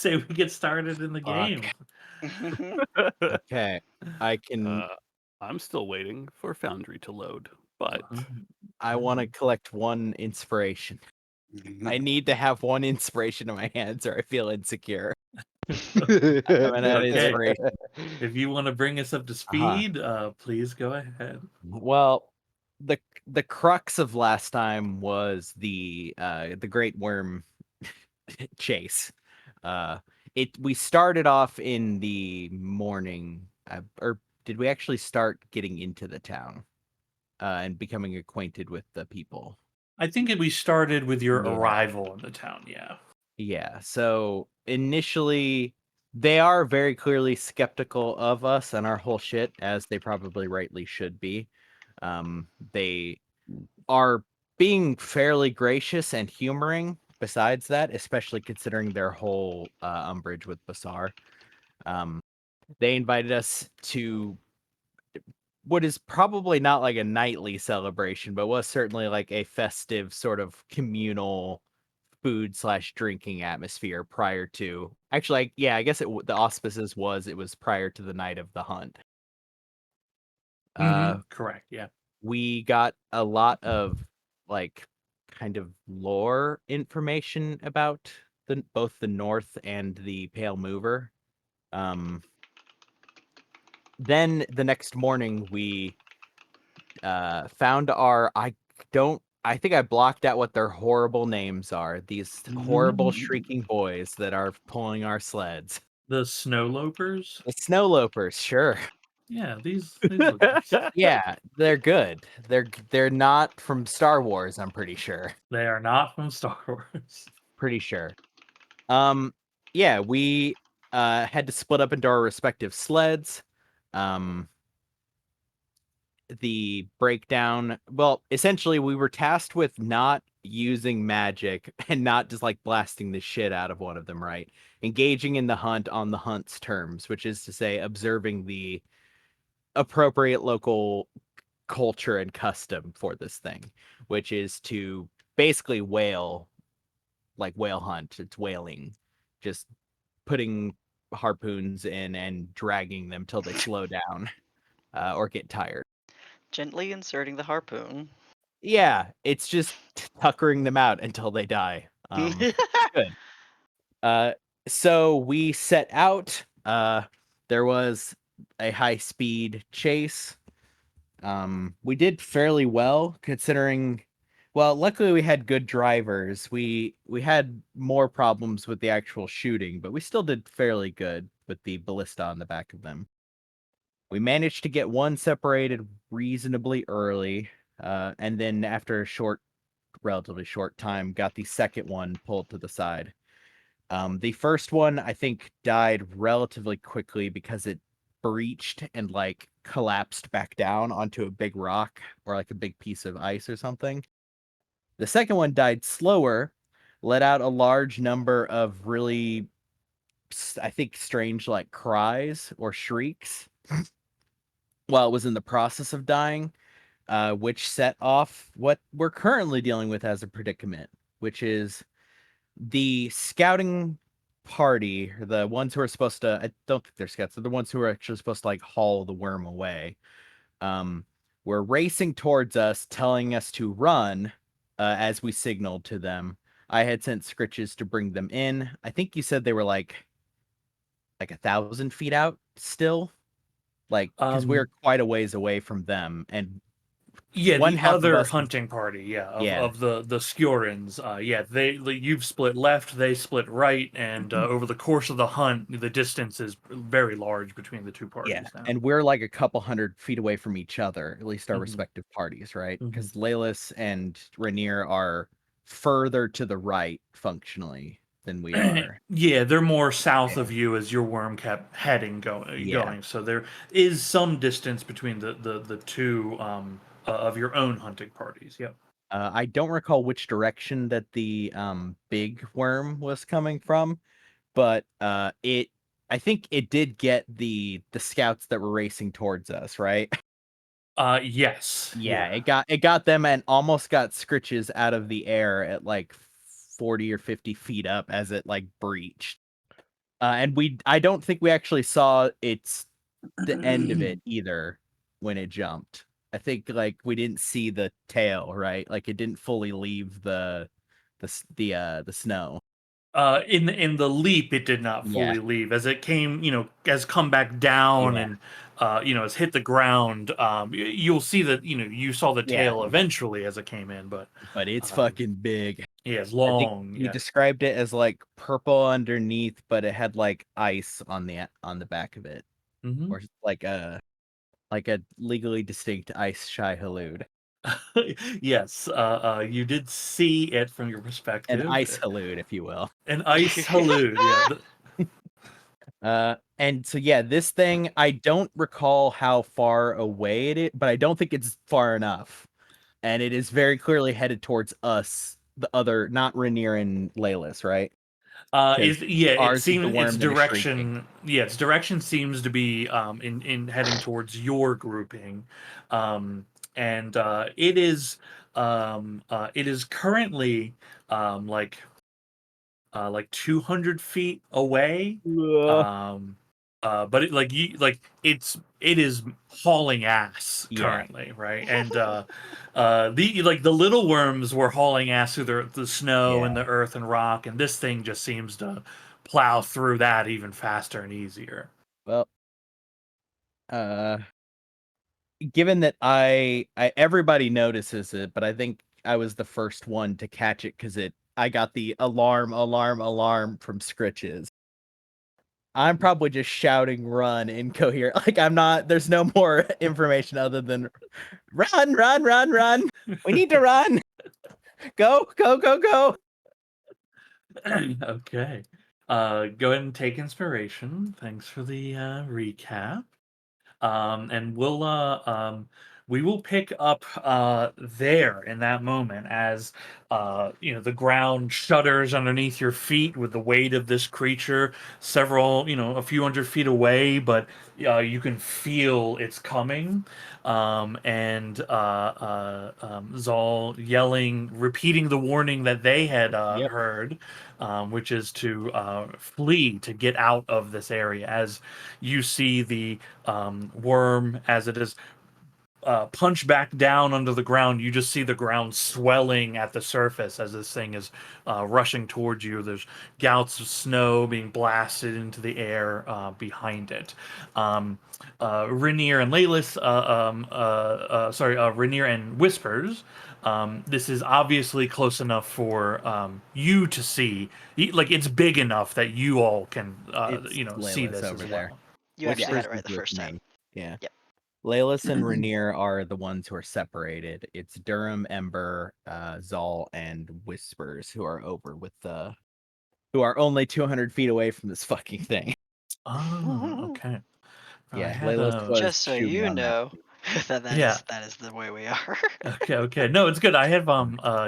say we get started in the Fuck. game. Okay. I can Uh, I'm still waiting for Foundry to load, but I wanna collect 1 inspiration. I need to have 1 inspiration in my hands or I feel insecure. I'm at Okay, inspiration. if you wanna bring us up to Uh-huh. speed, please go ahead. Well, the crux of last time was the great worm chase. Uh, we started off in the morning, or did we actually start getting into the town, and becoming acquainted with the people? I think we started with your Yeah. arrival in the town, yeah. Yeah, so initially, they are very clearly skeptical of us and our whole shit, as they probably rightly should be. They are being fairly gracious and humoring besides that, especially considering their whole umbrage with Basar. Um, they invited us to what is probably not like a nightly celebration, but was certainly like a festive sort of communal food slash drinking atmosphere prior to actually yeah, I guess the auspices was it was prior to the night of the hunt. Uh Mhm, correct, yeah. we got a lot of like kind of lore information about both the North and the Pale Mover. Um then the next morning we found our I think I blocked out what their horrible names are. These horrible shrieking boys that are pulling our sleds. The snow lopers? The snow lopers, sure. Yeah, these look nice. Yeah, they're good. They're not from Star Wars, I'm pretty sure. They are not from Star Wars. Pretty sure. Um, yeah, we had to split up into our respective sleds. Um, the breakdown well, essentially, we were tasked with not using magic and not just, like, blasting the shit out of one of them, right? Engaging in the hunt on the hunt's terms, which is to say observing the appropriate local culture and custom for this thing, which is to basically whale, like whale hunt. It's whaling, just putting harpoons in and dragging them till they slow down, or get tired. Gently inserting the harpoon. Yeah, it's just tuckering them out until they die. It's good. Uh, so we set out. There was a high speed chase. We did fairly well considering. Well, luckily we had good drivers. We had more problems with the actual shooting, but we still did fairly good with the ballista on the back of them. We managed to get one separated reasonably early, and then after a relatively short time, got the second one pulled to the side. The first one, I think, died relatively quickly because it breached and like collapsed back down onto a big rock or like a big piece of ice or something. The second one died slower, let out a large number of really, I think, strange like cries or shrieks while it was in the process of dying, which set off what we're currently dealing with as a predicament, which is the scouting party, the ones who are supposed to I don't think they're scouts, they're the ones who are actually supposed to, like, haul the worm away, um, were racing towards us, telling us to run, as we signaled to them. I had sent scritches to bring them in. I think you said they were, like 1,000 feet out still? Like, because 'cause we're Um, quite a ways away from them, and yeah, one the half of other us is hunting party, yeah, yeah. of the Skurans, yeah, you've split left, they split right, and over the course of the hunt, the distance is very large between the two Yeah, parties now. and we're like a couple 100 feet away from each other, at least our Mhm, respective parties, right? mhm. Because Lelis and Rainier are further to the right functionally than we are. Yeah, they're more south Yeah. of you as your worm kept heading Yeah. going. So there is some distance between the two of your own hunting parties. Yep. I don't recall which direction that the big worm was coming from, but I think it did get the scouts that were racing towards us, right? Yes. Yeah, Yeah. it got them and almost got Scritches out of the air at, like, 40 or 50 feet up as it, like, breached. And I don't think we actually saw the end of it either when it jumped. I think like we didn't see the tail, right? Like it didn't fully leave the snow. In the leap, it did not fully leave as it came. Has come back down and has hit the ground. You'll see that you saw the tail eventually as it came in, but it's fucking big. Yeah, it's I long. think you described it as like purple underneath, but it had like ice on the back of it, or like a legally distinct ice shy halud. Yes, you did see it from your perspective. An ice halud, if you will. An ice halud, yeah. And so this thing, I don't recall how far away it is, but I don't think it's far enough. And it is very clearly headed towards us, the other, not Rainier and Laylis, right? It seems its direction. Yeah, its direction seems to be in heading towards your grouping, and it is currently like 200 feet away. But it is hauling ass currently, right? And the little worms were hauling ass through the snow and the earth and rock, and this thing just seems to plow through that even faster and easier. Well, given that everybody notices it, but I think I was the first one to catch it because I got the alarm from Scritches. I'm probably just shouting run incoherent. Like there's no more information other than run. We need to run. Go. Okay. Go ahead and take inspiration. Thanks for the recap. And we will pick up there in that moment as the ground shudders underneath your feet with the weight of this creature a few hundred feet away, but you can feel it's coming. And Zal yelling, repeating the warning that they had heard, which is to flee, to get out of this area. As you see the worm, as it is punch back down under the ground, you just see the ground swelling at the surface as this thing is rushing towards you. There's gouts of snow being blasted into the air behind it. Rainier and Laylis, Rainier and Whispers. This is obviously close enough for you to see. Like it's big enough that you all can see this over as there. well. You actually had it right the first time. Yeah. Yep. Laylis and Rainier are the ones who are separated. It's Durham, Ember, Zal, and Whispers who are over with who are only 200 feet away from this fucking thing. Oh, okay. Yeah, Laylis was just so you know that is the way we are. Okay. No, it's good. I have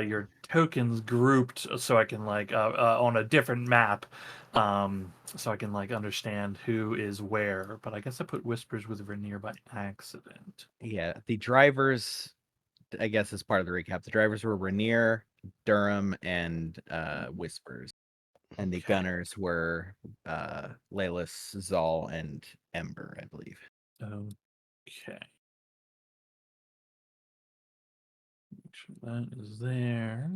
your tokens grouped so I can on a different map, so I can understand who is where. But I guess I put Whispers with Rainier by accident. Yeah, the drivers, I guess as part of the recap, the drivers were Rainier, Durham, and Whispers. And the gunners were Laylis, Zal, and Ember, I believe. Okay. Make sure that is there.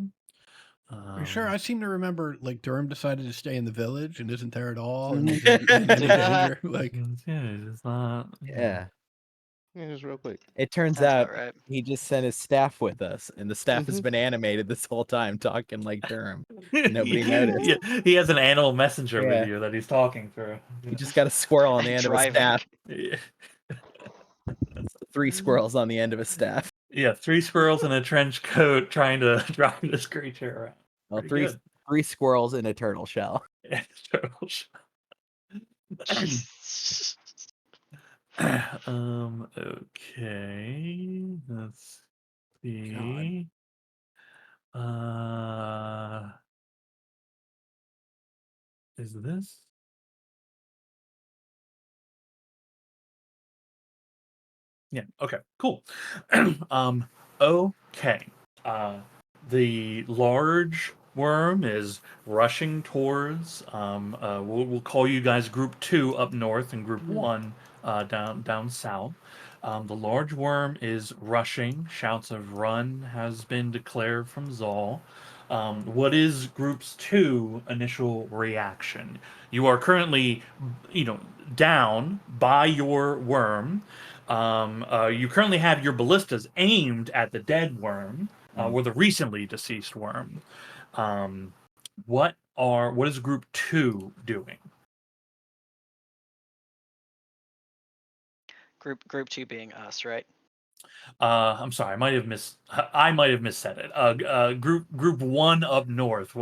Are you sure? I seem to remember Durham decided to stay in the village and isn't there at all. And Yeah. It's not. Yeah. Yeah, just real quick. It turns Sounds out about right. he just sent his staff with us, and the staff has been animated this whole time talking like Durham. Nobody noticed. Yeah, he has an animal messenger with you that he's talking through. He just got a squirrel on the end of his staff. Yeah. 3 squirrels on the end of his staff. Yeah, 3 squirrels in a trench coat trying to drive this creature around. Well, three squirrels in a turtle shell. Yeah, turtle shell. Okay. Let's see. Is this? Yeah. Okay. Cool. Okay. The large worm is rushing towards. We'll call you guys Group 2 up north and Group 1 down south. The large worm is rushing. Shouts of run has been declared from Zal. What is Group's 2 initial reaction? You are currently, down by your worm. You currently have your ballistas aimed at the dead worm, or the recently deceased worm. What is Group 2 doing? Group 2 being us, right? I'm sorry, I might have missaid it. Group 1 up north.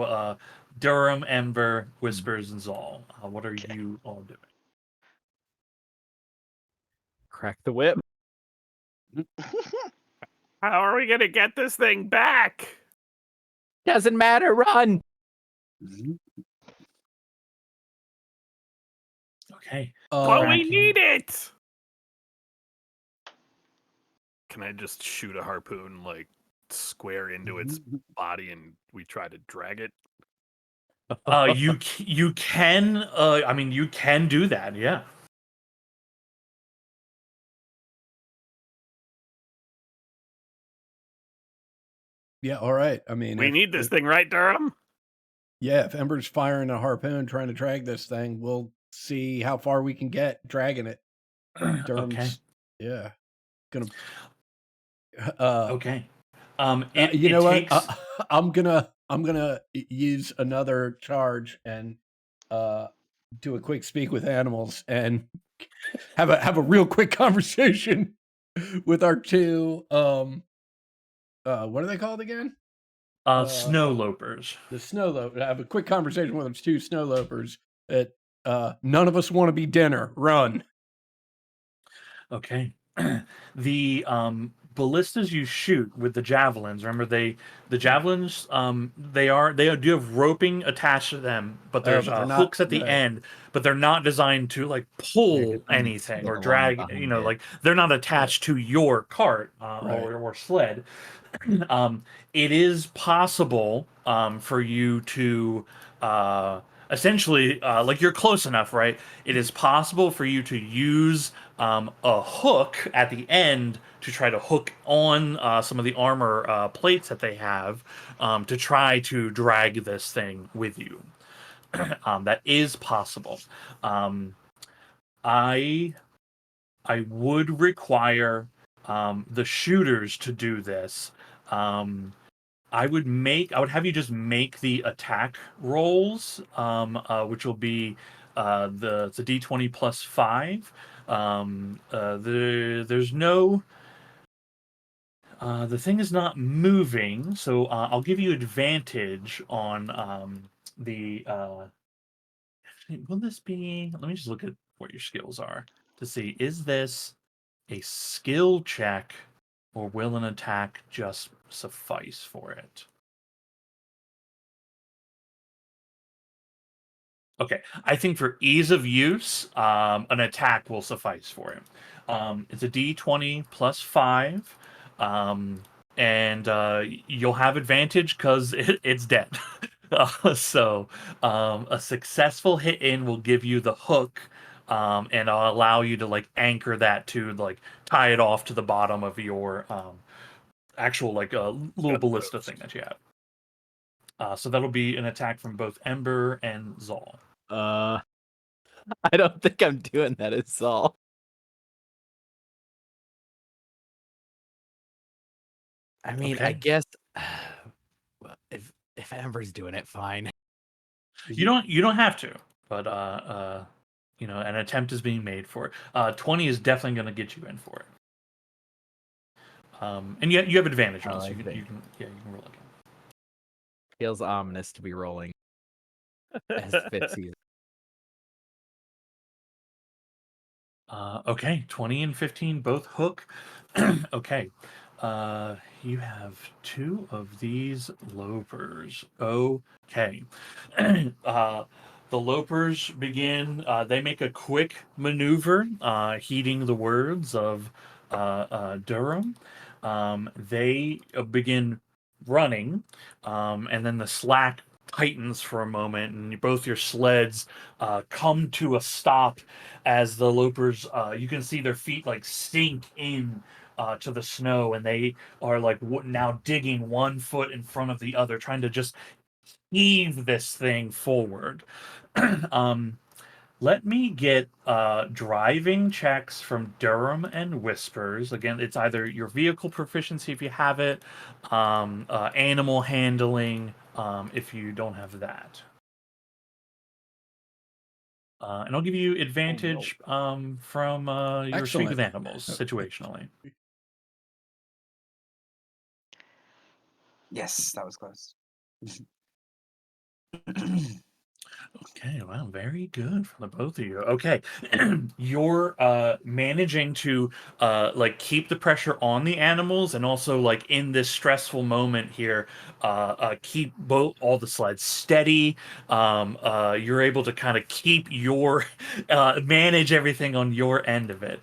Durham, Ember, Whispers, and Zal. What are you all doing? Crack the whip. How are we gonna get this thing back? Doesn't matter. Run. Okay. But we need it. Can I just shoot a harpoon like square into its body and we try to drag it? You can. I mean, you can do that. Yeah. Yeah, all right. I mean, We need this thing, right, Durham? Yeah, if Ember's firing a harpoon trying to drag this thing, we'll see how far we can get dragging it. Durham's, Okay. yeah, gonna. Okay. You know what? I'm gonna use another charge and do a quick speak with animals and have a real quick conversation with our 2 what are they called again? Snow lopers. The snow loper. Have a quick conversation with them. 2 snow lopers that none of us want to be dinner. Run. Okay. The ballistas you shoot with the javelins. Remember, the javelins. They do have roping attached to them, but there's but they're not- hooks at the end. But they're not designed to like pull anything or along drag. behind it. Like they're not attached to your cart or sled. It is possible for you to essentially, like you're close enough, right? It is possible for you to use a hook at the end to try to hook on some of the armor plates that they have to try to drag this thing with you. That is possible. I would require the shooters to do this. I would have you just make the attack rolls, which will be the D20 plus 5. There's no. The thing is not moving, so I'll give you advantage on the. Will this be? Let me just look at what your skills are to see. Is this a skill check, or will an attack just suffice for it? Okay, I think for ease of use, an attack will suffice for it. It's a D20 plus 5, and you'll have advantage because it's dead. So a successful hit in will give you the hook, and I'll allow you to like anchor that to like tie it off to the bottom of your actual like little ballista thing that you have. So that'll be an attack from both Ember and Zal. I don't think I'm doing that at all. I mean, I Okay. guess well, if Ember's doing it, fine. You don't have to, but an attempt is being made for it. 20 is definitely going to get you in for it. And you have advantage on it, so you can roll again. Feels ominous to be rolling as Fitzy. Okay, 20 and 15 both hook. Okay. You have 2 of these lopers. Okay. The lopers begin, they make a quick maneuver, heeding the words of Durham. They begin running, and then the slack tightens for a moment, and both your sleds come to a stop as the lopers. You can see their feet like sink in to the snow, and they are like now digging one foot in front of the other, trying to just heave this thing forward. um, Let me get driving checks from Durham and Whispers. Again, it's either your vehicle proficiency if you have it, animal handling if you don't have that. And I'll give you advantage from your speak with Excellent. animals situationally. Yes, that was close. Okay, wow, very good from the both of you. Okay, you're managing to like keep the pressure on the animals, and also like in this stressful moment here, keep both all the sleds steady. You're able to kind of keep your manage everything on your end of it.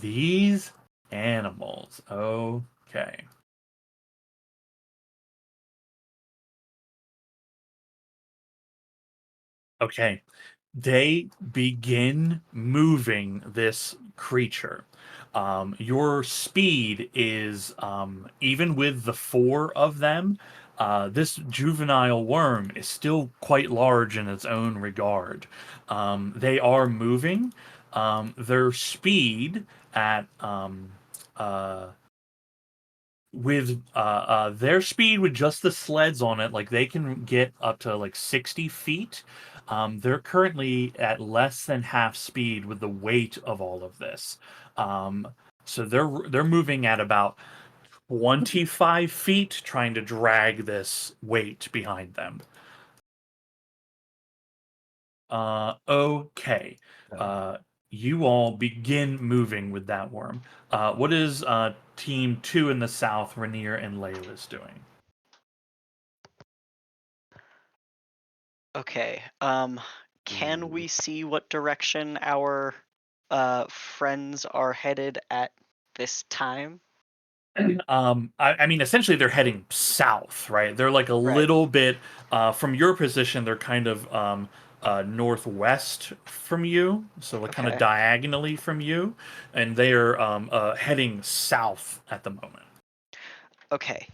These animals, okay. Okay, they begin moving this creature. Your speed is, even with the four of them, this juvenile worm is still quite large in its own regard. They are moving. Their speed at uh, with their speed with just the sleds on it, like they can get up to like 60 feet. They're currently at less than half speed with the weight of all of this. Um, so they're moving at about 25 feet, trying to drag this weight behind them. Okay. You all begin moving with that worm. What is Team 2 in the south, Rainier and Layla's doing? Okay. Can we see what direction our friends are headed at this time? I mean, essentially, they're heading south, right? They're like a Right. little bit from your position. They're kind of northwest from you, so like kind of Okay. diagonally from you, and they are heading south at the moment. Okay.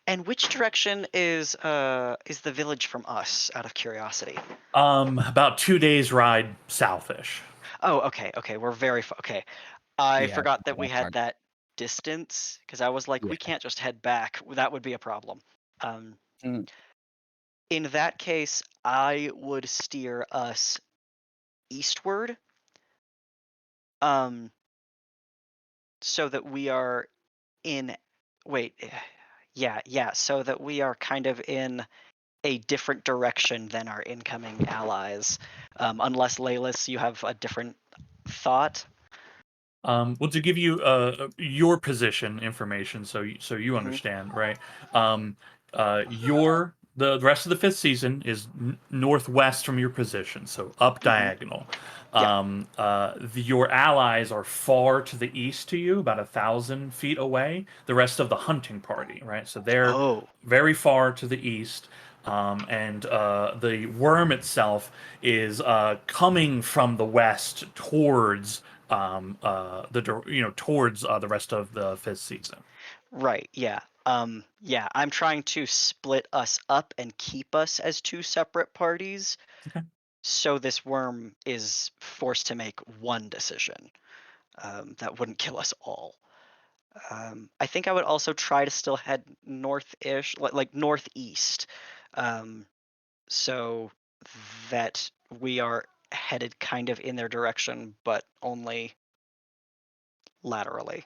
And which direction is the village from us, out of curiosity? About 2 days ride southish. Oh, okay, okay. We're very okay. I Yeah, forgot that we that's had fine. that distance because I was like, Yeah. we can't just head back. That would be a problem. Um, Mm. in that case, I would steer us eastward. So that we are in. Wait. Yeah. So that we are kind of in a different direction than our incoming allies. Unless Laylis, you have a different thought. Well, to give you your position information, so you understand, right? Your the rest of the fifth season is northwest from your position, so up diagonal. Yeah. Your allies are far to the east to you, about 1,000 feet away. The rest of the hunting party, right? So they're Oh. very far to the east. And the worm itself is coming from the west towards towards the rest of the fifth season. Right. Yeah. Yeah. I'm trying to split us up and keep us as two separate parties. Okay. So this worm is forced to make one decision. That wouldn't kill us all. I think I would also try to still head north-ish, like northeast, so that we are headed kind of in their direction, but only laterally.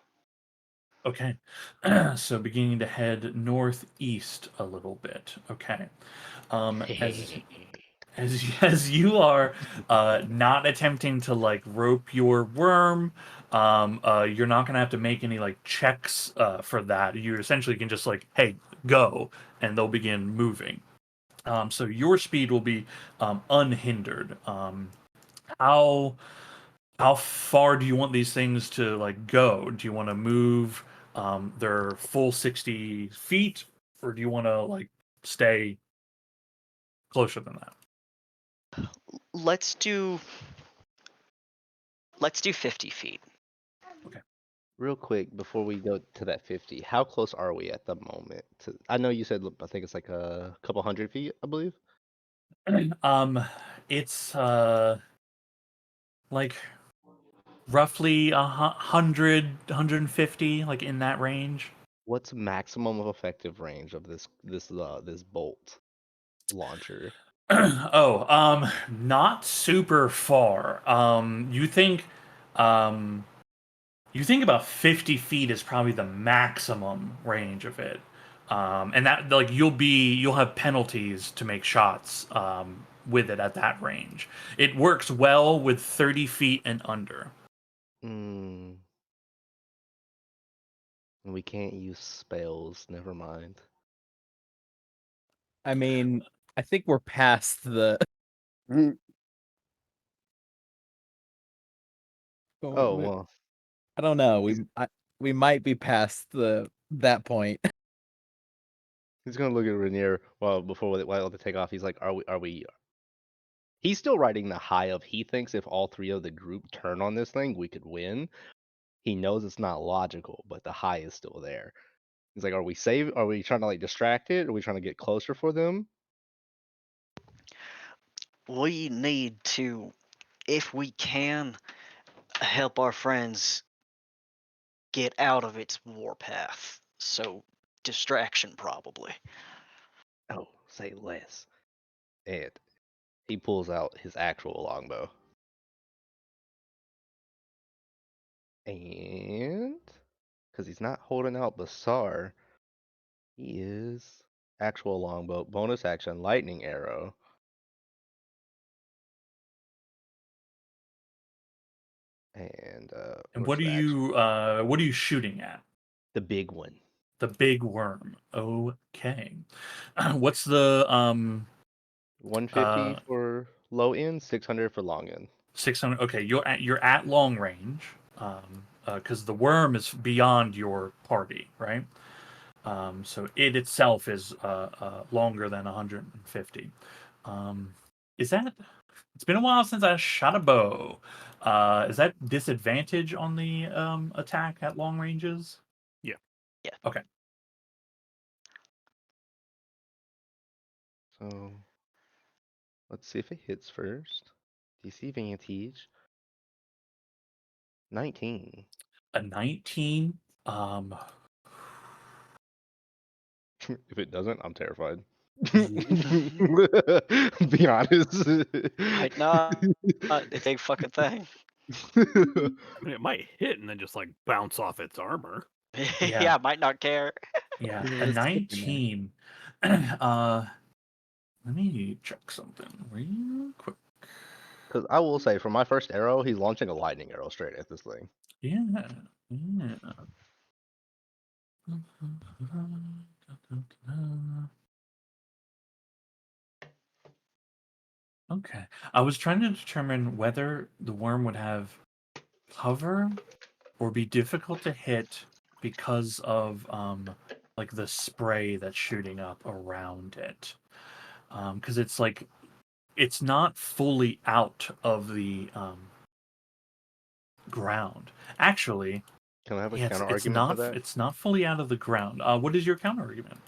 Okay. So beginning to head northeast a little bit. Okay. As you are not attempting to like rope your worm, you're not gonna have to make any like checks for that. You essentially can just like, hey, go, and they'll begin moving. So your speed will be unhindered. How how far do you want these things to like go? Do you want to move They're full 60 feet, or do you want to like stay closer than that? Let's do 50 feet. Real quick before we go to that 50, how close are we at the moment? I know you said I think it's like a couple hundred feet, I believe. It's like roughly 150, like in that range. What's maximum of effective range of this bolt launcher? Not super far. You think about 50 feet is probably the maximum range of it. And that like you'll have penalties to make shots with it at that range. It works well with 30 feet and under. Mm. We can't use spells. Never mind. I mean, I think we're past the. Oh well. I don't know. We might be past that point. He's gonna look at Rainier while they take off. He's like, "Are we?" He's still riding the high of he thinks if all three of the group turn on this thing, we could win. He knows it's not logical, but the high is still there. He's like, "Are we safe? Are we trying to like distract it? Are we trying to get closer for them?" We need to, if we can, help our friends get out of its warpath. So, distraction probably. Oh, say less. And he pulls out his actual longbow. And because he's not holding out Basar, he is actual longbow, bonus action, lightning arrow. And And where's the action? what are you shooting at? The big one. The big worm. Okay. What's the 150 for low end, 600 for long end. 600? Okay, you're at long range. Because the worm is beyond your party, right? So it itself is longer than 150. Is that? It's been a while since I shot a bow. Is that disadvantage on the attack at long ranges? Yeah. Yeah. Okay. So let's see if it hits first. DC Vantage. 19. A 19. If it doesn't, I'm terrified. Yeah. Be honest. Might not. A big fucking thing. I mean, it might hit and then just like bounce off its armor. Yeah, might not care. Yeah, There's a a stick in there. 19. Let me check something real quick. Because I will say, for my first arrow, he's launching a lightning arrow straight at this thing. Yeah. Okay. I was trying to determine whether the worm would have cover or be difficult to hit because of like the spray that's shooting up around it. Because it's like it's not fully out of the ground. Actually, Can I have a yeah, counter argument for that? it's not fully out of the ground. What is your counter argument?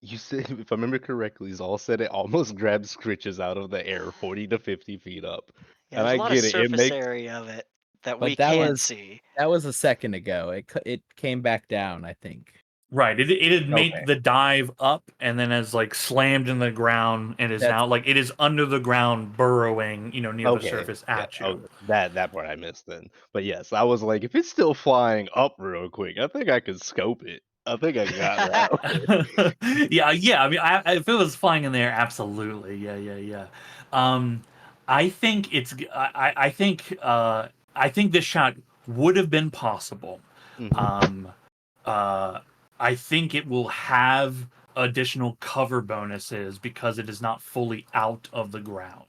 You said, if I remember correctly, Zol said it almost grabs Scritches out of the air 40 to 50 feet up. Yeah, And there's I a lot of get it. It surface makes area of it that But we that can't was- see. That was a second ago. It came back down, I think. Right. It had made Okay. the dive up and then has like slammed in the ground and is That's- now like it is under the ground burrowing, near the surface at you. okay. That part I missed then. But yes, I was like, if it's still flying up real quick, I think I could scope it. I think I got that. yeah. I mean, if it was flying in there, absolutely. Yeah. I think it's. I think this shot would have been possible. Mhm. I think it will have additional cover bonuses because it is not fully out of the ground.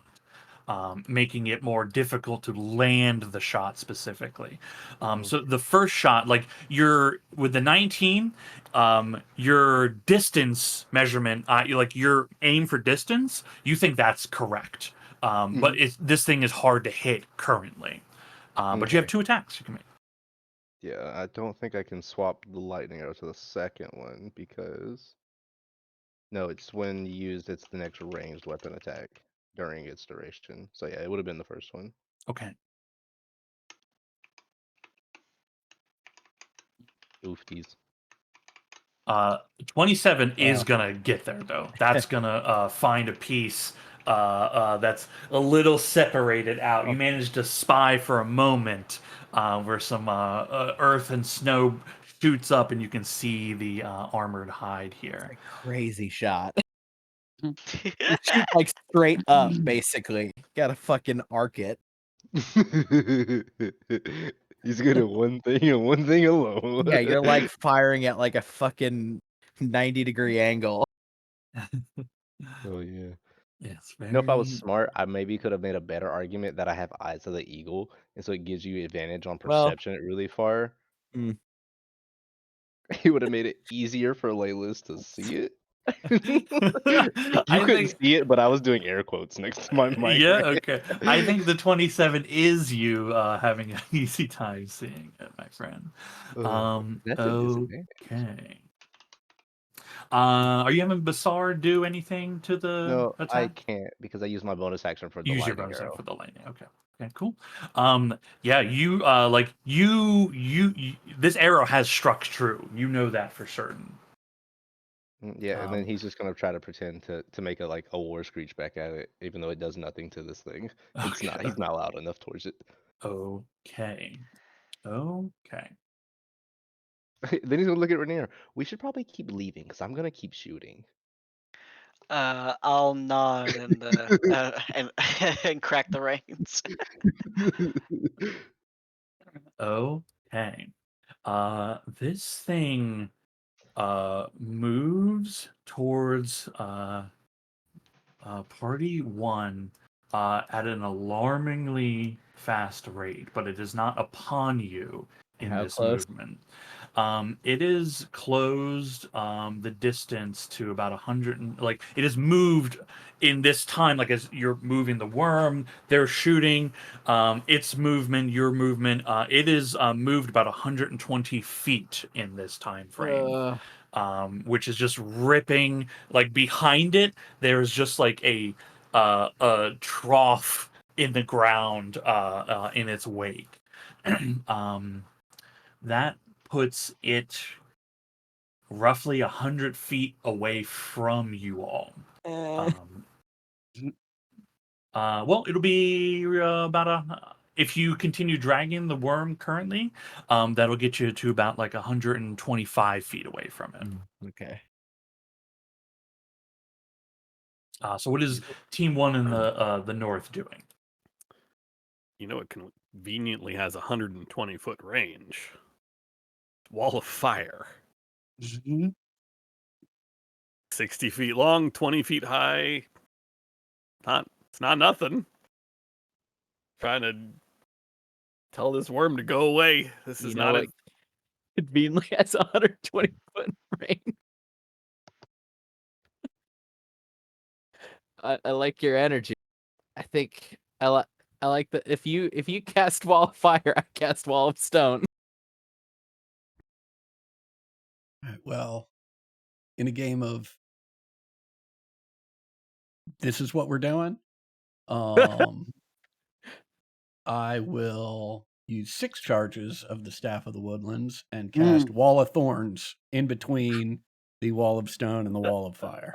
making it more difficult to land the shot specifically. So the first shot, like you're with the 19, your distance measurement, your aim for distance, you think that's correct. But this thing is hard to hit currently. But you have Okay. 2 attacks you can make. Yeah, I don't think I can swap the lightning arrow to the second one because no, it's when used. It's the next ranged weapon attack during its duration. So yeah, it would have been the first one. Okay. Oofties. 27 is Wow. gonna get there though. That's gonna find a piece that's a little separated out. You managed to spy for a moment where some earth and snow shoots up, and you can see the armored hide here. Crazy shot. You shoot like straight up, basically. Gotta fucking arc it. He's good at one thing and one thing alone. Yeah, you're like firing at like a fucking 90-degree angle. Oh yeah. Yes, You know, if I was very. smart, I maybe could have made a better argument that I have eyes of the eagle, and so it gives you advantage on Well, perception really far. mm. It would have made it easier for Laylis to see it. You I couldn't think. see it, but I was doing air quotes next to my mic. Yeah, Right? okay. I think the 27 is you having an easy time seeing it, my friend. That's a disadvantage. Okay. Are you having Basar do anything to the No, I attack? can't because I use my bonus action for the Use your lightning bonus action arrow. for the lightning. Okay. Okay, cool. Yeah, you this arrow has struck true. You know that for certain. Yeah, and then Um, he's just gonna try to pretend to make a war screech back at it, even though it does nothing to this thing. It's not. He's not loud enough towards it. Okay. Okay. Then he's gonna look at Rainier. We should probably keep leaving because I'm gonna keep shooting. I'll nod and and crack the reins. Okay. This thing moves towards party 1 at an alarmingly fast rate, but it is not upon you in How this close? movement. It is closed the distance to about 100 it is moved in this time, like as you're moving the worm, they're shooting its movement, your movement, it is moved about 120 feet in this time frame. Which is just ripping. Like behind it, there's just like a trough in the ground in its wake. That puts it roughly 100 feet away from you all. Um, well, it'll be about if you continue dragging the worm currently, that'll get you to about like 125 feet away from it. Okay. So what is Team 1 in the north doing? You know, it conveniently has 120-foot range. Wall of fire. 60 feet long, 20 feet high. It's not nothing. Trying to tell this worm to go away. This is not it. Conveniently has 120-foot range. I like your energy. I think I like that if you cast wall of fire, I cast wall of stone. Well, in a game of this is what we're doing, I will use 6 charges of the Staff of the Woodlands and cast Wall of Thorns in between the Wall of Stone and the Wall of Fire.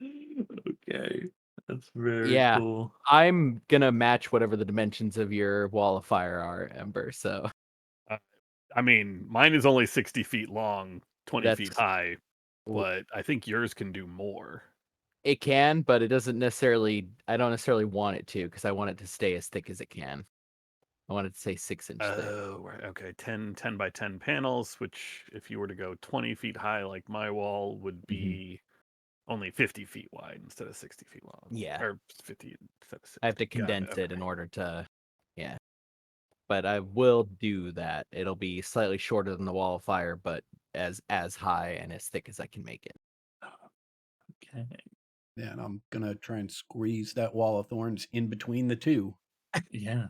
Okay, that's very Yeah. cool. I'm gonna match whatever the dimensions of your wall of fire are, Ember. So I mean, mine is only 60 feet long, 20 feet That's- high, but I think yours can do more. it can, but it doesn't necessarily. I don't necessarily want it to because I want it to stay as thick as it can. I want it to stay 6-inch thick. Oh, right. Okay. 10 by 10 panels, which if you were to go 20 feet high like my wall would be only 50 feet wide instead of 60 feet long. Yeah. Or 50 instead of 60. I have to Got it, condense it in okay. order to, yeah. But I will do that. It'll be slightly shorter than the wall of fire, but as high and as thick as I can make it. Okay. Yeah, and I'm gonna try and squeeze that wall of thorns in between the two. Yeah.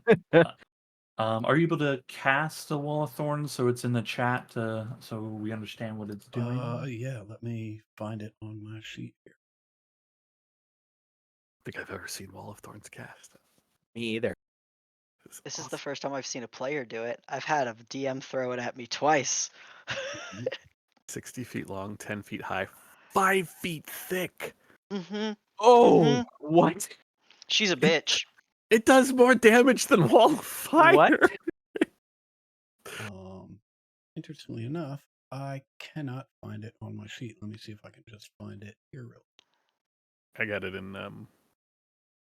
Are you able to cast the wall of thorns so it's in the chat so we understand what it's doing? Yeah, let me find it on my sheet here. I think I've ever seen Wall of Thorns cast. Me either. This is the first time I've seen a player do it. I've had a DM throw it at me twice. 60 feet long, 10 feet high, 5 feet thick. Mm-hmm. Oh, what? She's a bitch. It does more damage than Wall of Fire. What? Interestingly enough, I cannot find it on my sheet. Let me see if I can just find it here real. I got it in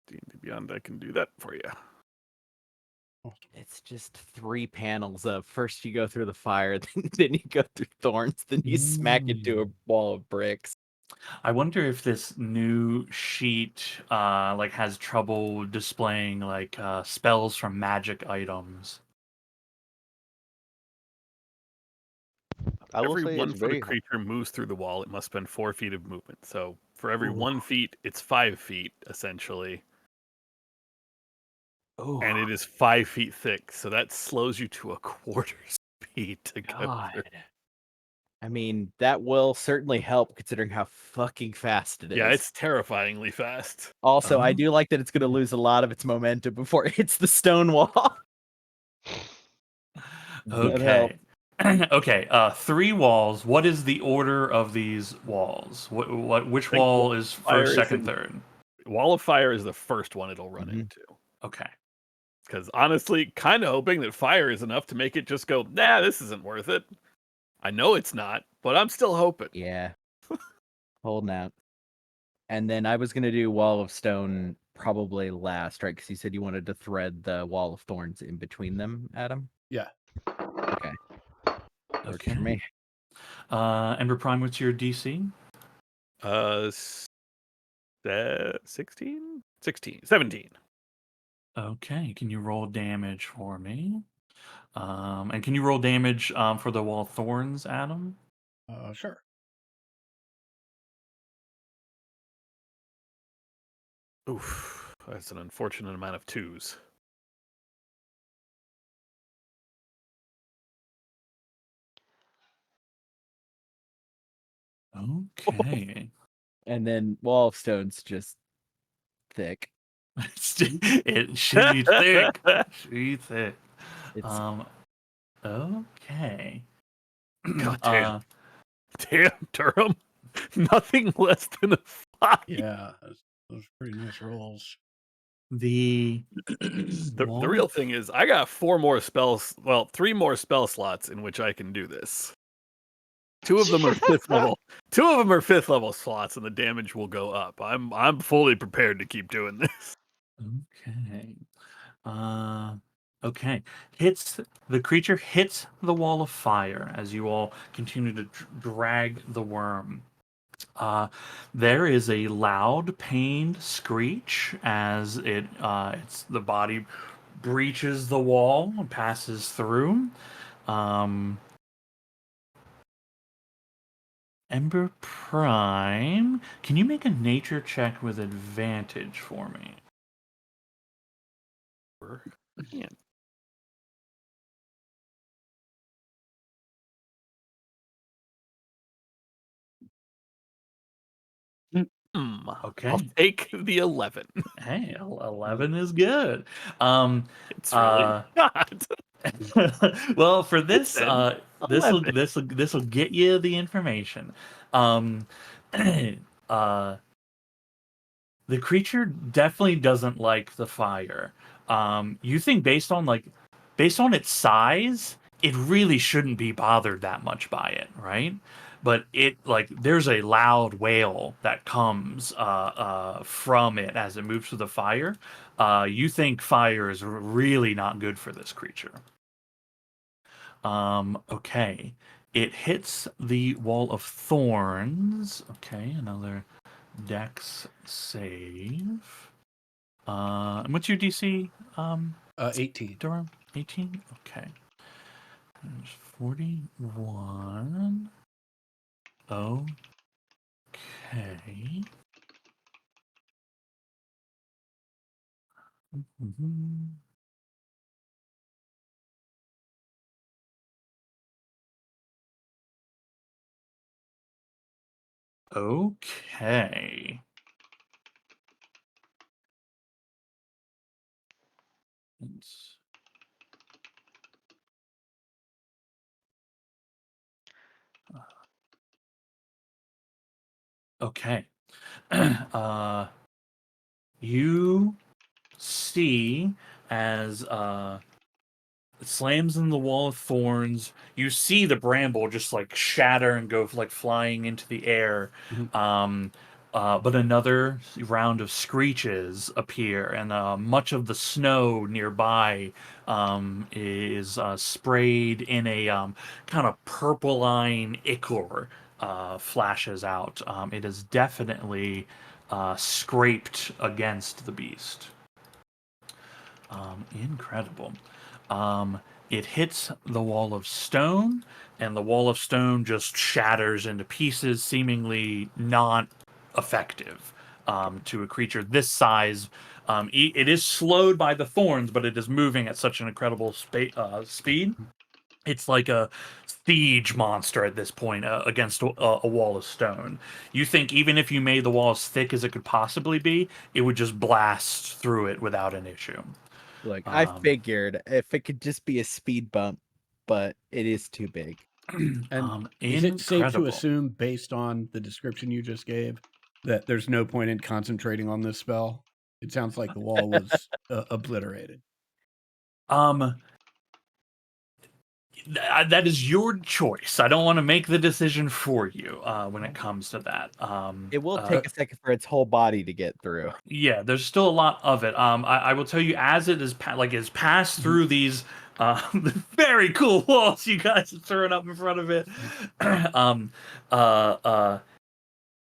D&D Beyond. I can do that for you. It's just 3 panels of first you go through the fire, then you go through thorns, then you smack into a wall of bricks. I wonder if this new sheet like has trouble displaying like spells from magic items. I will Every say 1 it's foot very a creature moves through the wall, it must spend 4 feet of movement. So for every Ooh. 1 feet, it's 5 feet essentially, Oh, and it is 5 feet thick. So that slows you to a quarter speed to go God. through. I mean, that will certainly help considering how fucking fast it is. Yeah, it's terrifyingly fast. Also, I Oh. do like that it's going to lose a lot of its momentum before it hits the stone wall. That helps. Okay. Okay. 3 walls. What is the order of these walls? Which think wall is fire first, is second, in- third? Wall of Fire is the first one it'll run Mhm. into. Okay. Because honestly, kind of hoping that fire is enough to make it just go, nah, this isn't worth it. I know it's not, but I'm still hoping. Yeah. Holding out. And then I was going to do Wall of Stone probably last, right? Because you said you wanted to thread the Wall of Thorns in between them, Adam? Yeah. Okay. Works Okay. for me. Ember Prime, what's your DC? 16? 16. 17. Okay. Can you roll damage for me? And can you roll damage for the wall of thorns, Adam? Sure. Oof. That's an unfortunate amount of 2s. Okay. And then Wall of Stone's just thick. She thick. She thick. It's Okay. God damn. Damn, Durham. Nothing less than a 5. Yeah, those are pretty nice rolls. The The real thing is, I got 4 more spells. Well, 3 more spell slots in which I can do this. 2 of them are 5th level. 2 of them are 5th level slots, and the damage will go up. I'm fully prepared to keep doing this. Okay. Okay. The creature hits the wall of fire as you all continue to drag the worm. There is a loud, pained screech as the body breaches the wall and passes through. Ember Prime, can you make a nature check with advantage for me? Yeah. Okay. I'll take the 11. Hey, 11 is good. It's really not. Well, for this, Listen, this 11. will get you the information. The creature definitely doesn't like the fire. You think based on its size, it really shouldn't be bothered that much by it, right? But there's a loud wail that comes from it as it moves through the fire. You think fire is really not good for this creature. Okay. It hits the wall of thorns. Okay, another Dex save. And what's your DC? 18. Durham? 18? Okay. There's 41. Okay. Mhm. Okay. It's- Okay. You see as it slams in the wall of thorns. You see the bramble just like shatter and go like flying into the air. Mhm. But another round of screeches appear, and much of the snow nearby is sprayed in a kind of purple-line ichor flashes out. It is definitely scraped against the beast. Incredible. It hits the wall of stone, and the wall of stone just shatters into pieces, seemingly not effective to a creature this size. It is slowed by the thorns, but it is moving at such an incredible speed. It's like a siege monster at this point against a wall of stone. You think even if you made the wall as thick as it could possibly be, it would just blast through it without an issue. Look, I figured if it could just be a speed bump, but it is too big. And is it safe to assume, based on the description you just gave, that there's no point in concentrating on this spell? It sounds like the wall was obliterated. That is your choice. I don't want to make the decision for you when it comes to that. It will take a second for its whole body to get through. Yeah, there's still a lot of it. I will tell you, as it is is passed through these very cool walls you guys have thrown up in front of it.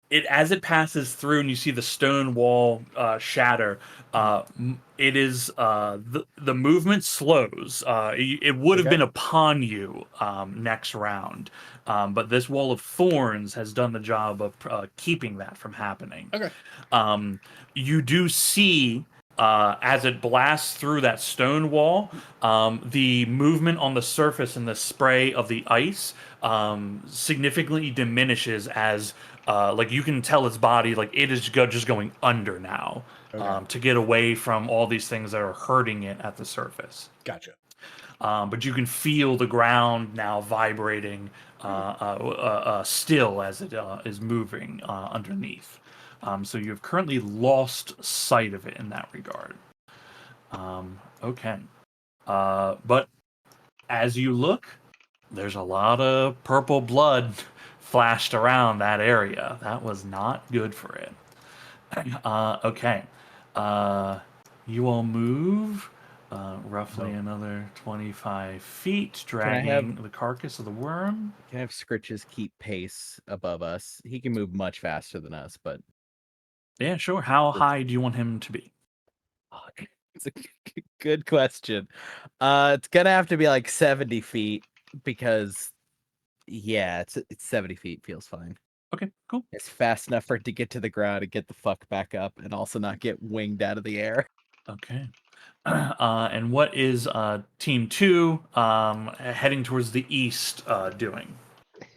It as it passes through and you see the stone wall shatter, it is the movement slows. It would have been upon you next round, but this wall of thorns has done the job of keeping that from happening. Okay. You do see as it blasts through that stone wall, the movement on the surface and the spray of the ice significantly diminishes as like you can tell its body like it is just going under now to get away from all these things that are hurting it at the surface. Gotcha. But you can feel the ground now vibrating still as it is moving underneath. So you've currently lost sight of it in that regard. Okay. But as you look, there's a lot of purple blood flashed around that area. That was not good for it. Okay. You all move roughly another 25 feet, dragging the carcass of the worm. Can I have Scritches keep pace above us? He can move much faster than us, but... Yeah, sure. How high do you want him to be? It's a good question. It's gonna have to be like 70 feet because, yeah, it's 70 feet feels fine. Okay, cool. It's fast enough for it to get to the ground and get the fuck back up, and also not get winged out of the air. Okay. And what is Team 2 heading towards the east doing?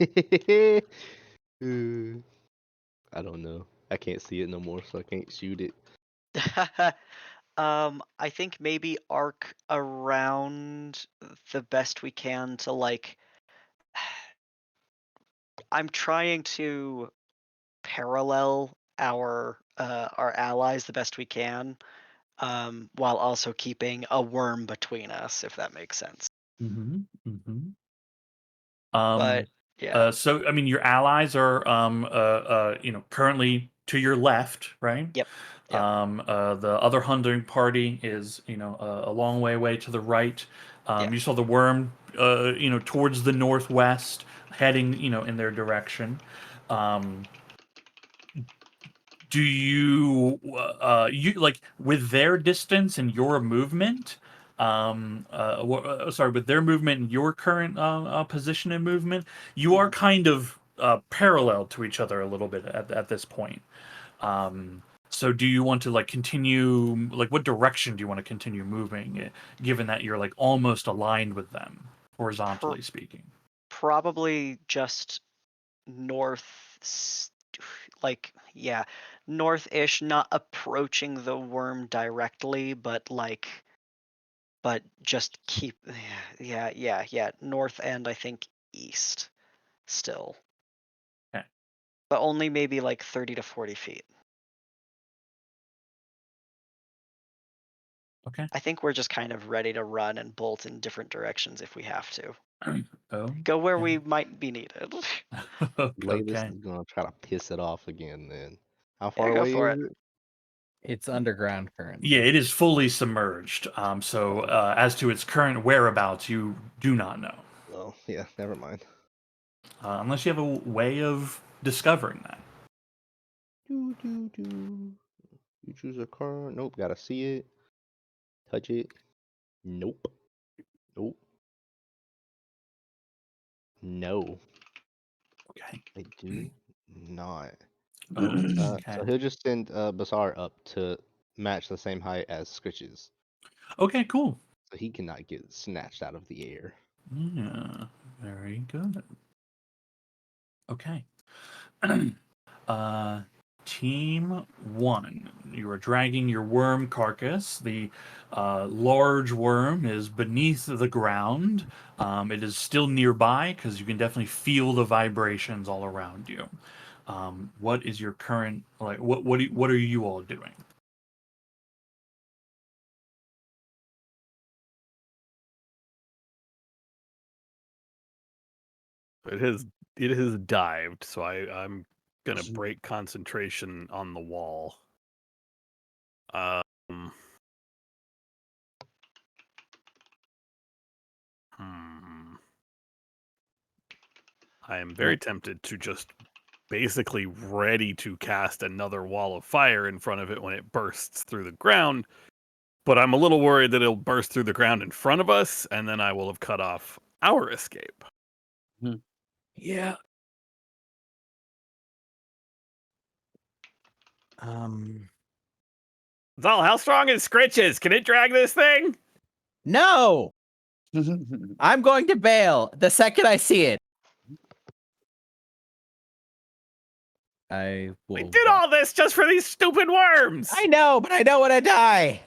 I don't know. I can't see it no more, so I can't shoot it. I think maybe arc around the best we can to like. I'm trying to parallel our allies the best we can, while also keeping a worm between us, if that makes sense. But yeah. So I mean, your allies are currently to your left, right? Yep. The other hunting party is a long way away to the right. You saw the worm towards the northwest, heading in their direction. do you you like with their distance and your movement? Sorry, with their movement and your current position and movement, you are kind of parallel to each other a little bit at this point. So do you want to like continue, like what direction do you want to continue moving, given that you're like almost aligned with them, horizontally speaking? Probably just north, like, yeah, north-ish, not approaching the worm directly, but just keep, yeah, north and I think east still. Okay. But only maybe like 30 to 40 feet. Okay. I think we're just kind of ready to run and bolt in different directions if we have to. Oh. Go where we might be needed. Lavis Okay. is gonna try to piss it off again. Then, how Yeah, far go away for is it. it? It's underground currently. Yeah, it is fully submerged. So as to its current whereabouts, you do not know, Oh, yeah, never mind. unless you have a way of discovering that. You choose a card. Nope, gotta see it. Touch it. Nope. Nope. No, Okay. I do not. Okay. So he'll just send Bazaar up to match the same height as Scritches, Okay. Cool. so he cannot get snatched out of the air. Yeah. Very good. Okay. Team 1, you are dragging your worm carcass. The large worm is beneath the ground. It is still nearby because you can definitely feel the vibrations all around you. What is your current, like? What are you all doing? It has dived, so I'm gonna break concentration on the wall. I am very tempted to just basically ready to cast another wall of fire in front of it when it bursts through the ground, but I'm a little worried that it'll burst through the ground in front of us, and then I will have cut off our escape. Yeah. Zal, how strong is Scritches? Can it drag this thing? No. I'm going to bail the second I see it. I will. We did all this just for these stupid worms. I know, but I don't want to die.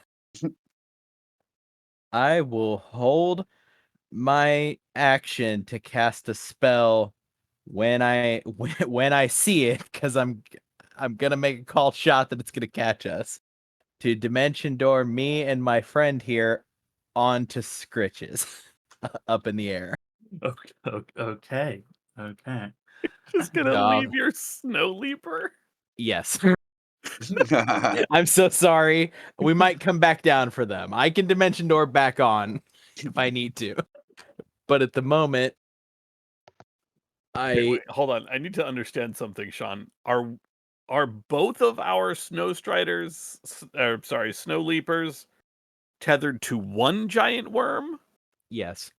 I will hold my action to cast a spell when I see it, because I'm gonna make a call shot that it's gonna catch us. To dimension door me and my friend here onto Scritches up in the air. Okay. Just gonna Dog. leave your snow leaper. Yes. I'm so sorry. We might come back down for them. I can dimension door back on if I need to. But at the moment, Wait, hold on. I need to understand something, Sean. Are both of our snow striders, snow leapers, tethered to one giant worm? yes.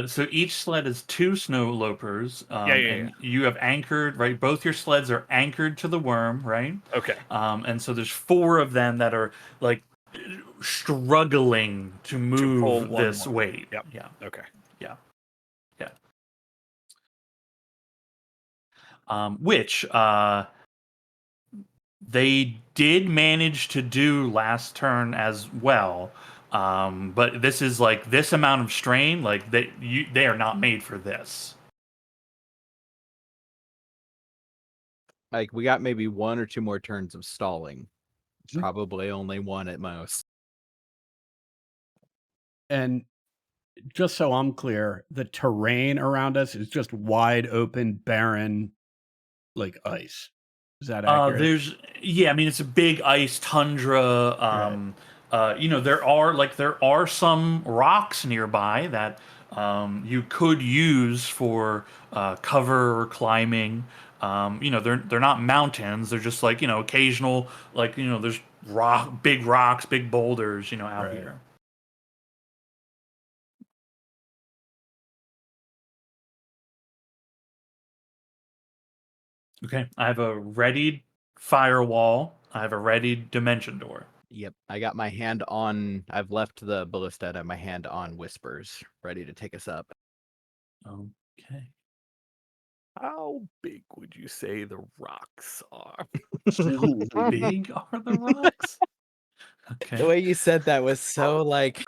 So each sled is 2 snow lopers, Yeah. and you have anchored, right? Both your sleds are anchored to the worm, right? Okay. And so there's 4 of them that are like struggling to move pull one this more. weight. Yep. Yeah. Okay. Which they did manage to do last turn as well. But this is like this amount of strain, like they are not made for this. Like, we got maybe 1 or 2 more turns of stalling. Probably only 1 at most. And just so I'm clear, the terrain around us is just wide open, barren, like ice. Is that accurate? I mean, it's a big ice tundra. There are some rocks nearby that you could use for cover or climbing. They're not mountains. They're just like occasional there's big rocks, big boulders out Right. here. Okay, I have a readied firewall. I have a readied dimension door. Yep, I got my hand on. I've left the ballista. I have my hand on Whispers, ready to take us up. Okay. How big would you say the rocks are? How big are the rocks? Okay. The way you said that was so like.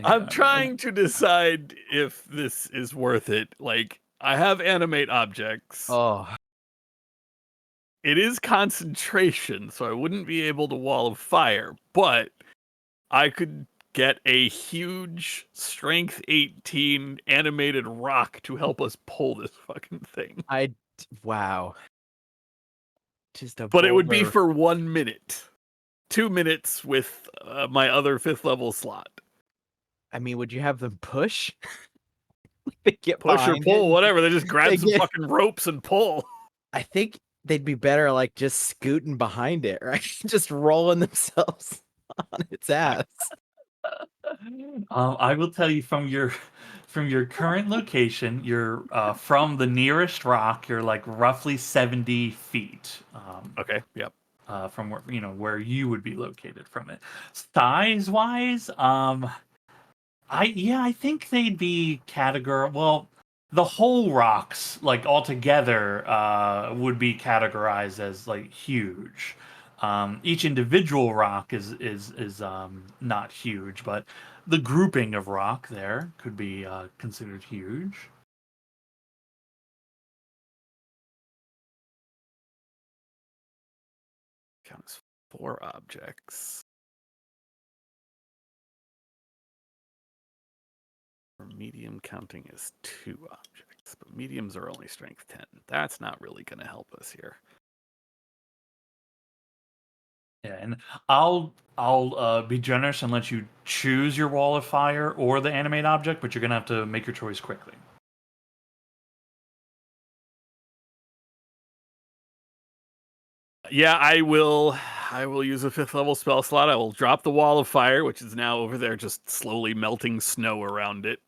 I'm trying to decide if this is worth it. Like, I have animate objects. Oh, It is concentration, so I wouldn't be able to wall of fire, but I could get a huge strength 18 animated rock to help us pull this fucking thing. wow. Just a. But it would be boulder. for 1 minute. 2 minutes with my other 5th level slot. I mean, would you have them push? They get Push or behind pull, it? whatever. They just grab They some get- fucking ropes and pull. I think they'd be better like just scooting behind it, right? Just rolling themselves on its ass. I will tell you from your current location, you're from the nearest rock. You're like roughly 70 feet. Okay, yep. From where you would be located from it. Size wise, I think they'd be well, the whole rocks like altogether would be categorized as like huge. Each individual rock is not huge, but the grouping of rock there could be considered huge. Counts 4 objects. For medium counting is 2 objects, but mediums are only strength 10. That's not really going to help us here. Yeah, and I'll be generous and let you choose your wall of fire or the animate object, but you're gonna have to make your choice quickly. Yeah, I will use a 5th level spell slot. I will drop the wall of fire, which is now over there just slowly melting snow around it.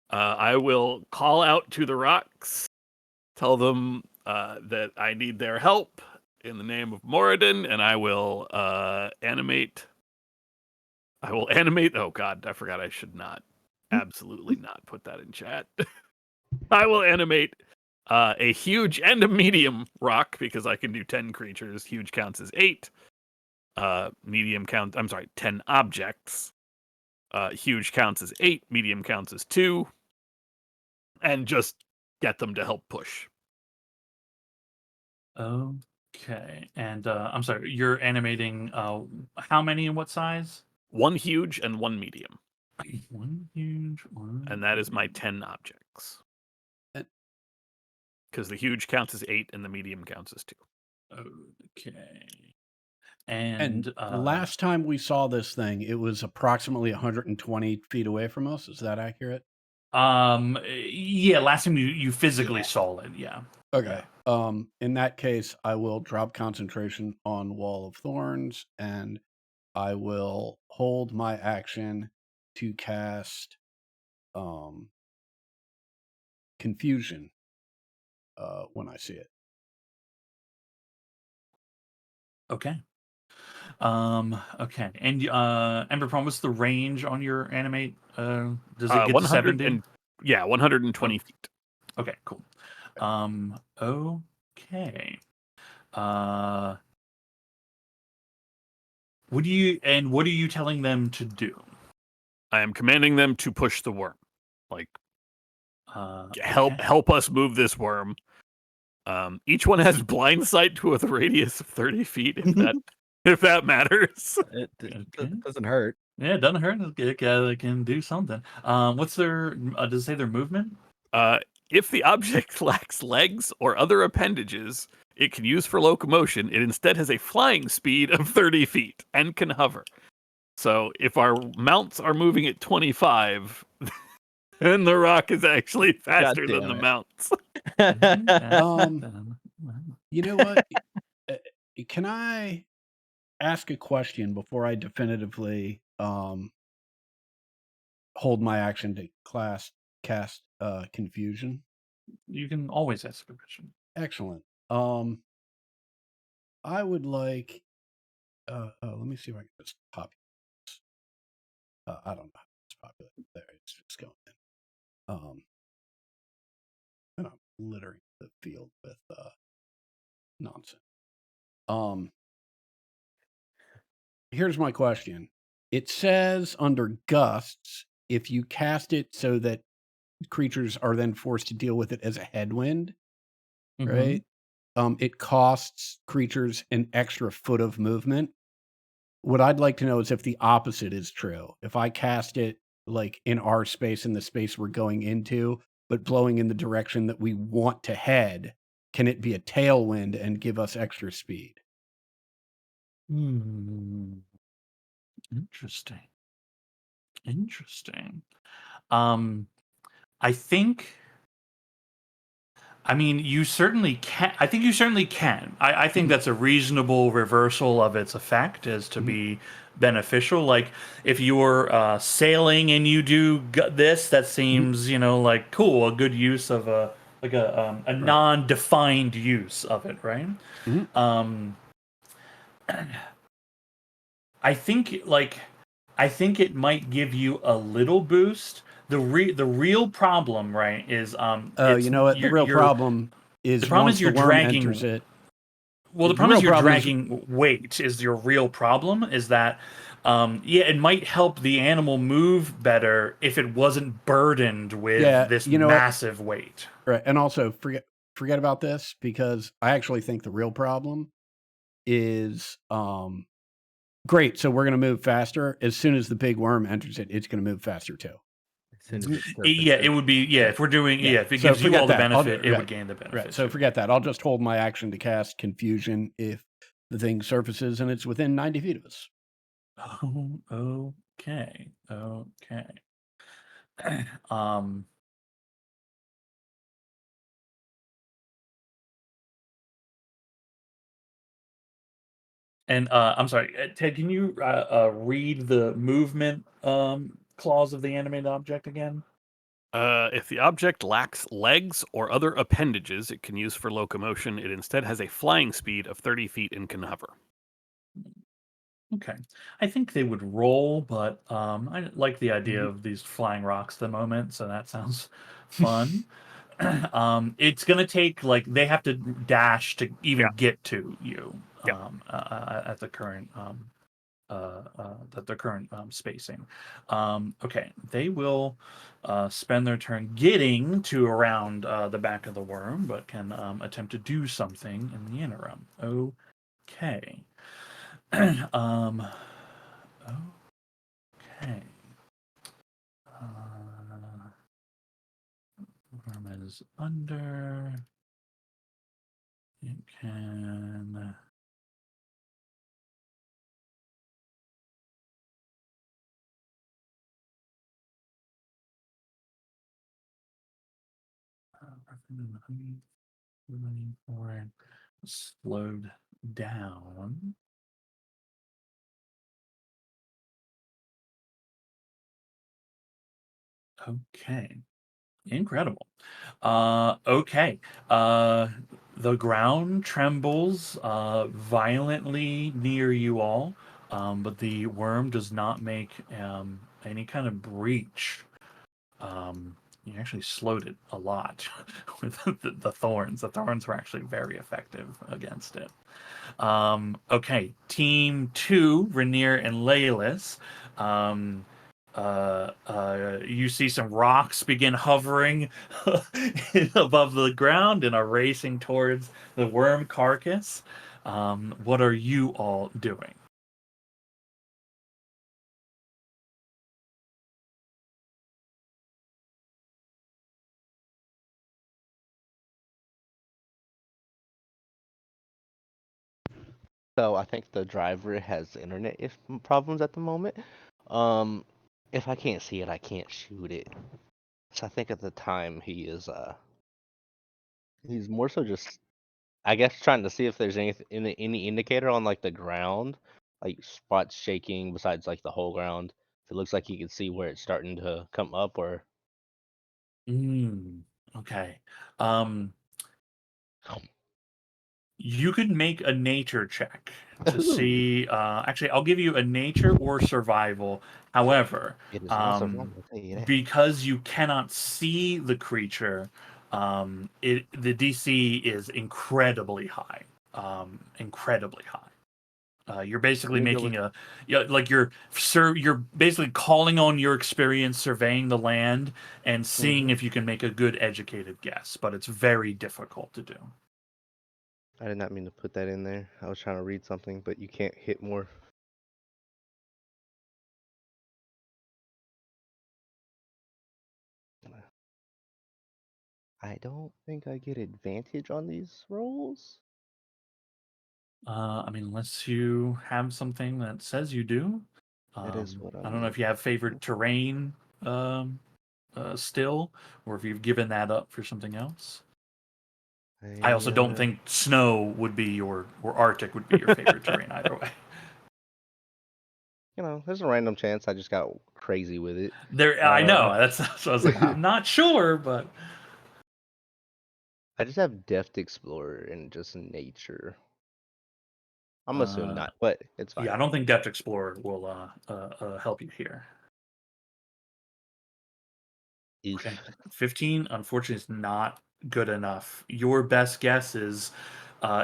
I will call out to the rocks, tell them that I need their help in the name of Moradin, and I will animate. I will animate. Oh God, I forgot. I should not. Absolutely not put that in chat. I will animate a huge and a medium rock because I can do 10 creatures. Huge counts as 8. Medium count. I'm sorry, 10 objects. Huge counts as 8. Medium counts as 2. And just get them to help push. Okay, and I'm sorry, you're animating how many and what size? 1 huge and 1 medium. 1 huge, 1. And that is my 10 objects. And- Because the huge counts as 8 and the medium counts as 2. Okay. And And the last time we saw this thing, it was approximately 120 feet away from us. Is that accurate? yeah, last time you physically saw it, yeah. Okay. In that case, I will drop concentration on Wall of Thorns, and I will hold my action to cast Confusion when I see it. Okay. Okay. And Ember Prom, what's the range on your animate? Does it get to 70? Yeah, 120 feet. Okay, cool. Okay. What are you telling them to do? I am commanding them to push the worm. Like Okay. help us move this worm. Each one has blind sight to a radius of 30 feet, if that matters. It Okay. doesn't hurt. Yeah, it doesn't hurt. It can do something. What's their? Does it say their movement? If the object lacks legs or other appendages it can use for locomotion, it instead has a flying speed of 30 feet and can hover. So if our mounts are moving at 25, And the rock is actually faster than damn the it. mounts. You know what? Can I ask a question before I definitively hold my action to cast confusion? You can always ask a question. Excellent. I would like. Let me see if I can just populate this. I don't know how it's populated. There, it's just going in. And I'm littering the field with nonsense. Here's my question. It says under gusts, if you cast it so that creatures are then forced to deal with it as a headwind, right? It costs creatures an extra foot of movement. What I'd like to know is if the opposite is true. If I cast it like in our space, in the space we're going into, but blowing in the direction that we want to head, can it be a tailwind and give us extra speed? Interesting. Interesting. I think. I mean, you certainly can. I think you certainly can. I think that's a reasonable reversal of its effect as to be beneficial. Like if you were sailing and you do this, that seems like cool, a good use of a non-defined use of it, right? I think it might give you a little boost. The real problem, right, is you know what? The real problem is once the worm enters it. Well, the problem is you're dragging weight. Is your real problem? Is that it might help the animal move better if it wasn't burdened with this massive weight. Right, and also forget about this, because I actually think the real problem is great. So we're going to move faster. As soon as the big worm enters it, it's going to move faster too. It would be if we're doing if it gives you all the benefit, it would gain the benefit. Right. So forget that. I'll just hold my action to cast confusion if the thing surfaces and it's within 90 feet of us. Oh, okay. And I'm sorry, Ted, can you read the movement clause of the animated object again? If the object lacks legs or other appendages it can use for locomotion, it instead has a flying speed of 30 feet and can hover. Okay. I think they would roll, but I like the idea of these flying rocks at the moment, so that sounds fun. It's going to take, they have to dash to even get to you at the current spacing. Okay, they will spend their turn getting to around the back of the worm, but can attempt to do something in the interim. Okay. Okay. Worm is under. It can. Running forward, slowed down. Okay. Incredible. Okay. The ground trembles violently near you all, but the worm does not make any kind of breach. You actually slowed it a lot with the thorns. The thorns were actually very effective against it. Okay, Team 2, Rainier and Laylis. You see some rocks begin hovering above the ground and are racing towards the worm carcass. What are you all doing? So I think the driver has internet problems at the moment. If I can't see it, I can't shoot it. So I think at the time he's more so just, I guess, trying to see if there's any indicator on like the ground, like spots shaking besides like the whole ground. If it looks like he can see where it's starting to come up, or Okay. Um, you could make a nature check to Ooh. see. Actually, I'll give you a nature or survival. However, it is not survival. I'll tell you that. because you cannot see the creature, the DC is incredibly high. Incredibly high. You're basically Let me go making you're basically calling on your experience surveying the land and seeing if you can make a good educated guess, but it's very difficult to do. I did not mean to put that in there. I was trying to read something, but you can't hit more. I don't think I get advantage on these rolls. I mean, unless you have something that says you do. That is what I don't know I'm if you have favorite terrain still, or if you've given that up for something else. I also don't think snow would be or Arctic would be your favorite terrain either way. There's a random chance I just got crazy with it. I know so I was like, I'm not sure, but I just have Deft Explorer and just nature. I'm assuming not, but it's fine. yeah, I don't think Depth Explorer will help you here. Oof. Okay, 15 unfortunately is not good enough. Your best guess is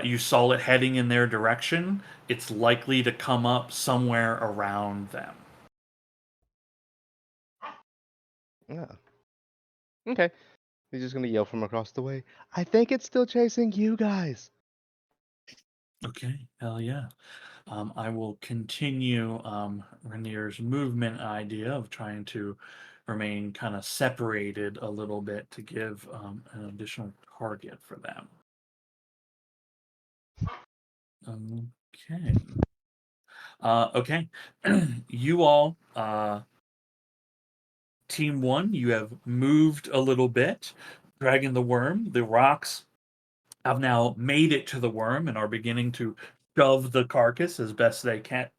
you saw it heading in their direction. It's likely to come up somewhere around them. Yeah. Okay. He's just gonna yell from across the way. I think it's still chasing you guys. Okay, hell yeah. I will continue Rainier's movement idea of trying to remain kind of separated a little bit to give an additional target for them. Okay. Okay. You all, Team 1, you have moved a little bit, dragging the worm. The rocks have now made it to the worm and are beginning to shove the carcass as best they can.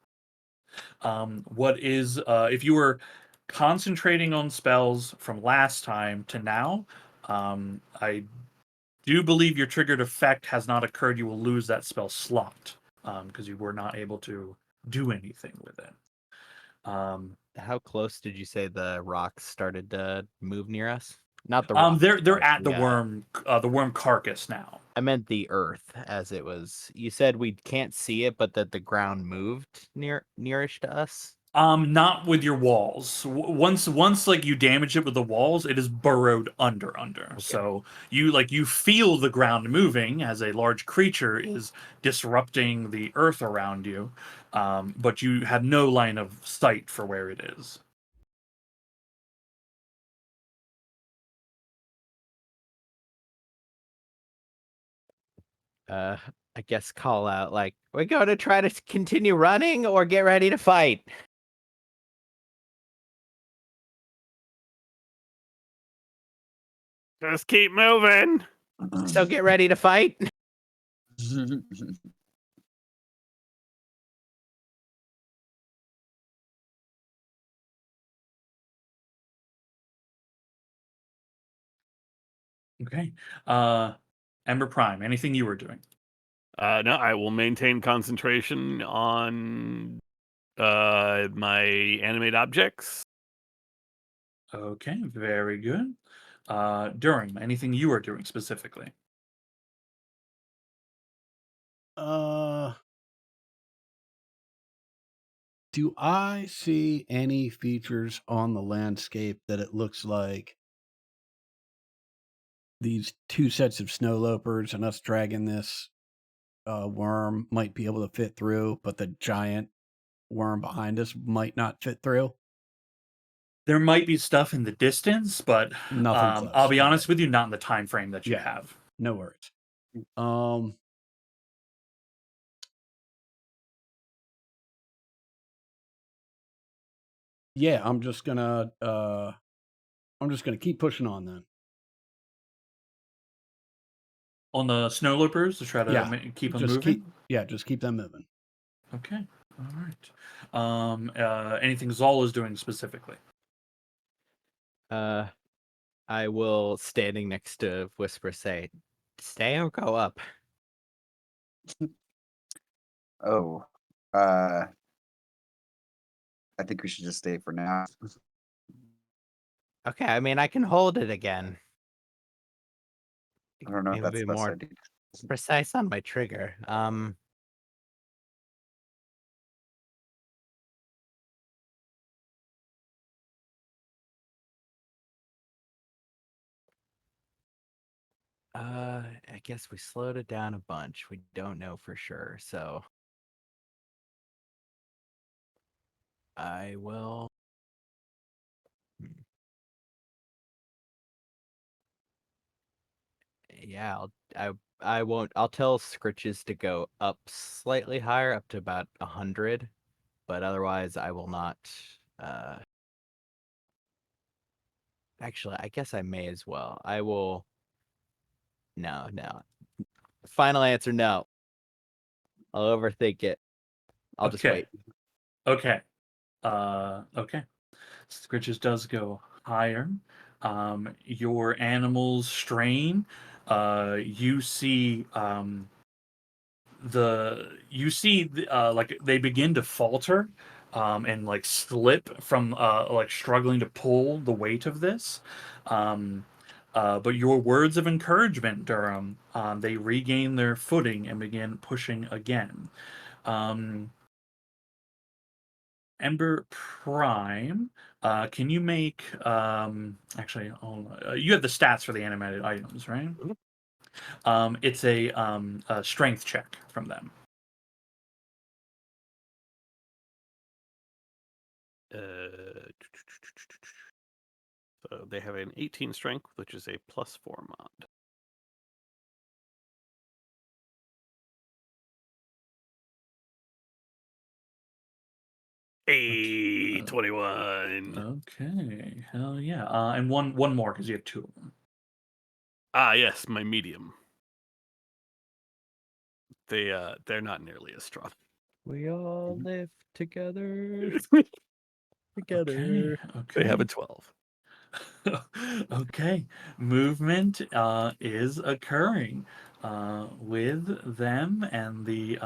If you were concentrating on spells from last time to now, I do believe your triggered effect has not occurred. You will lose that spell slot because you were not able to do anything with it. How close did you say the rocks started to move near us? Not the rocks. They're at the Yeah. worm carcass now. I meant the earth as it was. You said we can't see it, but that the ground moved nearish to us. Not with your walls. Once like you damage it with the walls, it is burrowed under. Okay. So you feel the ground moving as a large creature is disrupting the earth around you, but you have no line of sight for where it is. I guess call out like, we're going to try to continue running or get ready to fight. Just keep moving. So get ready to fight. Okay. Ember Prime, anything you were doing? No, I will maintain concentration on my animate objects. Okay, very good. Durham, anything you are doing specifically? Do I see any features on the landscape that it looks like these two sets of snow lopers and us dragging this worm might be able to fit through, but the giant worm behind us might not fit through? There might be stuff in the distance, but Nothing close. I'll be honest Okay. with you, not in the time frame that you Yeah. have. No worries. Yeah, I'm just gonna I'm just going to keep pushing on then. On the snow loopers to try to keep them moving? Just keep them moving. Okay. All right. Anything Zol is doing specifically? I will, standing next to Whisper, say, stay or go up. Oh. I think we should just stay for now. Okay, I mean, I can hold it again. I don't know if Maybe that's be the best more idea. precise on my trigger. I guess we slowed it down a bunch. We don't know for sure, so I will. Yeah, I won't. I'll tell Scritches to go up slightly higher, up to about 100, but otherwise I will not. Actually, I guess I may as well. I will. No. Final answer, no. I'll overthink it. I'll just wait. Okay. Okay. Scritches does go higher. Your animals strain. You see like they begin to falter and like slip from like struggling to pull the weight of this. But your words of encouragement, Durham, they regain their footing and begin pushing again. Ember Prime, can you make actually you have the stats for the animated items, right? It's a strength check from them. So they have an 18 strength, which is a +4 mod. Hey, 21. Okay, hell yeah. And one more because you have two of them. Ah, yes, my medium. They're not nearly as strong. We all live together. Okay. They have a 12. Okay, movement is occurring with them, and the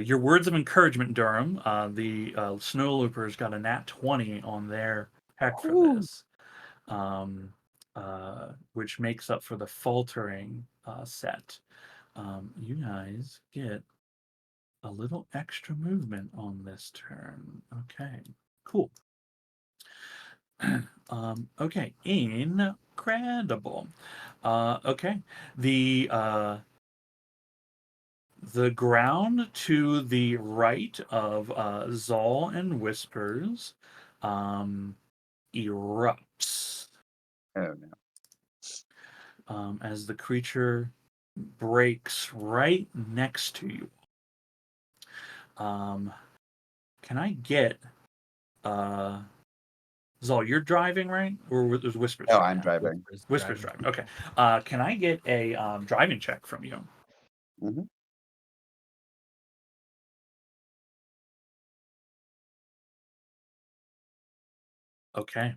your words of encouragement, Durham. The snow loopers got a nat 20 on their heck for this, which makes up for the faltering set. You guys get a little extra movement on this turn. Okay, cool. Okay, incredible. Okay, the ground to the right of Zal and Whispers erupts Oh no. as the creature breaks right next to you. Can I get Zal, you're driving, right? Or was Whispers? Oh, I'm driving. Whispers driving. Okay. Can I get a driving check from you? Mm-hmm. Okay.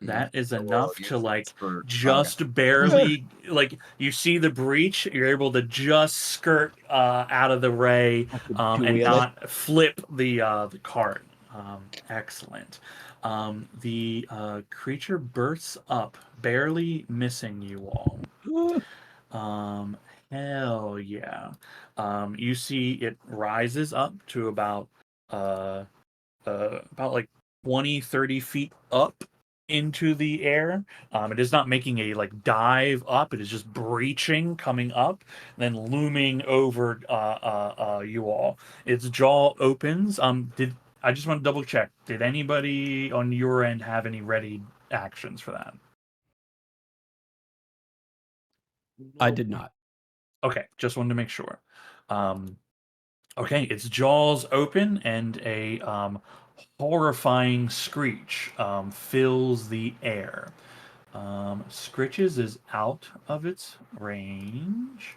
That is enough to like for just barely like you see the breach, you're able to just skirt out of the ray and not flip the cart. Excellent. The creature bursts up, barely missing you all. Hell yeah. You see it rises up to about like 20, 30 feet up into the air. It is not making a like dive up. It is just breaching, coming up, then looming over you all. Its jaw opens. I just want to double check. Did anybody on your end have any ready actions for that? I did not. Okay, just wanted to make sure. Okay, its jaws open and a horrifying screech fills the air. Scritches is out of its range.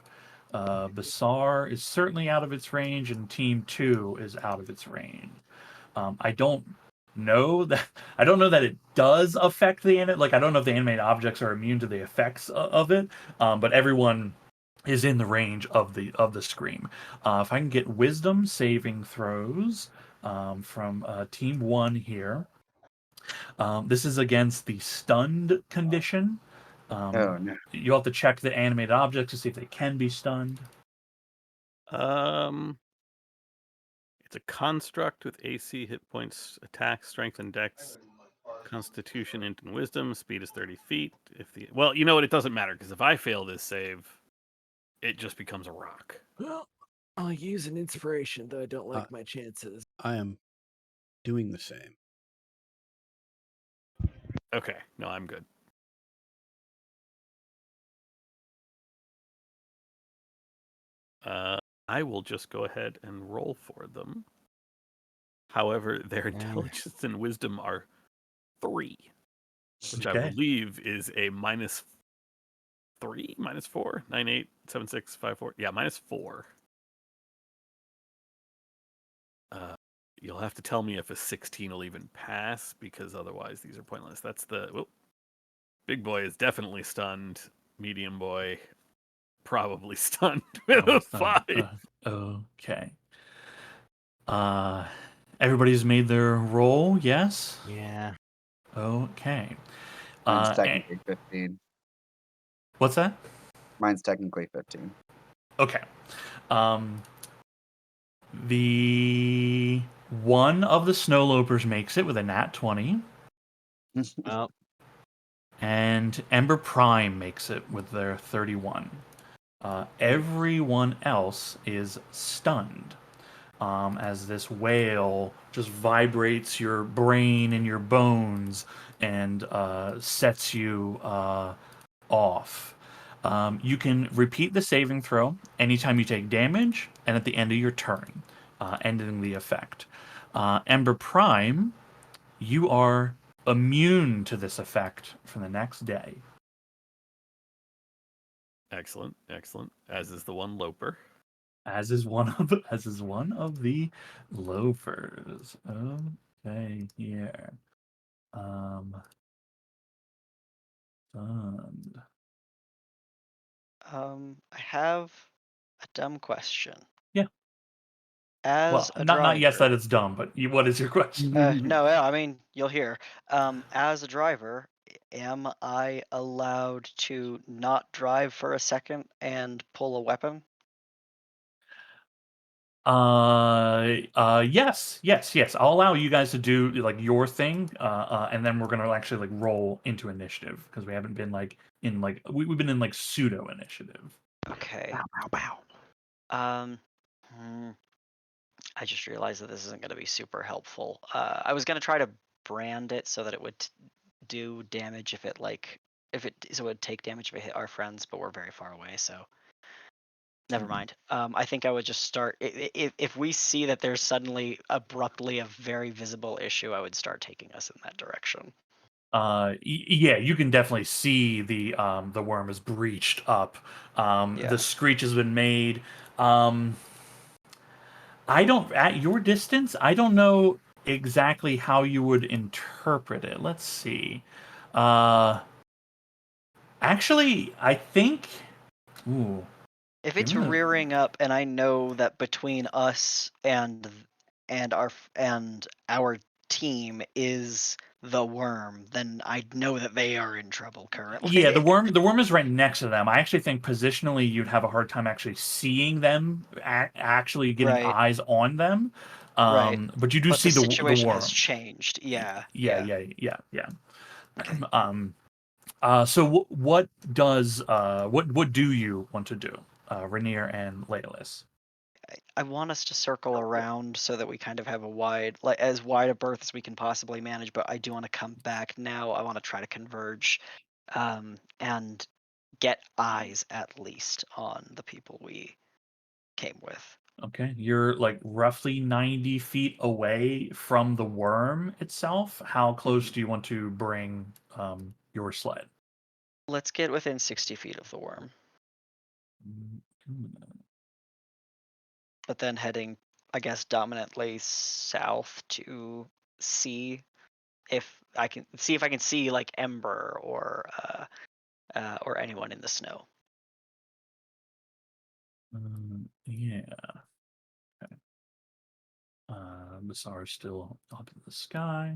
Basar is certainly out of its range, and Team 2 is out of its range. I don't know that it does affect the I don't know if the animated objects are immune to the effects of it, but everyone is in the range of the scream. If I can get wisdom saving throws from Team 1 here. This is against the stunned condition. Oh no. You'll have to check the animated objects to see if they can be stunned. It's a construct with AC, hit points, attack, strength, and dex. Constitution, int, and wisdom. Speed is 30 feet. Well, you know what? It doesn't matter because if I fail this save, it just becomes a rock. Well, I'll use an inspiration, though I don't like my chances. I am doing the same. Okay, no, I'm good. I will just go ahead and roll for them. However, their intelligence and wisdom are 3, which I believe is a -3, -4, 9, 8, 7, 6, 5, 4. Yeah, -4. You'll have to tell me if a 16 will even pass, because otherwise these are pointless. That's big boy is definitely stunned. Medium boy probably stunned with a 5. Okay. Everybody's made their roll, yes? Yeah. Okay. Mine's technically 15. What's that? Mine's technically 15. Okay. The one of the snowlopers makes it with a nat 20. Well, And Ember Prime makes it with their 31. Everyone else is stunned as this wail just vibrates your brain and your bones and sets you off. You can repeat the saving throw anytime you take damage and at the end of your turn, ending the effect. Ember Prime, you are immune to this effect for the next day. Excellent, excellent. As is the one loper. As is one of the loafers. Okay, here. Stunned. I have a dumb question. Yeah. As a not driver, yes that it's dumb, but what is your question? no, I mean you'll hear. As a driver, am I allowed to not drive for a second and pull a weapon? Yes. I'll allow you guys to do like your thing, and then we're gonna actually like roll into initiative because we haven't been like in like we've been in like pseudo initiative. Okay. Bow. I just realized that this isn't going to be super helpful. I was going to try to brand it so that it would do damage if it would take damage if it hit our friends, but we're very far away, so never mind. I think I would just start if we see that there's suddenly abruptly a very visible issue, I would start taking us in that direction. Yeah, you can definitely see the worm is breached up. The screech has been made. I don't, at your distance, I don't know exactly how you would interpret it. Let's see. Actually, I think. Ooh. If it's rearing up, and I know that between us and our team is the worm, then I know that they are in trouble currently. Yeah, the worm is right next to them. I actually think positionally you'd have a hard time actually seeing them, actually getting eyes on them. But you do see the situation worm. has changed. Yeah. Yeah. So what do you want to do, Rainier and Leolis? I want us to circle around so that we kind of have as wide a berth as we can possibly manage, but I do want to come back now. I want to try to converge and get eyes at least on the people we came with. Okay, you're like roughly 90 feet away from the worm itself. How close do you want to bring your sled? Let's get within 60 feet of the worm, but then heading, I guess, dominantly south to see if I can see like Ember or anyone in the snow. Yeah. Okay. Bassar is still up in the sky.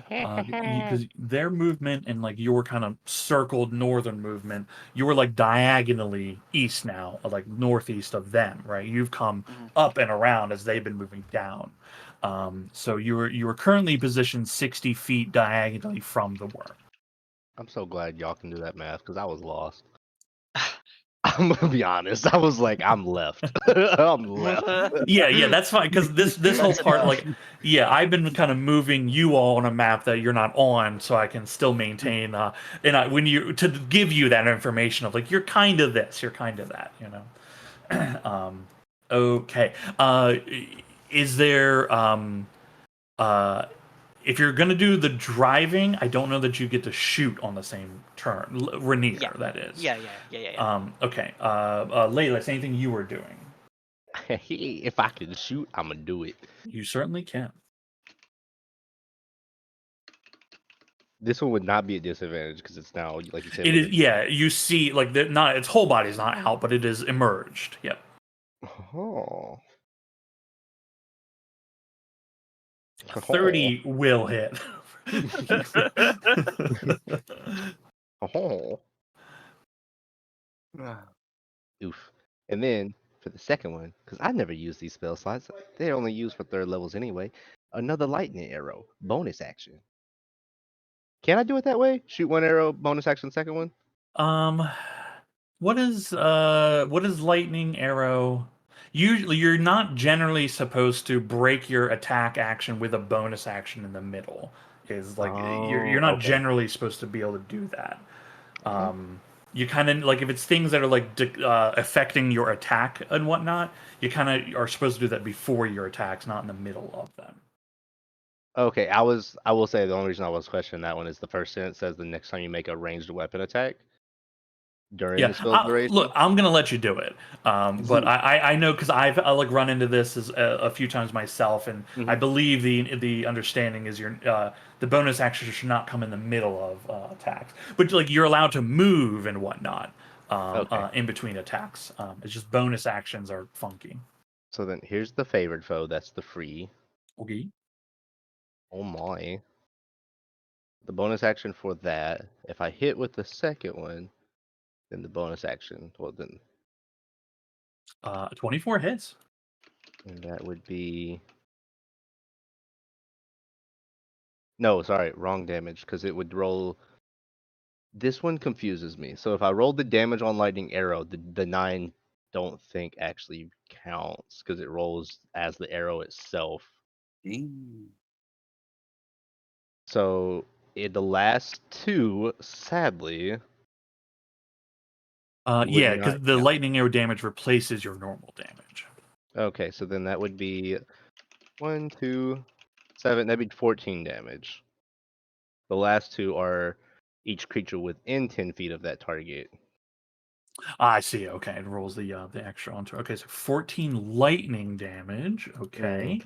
Because their movement and like your kind of circled northern movement, you were like diagonally east now, like northeast of them, right? You've come up and around as they've been moving down. So you were currently positioned 60 feet diagonally from the worm. I'm so glad y'all can do that math because I was lost. I'm gonna be honest. I was like, I'm left. I'm left. Yeah, that's fine because this whole That's part, enough. like, yeah, I've been kind of moving you all on a map that you're not on, so I can still maintain. When you to give you that information of like you're kind of this, you're kind of that, you know. Okay. Is there if you're gonna do the driving, I don't know that you get to shoot on the same turn. Rainier, Yeah. that is. Yeah. Okay. Layla, anything you were doing? If I can shoot, I'm gonna do it. You certainly can. This one would not be a disadvantage because it's now, like you said. It is. Yeah, you see, like not its whole body's not out, but it is emerged. Yep. Oh. 30 will hit. Oh. Oof. And then for the second one, because I never use these spell slots, they're only used for third levels anyway. Another lightning arrow, bonus action. Can I do it that way? Shoot one arrow, bonus action, second one. What is lightning arrow? Usually, you're not generally supposed to break your attack action with a bonus action in the middle. Is like you're not okay. generally supposed to be able to do that. You kind of like if it's things that are like affecting your attack and whatnot, you kind of are supposed to do that before your attacks, not in the middle of them. Okay, I will say the only reason I was questioning that one is the first sentence says the next time you make a ranged weapon attack during the spell duration. Look, I'm gonna let you do it, but I know because I've like run into this a few times myself, and I believe the understanding is the bonus action should not come in the middle of attacks, but like you're allowed to move and whatnot in between attacks. It's just bonus actions are funky. So then here's the favored foe. That's the free. Okay. Oh my. The bonus action for that, if I hit with the second one, then the bonus action, well then 24 hits. And that would be no, sorry, wrong damage because it would roll. This one confuses me. So if I roll the damage on lightning arrow, the 9 don't think actually counts because it rolls as the arrow itself. So the last 2, sadly. Yeah, because the lightning arrow damage replaces your normal damage. Okay, so then that would be 1, 2, 7. That'd be 14 damage. The last 2 are each creature within 10 feet of that target. I see. Okay, it rolls the extra onto. Okay, so 14 lightning damage. Okay,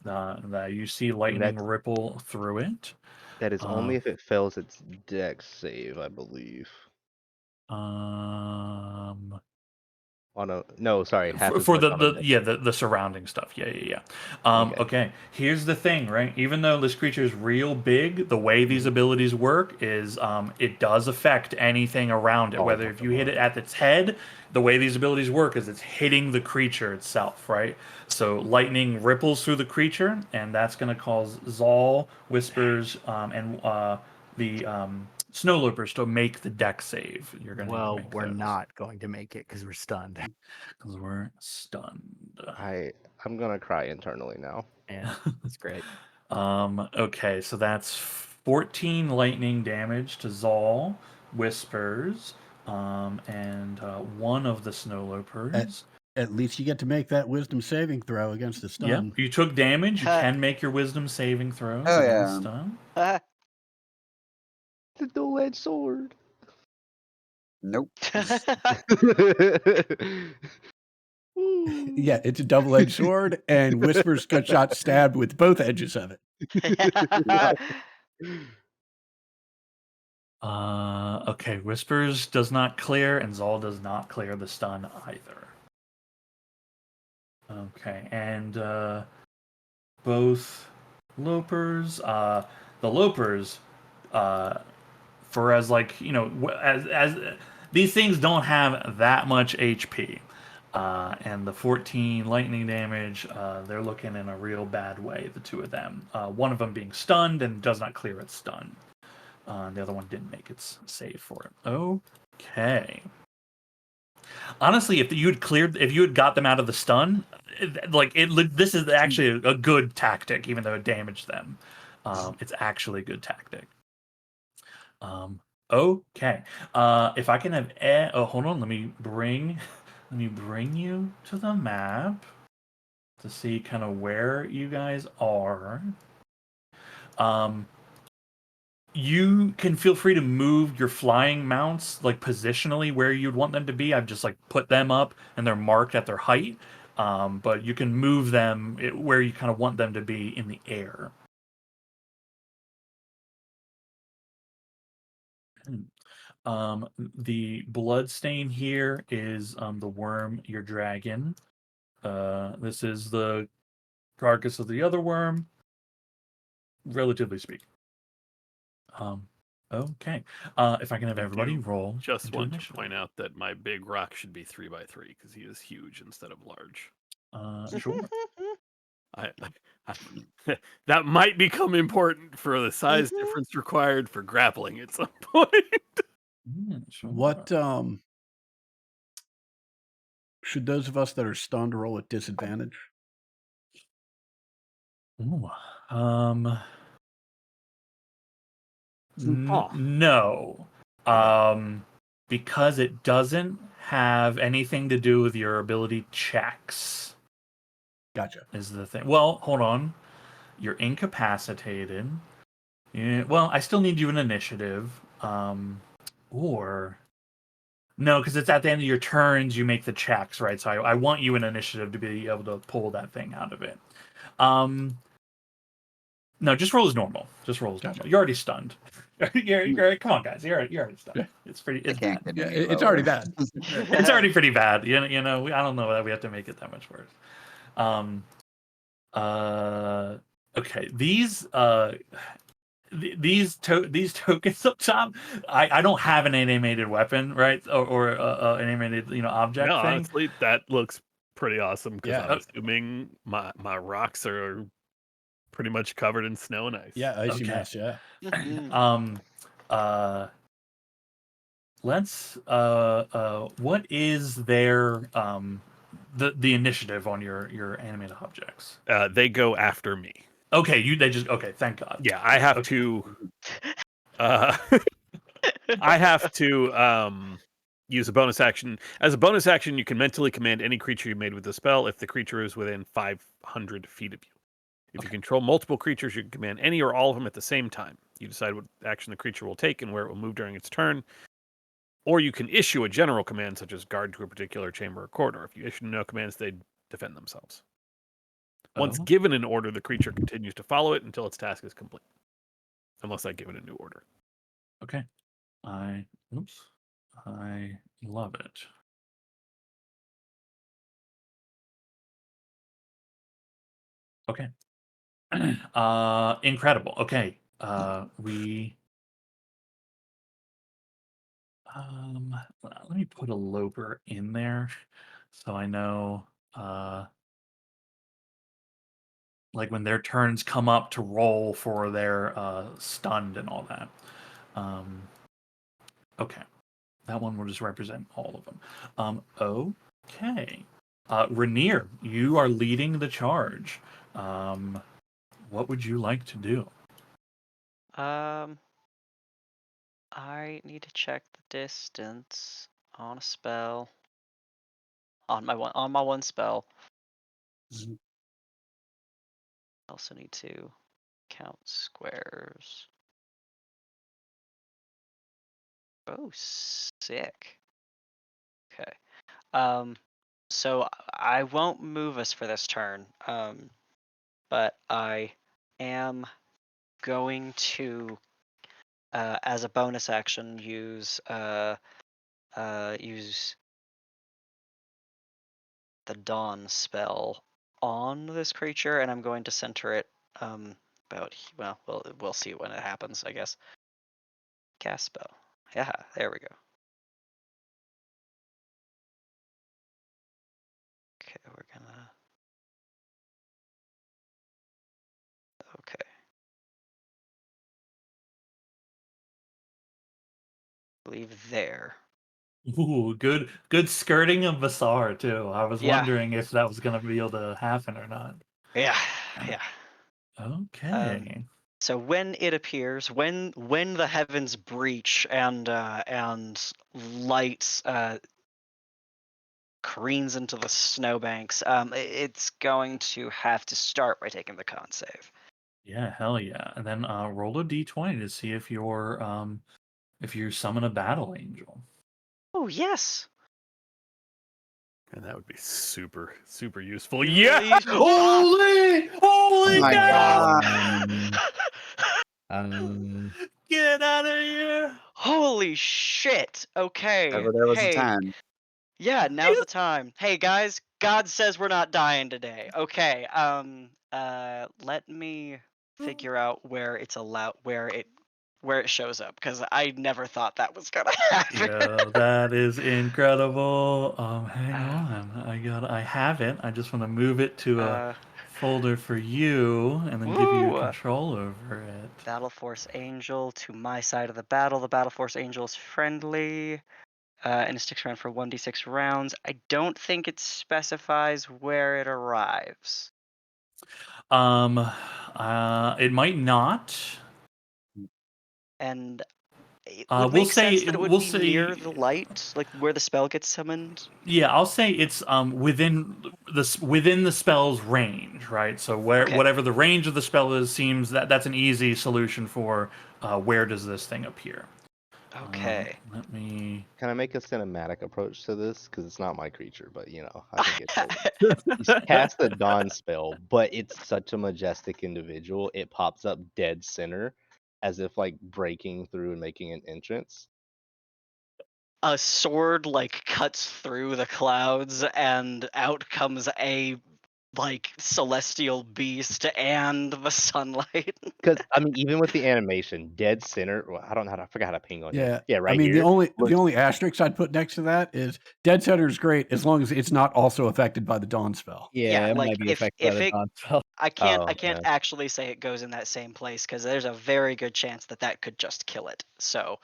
that you see lightning ripple through it. That is only if it fails its dex save, I believe. For the surrounding stuff. Yeah. Okay. Here's the thing, right? Even though this creature is real big, the way these abilities work is it does affect anything around it. Whether if you hit it at its head, the way these abilities work is it's hitting the creature itself, right? So lightning ripples through the creature, and that's going to cause Zal, Whispers, and the Snowlopers to make the dex save. You're going to we're not going to make it because we're stunned. Because we're stunned. I'm gonna cry internally now. Yeah, that's great. Okay, so that's 14 lightning damage to Zal, Whispers, and one of the Snowlopers. At least you get to make that wisdom saving throw against the stun. Yeah, you took damage. You can make your wisdom saving throw Oh, against yeah. stun. The dual-edged sword. Nope. Yeah, it's a double-edged sword, and Whispers got shot stabbed with both edges of it. Okay, Whispers does not clear, and Zal does not clear the stun either. Okay, and both Lopers, the Lopers, for as like, you know, as these things don't have that much HP. And the 14 lightning damage, they're looking in a real bad way, the two of them. One of them being stunned and does not clear its stun. The other one didn't make its save for it. Okay. Honestly, if you had got them out of the stun, this is actually a good tactic, even though it damaged them. It's actually a good tactic. Okay. If I can have, hold on, let me bring you to the map to see kind of where you guys are. You can feel free to move your flying mounts like positionally where you'd want them to be. I've just like put them up and they're marked at their height. But you can move them where you kind of want them to be in the air. The blood stain here is the worm you're dragging. This is the carcass of the other worm, relatively speaking. Okay. If I can have everybody roll. Just into want to initiative. point out that my big rock should be 3x3 because he is huge instead of large. Sure. That might become important for the size difference required for grappling at some point. Sure. What should those of us that are stunned roll at disadvantage? Ooh, Huh. no. Because it doesn't have anything to do with your ability checks. Gotcha. Is the thing. Well, hold on. You're incapacitated. Yeah, well, I still need you in initiative. Or no, because it's at the end of your turns you make the checks, right? So I want you in initiative to be able to pull that thing out of it. No, just roll as normal. Just roll as normal. Gotcha. You're already stunned. You're come on, guys. You're already stunned. Yeah. It's pretty. It It's can't bad. get Yeah, any it's already lower. bad. It's already pretty bad. I don't know that we have to make it that much worse. Okay. These tokens up top. I don't have an animated weapon, right? Or an animated object No, thing. honestly, that looks pretty awesome because Yeah. I'm assuming my rocks are pretty much covered in snow and ice. Yeah, icy Okay. mess, yeah. Let's what is their the initiative on your animated objects? They go after me. Okay, okay, thank God. Yeah, I have Okay. to use a bonus action. As a bonus action, you can mentally command any creature you made with the spell if the creature is within 500 feet of you. If you control multiple creatures, you can command any or all of them at the same time. You decide what action the creature will take and where it will move during its turn. Or you can issue a general command, such as guard to a particular chamber or corridor. If you issue no commands, they defend themselves. Once given an order, the creature continues to follow it until its task is complete. Unless I give it a new order. Okay. I love it. Okay. Incredible. Okay. Let me put a Loper in there so I know like when their turns come up to roll for their stunned and all that. Okay. That one will just represent all of them. Okay. Rainier, you are leading the charge. What would you like to do? I need to check the distance on a spell. On my one spell. Mhm. Also need to count squares. Oh, sick. Okay. So I won't move us for this turn. But I am going to, as a bonus action, use the Dawn spell on this creature, and I'm going to center it we'll see when it happens, I guess. Cast spell. Yeah, there we go. Okay, we're gonna. Okay. Leave there. Ooh, good skirting of Vasar too. I was Yeah. wondering if that was gonna be able to happen or not. Yeah. Okay. So when it appears, when the heavens breach and light careens into the snowbanks, it's going to have to start by taking the con save. Yeah, hell yeah. And then roll a d20 to see if you summon a battle angel. Oh yes. And that would be super, super useful. Really? Yeah! Holy Oh my cow! Get out of here! Holy shit. Okay. Ever there was a Hey. time. Yeah, now's the time. Hey guys, God says we're not dying today. Okay. Let me figure out where it's where it shows up, because I never thought that was gonna happen. Yeah, that is incredible. Hang on. I have it. I just want to move it to a folder for you and then give you Woo! control over it. Battle Force Angel to my side of the battle. The Battle Force Angel is friendly. And it sticks around for 1d6 rounds. I don't think it specifies where it arrives. It might not. And it We'll would make say- sense that it would we'll be say- near the light, like where the spell gets summoned. Yeah, I'll say it's within the spell's range, right? So whatever the range of the spell is, seems that's an easy solution for where does this thing appear. Okay. Let me. Can I make a cinematic approach to this? Because it's not my creature, but I think it's. You cast the Dawn spell, but it's such a majestic individual. It pops up dead center, as if like breaking through and making an entrance. A sword cuts through the clouds, and out comes a celestial beast and the sunlight. Because even with the animation, dead center. Well, I forgot how to ping on Yeah, here. Yeah, right the here. only asterisk I'd put next to that is dead center is great as long as it's not also affected by the Dawn spell. Yeah, it like, might be if affected by the it- dawn spell. I can't yeah. actually say it goes in that same place, because there's a very good chance that could just kill it. So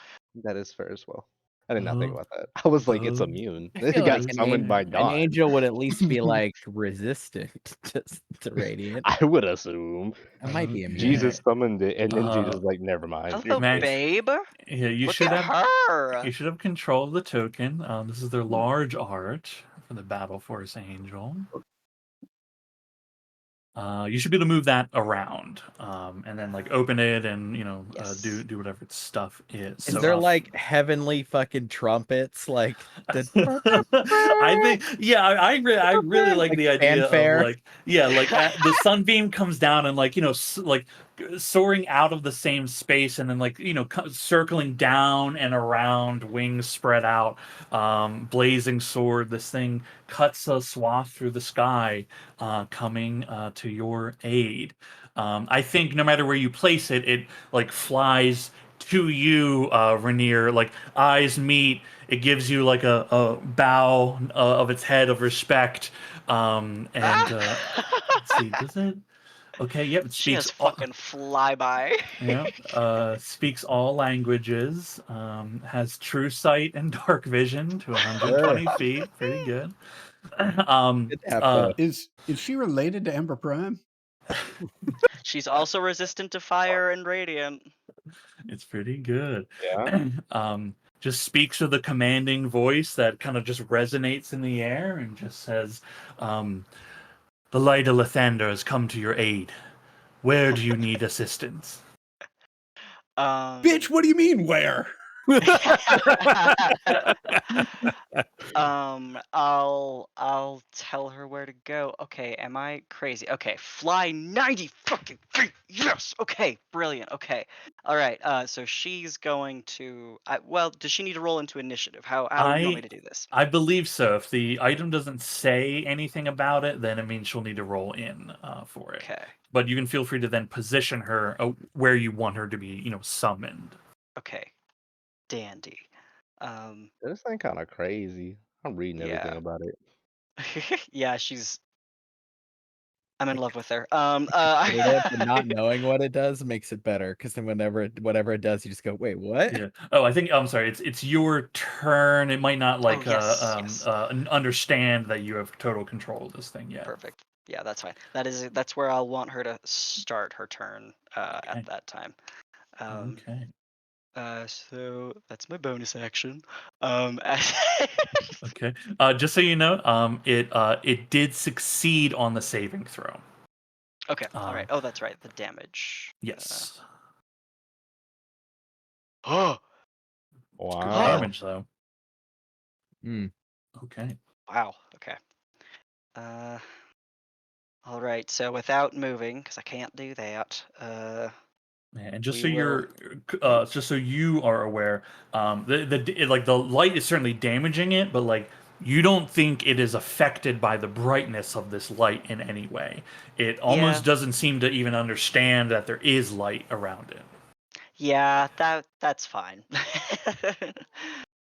That is fair as well. I did not think Oh. about that. I was like, it's Oh. immune. I It feel got like summoned by an Dawn. angel would at least be resistant to radiant. I would assume. That might be immune. Jesus summoned it, and then Jesus was like, never mind. hello, Max, babe. Yeah, you Look should at have. her. You should have control of the token. This is their large art for the Battle Force Angel. You should be able to move that around, and then open it and Yes. do whatever its stuff is. Is So, there heavenly fucking trumpets? I think I really like the idea fanfare? of the sunbeam comes down and soaring out of the same space and then circling down and around, wings spread out, blazing sword. This thing cuts a swath through the sky, coming to your aid. I think no matter where you place it, it flies to you, Rainier. Eyes meet. It gives you a bow of its head of respect. Let's see, does it? Okay, yep. It She speaks has fucking flyby. Yep. Speaks all languages. Has true sight and dark vision to 120 feet. Pretty good. Is she related to Ember Prime? She's also resistant to fire and radiant. It's pretty good. Yeah. Just speaks with a commanding voice that kind of just resonates in the air and just says, the light of Lathander has come to your aid. Where do you need assistance? Bitch, what do you mean where? I'll tell her where to go. Okay, am I crazy? Okay, fly 90 fucking feet. Yes. Okay, brilliant. Okay. All right. So she's going to. Well, does she need to roll into initiative? How do you want me to do this? I believe so. If the item doesn't say anything about it, then it means she'll need to roll in for it. Okay. But you can feel free to then position her where you want her to be, summoned. Okay. Dandy. This thing kind of crazy. I'm reading everything Yeah. about it. Yeah, I'm in love with her. But not knowing what it does makes it better because then whatever it does, you just go, wait, what? Yeah. Oh, I think I'm sorry. It's your turn. It might not like yes. understand that you have total control of this thing yet. Perfect. Yeah, that's fine. That's where I'll want her to start her turn Okay. at that time. Okay. So that's my bonus action. Okay. Just so you know, it did succeed on the saving throw. Okay. All right. Oh, that's right. The damage. Yes. Oh. It's good Wow. damage though. Okay. Wow. Okay. All right. So without moving, because I can't do that. And just We so will- just so you are aware, the light is certainly damaging it, but like you don't think it is affected by the brightness of this light in any way. It almost doesn't seem to even understand that there is light around it. Yeah, that's fine.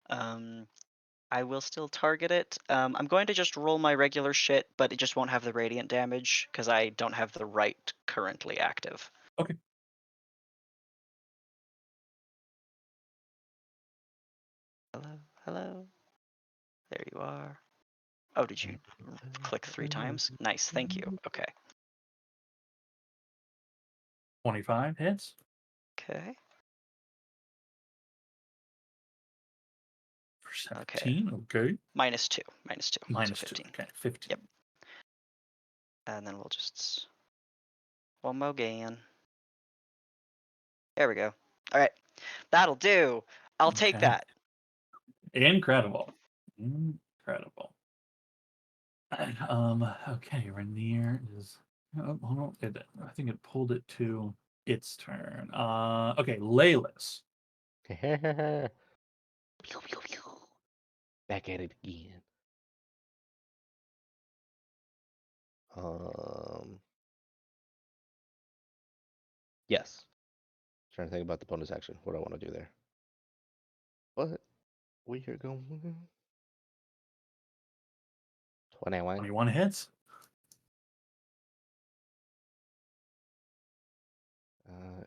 I will still target it. I'm going to just roll my regular shit, but it just won't have the radiant damage because I don't have the right currently active. Okay. Hello. There you are. Oh, did you click 3 times? Nice, thank you. Okay. 25 hits. Okay. For 17. Okay. Minus 2. Minus 2. Minus So 2. 15. Okay. 15. Yep. And then we'll just one more again. There we go. All right. That'll do. I'll take Okay. that. Incredible. Incredible. Okay, Rainier is hold on. I think it pulled it to its turn. Okay, Laylis. Pew, pew, pew. Back at it again. Yes. Trying to think about the bonus action. What do I want to do there? What? We are going 21. 21 hits.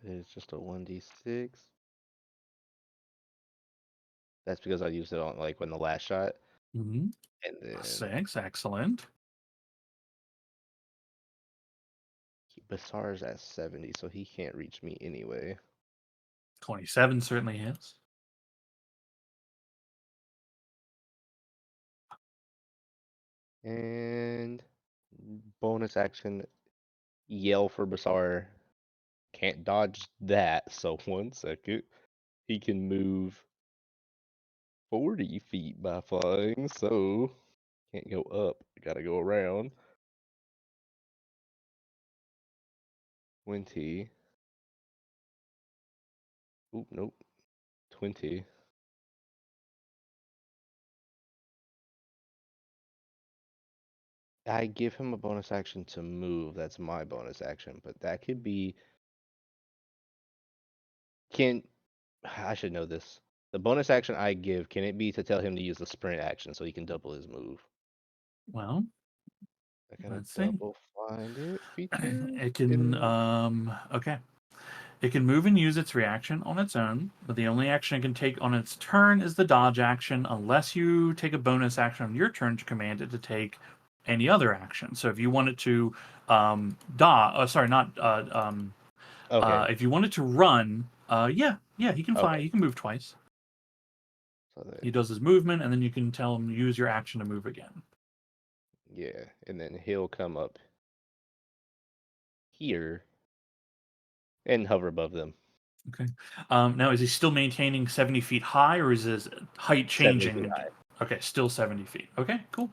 It's just a 1d6. That's because I used it on like when the last shot. Mm-hmm. And then 6, excellent. Basar's at 70, so he can't reach me anyway. 27 certainly hits. And bonus action, yell for Basar. Can't dodge that, so 1 second. He can move 40 feet by flying, so can't go up. Gotta go around. 20. Oop, nope. 20. I give him a bonus action to move. That's my bonus action, but that could be. I should know this. The bonus action I give, can it be to tell him to use the sprint action so he can double his move? Well, I gotta let's see. double find it. Feature. It can okay. It can move and use its reaction on its own, but the only action it can take on its turn is the dodge action, unless you take a bonus action on your turn to command it to take any other action. So if you wanted to Okay. if you wanted to run, yeah, he can fly. Okay. He can move twice. So He does his movement, and then you can tell him use your action to move again. yeah, and then he'll come up here and hover above them. Okay. Now, is he still maintaining 70 feet high, or is his height 70 feet changing? high. Okay, still 70 feet. Okay, cool.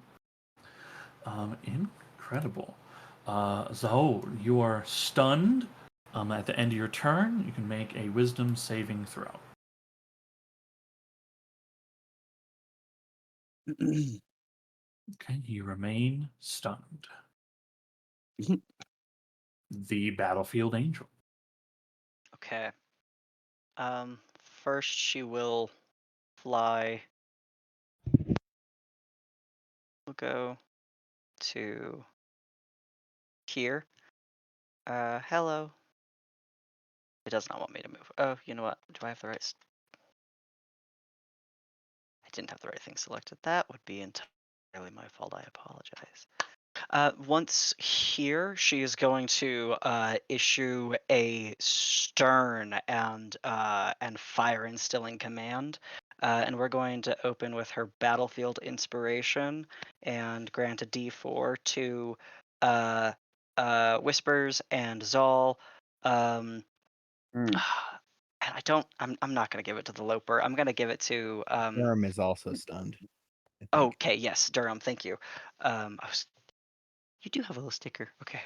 Incredible. Zahol, you are stunned. At the end of your turn, you can make a wisdom saving throw. Okay, you remain stunned. The battlefield angel. Okay. First she will fly. We'll go to here. Hello. It does not want me to move. Oh, you know what? Do I have the right? I didn't have the right thing selected. That would be entirely my fault. I apologize. Once here, she is going to issue a stern and fire instilling command, and we're going to open with her battlefield inspiration and grant a D4 to Whispers and Zal. Mm. And I'm not gonna give it to the Loper. I'm gonna give it to Worm is also stunned. I think. Okay, yes, Durham, thank you. You do have a little sticker. Okay.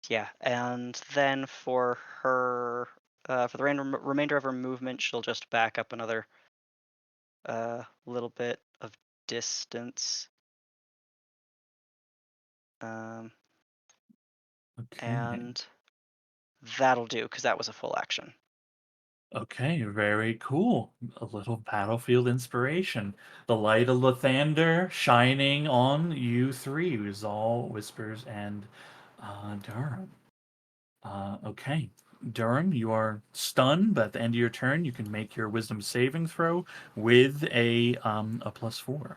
Yeah, and then for her for the remainder of her movement, she'll just back up another little bit of distance. Okay. And that'll do because that was a full action. Okay, very cool. A little battlefield inspiration. The light of Lathander shining on you three, Zal, Whispers, and Durham. Okay, Durham, you are stunned, but at the end of your turn, you can make your wisdom saving throw with a +4.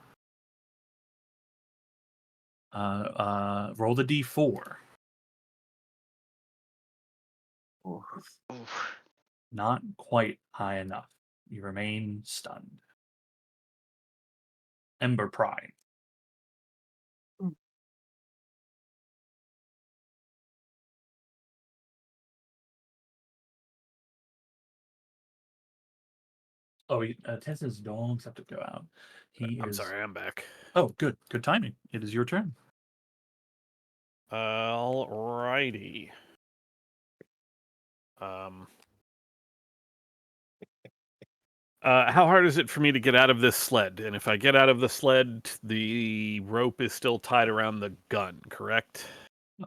Roll the d4. Oof. Not quite high enough. You remain stunned. Ember Pride. Oh, Tessa's dogs have to go out. I'm sorry, I'm back. Oh, good. Good timing. It is your turn. Alrighty. How hard is it for me to get out of this sled? And if I get out of the sled, the rope is still tied around the gun, correct?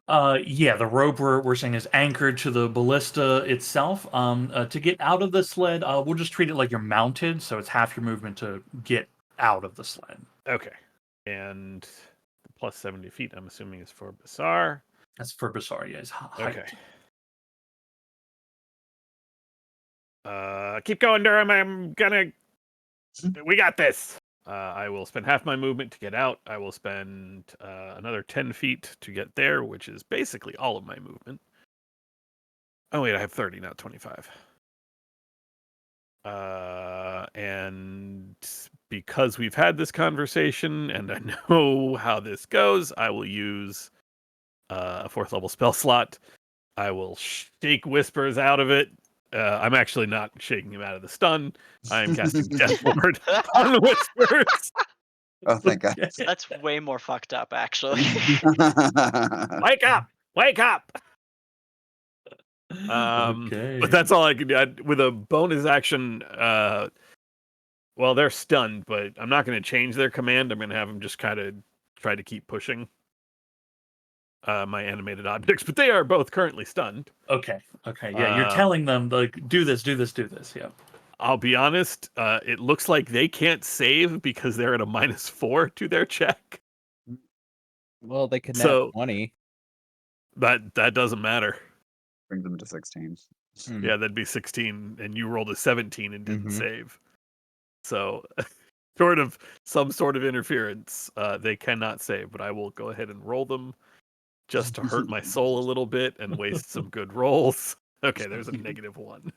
Yeah, the rope we're saying is anchored to the ballista itself. To get out of the sled, we'll just treat it like you're mounted, so it's half your movement to get out of the sled. Okay. And the plus 70 feet, I'm assuming, is for Basar. That's for Basar, yeah, his height. Okay. Keep going, Durham. We got this. I will spend half my movement to get out. I will spend another 10 feet to get there, which is basically all of my movement. Oh, wait, I have 30, not 25. And because we've had this conversation and I know how this goes, I will use a 4th level spell slot. I will shake Whispers out of it. I'm actually not shaking him out of the stun. I am casting Death Ward on Whispers. Oh, thank God. That's way more fucked up, actually. Wake up! Wake up! Okay. But that's all I can do. With a bonus action, well, they're stunned, but I'm not going to change their command. I'm going to have them just kind of try to keep pushing my animated objects, but they are both currently stunned. Okay. Yeah, you're telling them, like, do this. Yeah. I'll be honest, it looks like they can't save because they're at a -4 to their check. Well, they could nat 20. That doesn't matter. Brings them to 16. Yeah, that'd be 16, and you rolled a 17 and didn't save. So, some sort of interference, they cannot save, but I will go ahead and roll them just to hurt my soul a little bit and waste some good rolls. Okay, there's a -1.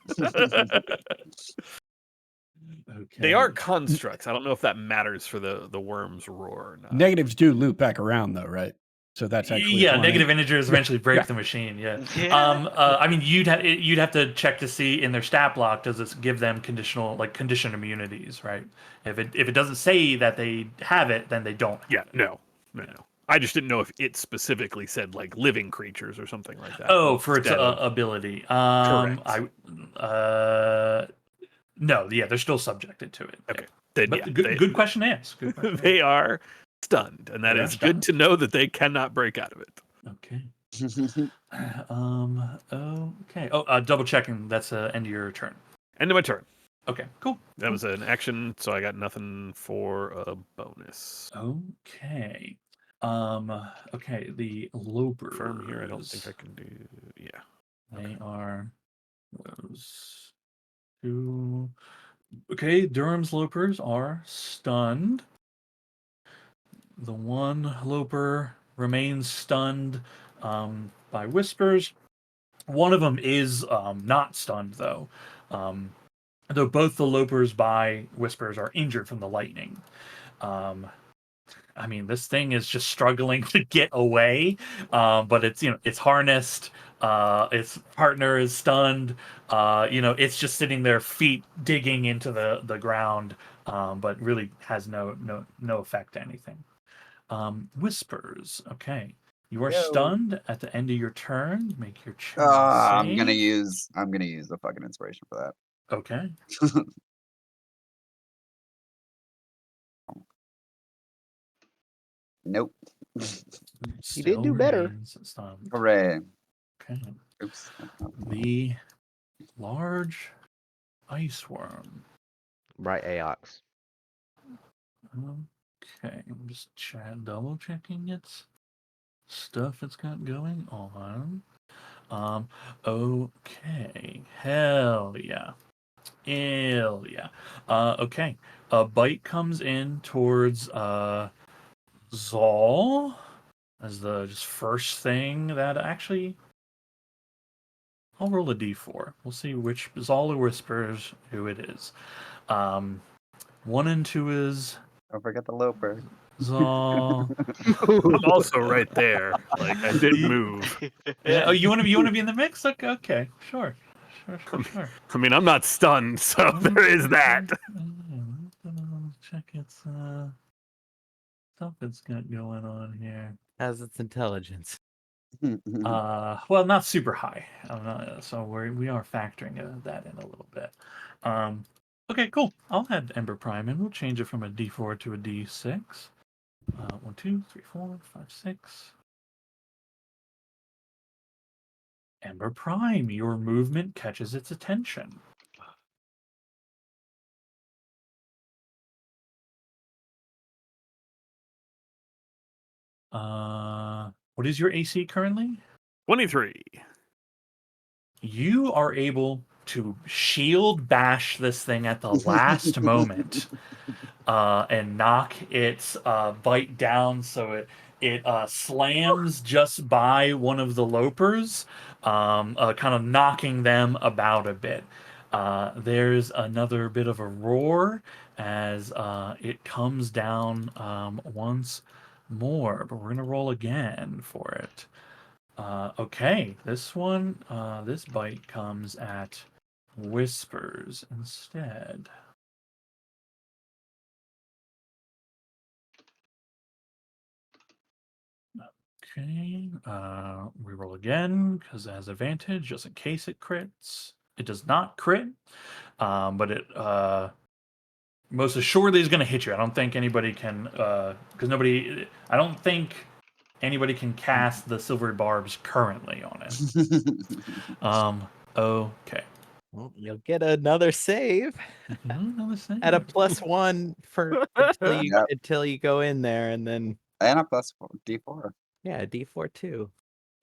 Okay. They are constructs. I don't know if that matters for the worm's roar or not. Negatives do loop back around, though, right? So that's actually yeah, 20. negative integers eventually break Yeah. the machine. Yeah. Yeah. I mean, you'd have to check to see in their stat block, does this give them condition immunities, right? If it doesn't say that they have it, then they don't. Yeah, no. I just didn't know if it specifically said like living creatures or something like that. Oh, for its instead of- ability. Correct. No, yeah, they're still subjected to it. yeah. Okay. Then, But yeah, good question to ask. Good question. they are stunned, and that They are is good stunned. to know that they cannot break out of it. Okay. Okay. Oh, double checking. That's the end of your turn. End of my turn. Okay. Cool. That was an action, so I got nothing for a bonus. Okay. Okay. The Lopers. Firm here, I don't think I can do. Yeah. They are those two. Okay. Durham's Lopers are stunned. The one Loper remains stunned by Whispers. One of them is not stunned, though. Though both the Lopers by Whispers are injured from the lightning. I mean, this thing is just struggling to get away, but it's harnessed. Its partner is stunned. It's just sitting there, feet digging into the ground, but really has no effect to anything. Whispers. Okay, you are Yo. stunned at the end of your turn. Make your choice. I'm gonna use the fucking inspiration for that. Okay. Nope. You did do better. remains stunned. Hooray. Okay. Oops. The large ice worm. Right, Aox. Okay, I'm just double checking its stuff it's got going on. Okay. Hell yeah. Okay. A bite comes in towards Zal as the just first thing that actually. I'll roll a d4. We'll see which Zal or Whispers who it is. 1 and 2 is Don't forget the Loper. Zal. I'm also right there. Like I didn't move. Yeah, oh, you want to be in the mix? Okay, sure. I mean, I'm not stunned, so there is that. Check its stuff it's got going on here. How's its intelligence? Well, not super high. So we are factoring that in a little bit. Okay, cool. I'll add Ember Prime in. We'll change it from a D4 to a D6. 1, 2, 3, 4, 5, 6. Ember Prime, your movement catches its attention. What is your AC currently? 23. You are able to shield bash this thing at the last moment and knock its bite down so it slams just by one of the Lopers, kind of knocking them about a bit. There's another bit of a roar as it comes down once more, but we're going to roll again for it. Okay, this one, this bite comes at Whispers instead. Okay, we roll again because it has advantage just in case it crits. It does not crit, but it most assuredly is going to hit you. I don't think anybody can, because I don't think anybody can cast the silver barbs currently on it. Okay. Well, you'll get another save Another save. at a +1 for until you go in there, and then And a +D4. yeah, D4 too.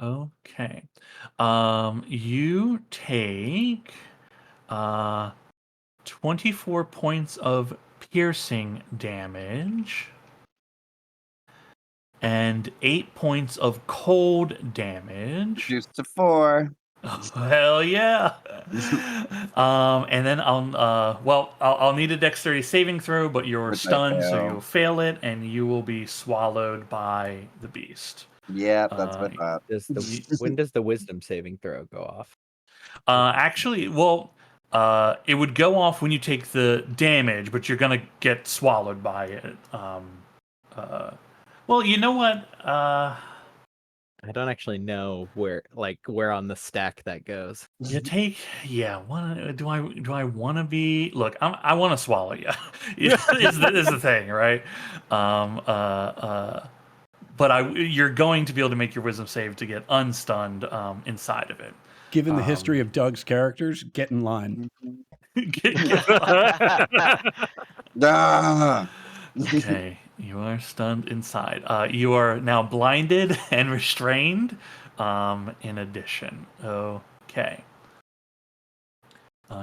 Okay. You take 24 points of piercing damage and 8 points of cold damage. Reduced to 4. Oh, hell yeah. And then I'll need a dexterity saving throw, but you're Which I stunned, so fail. you'll fail it, and you will be swallowed by the beast. Yeah, that's what I thought. When does the wisdom saving throw go off? Actually, well, it would go off when you take the damage, but you're gonna get swallowed by it. Well, you know what? I don't actually know where on the stack that goes. You take, yeah. Do I want to be? Look, I want to swallow you. is the thing, right? But you're going to be able to make your wisdom save to get unstunned inside of it. Given the history of Doug's characters, get in line. Ah! Okay, you are stunned inside. You are now blinded and restrained. In addition, okay.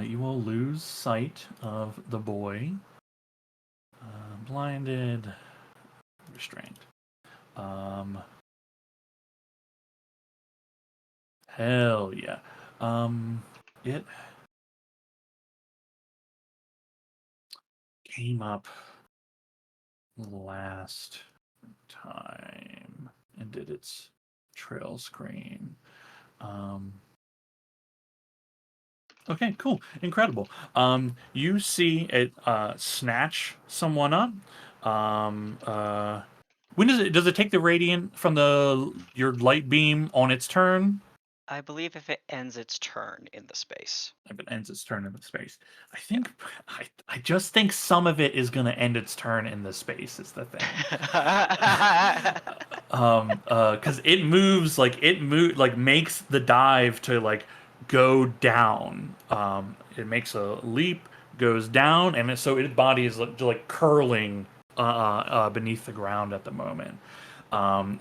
You will lose sight of the boy. Blinded, restrained. Hell yeah. It came up last time and did its trail screen. Okay, cool, incredible. You see it snatch someone up. When does it take the radiant from your light beam on its turn? I believe if it ends its turn in the space. If it ends its turn in the space, I just think some of it is going to end its turn in the space. Is the thing. Because it makes the dive to go down. It makes a leap, goes down, and so its body is curling beneath the ground at the moment.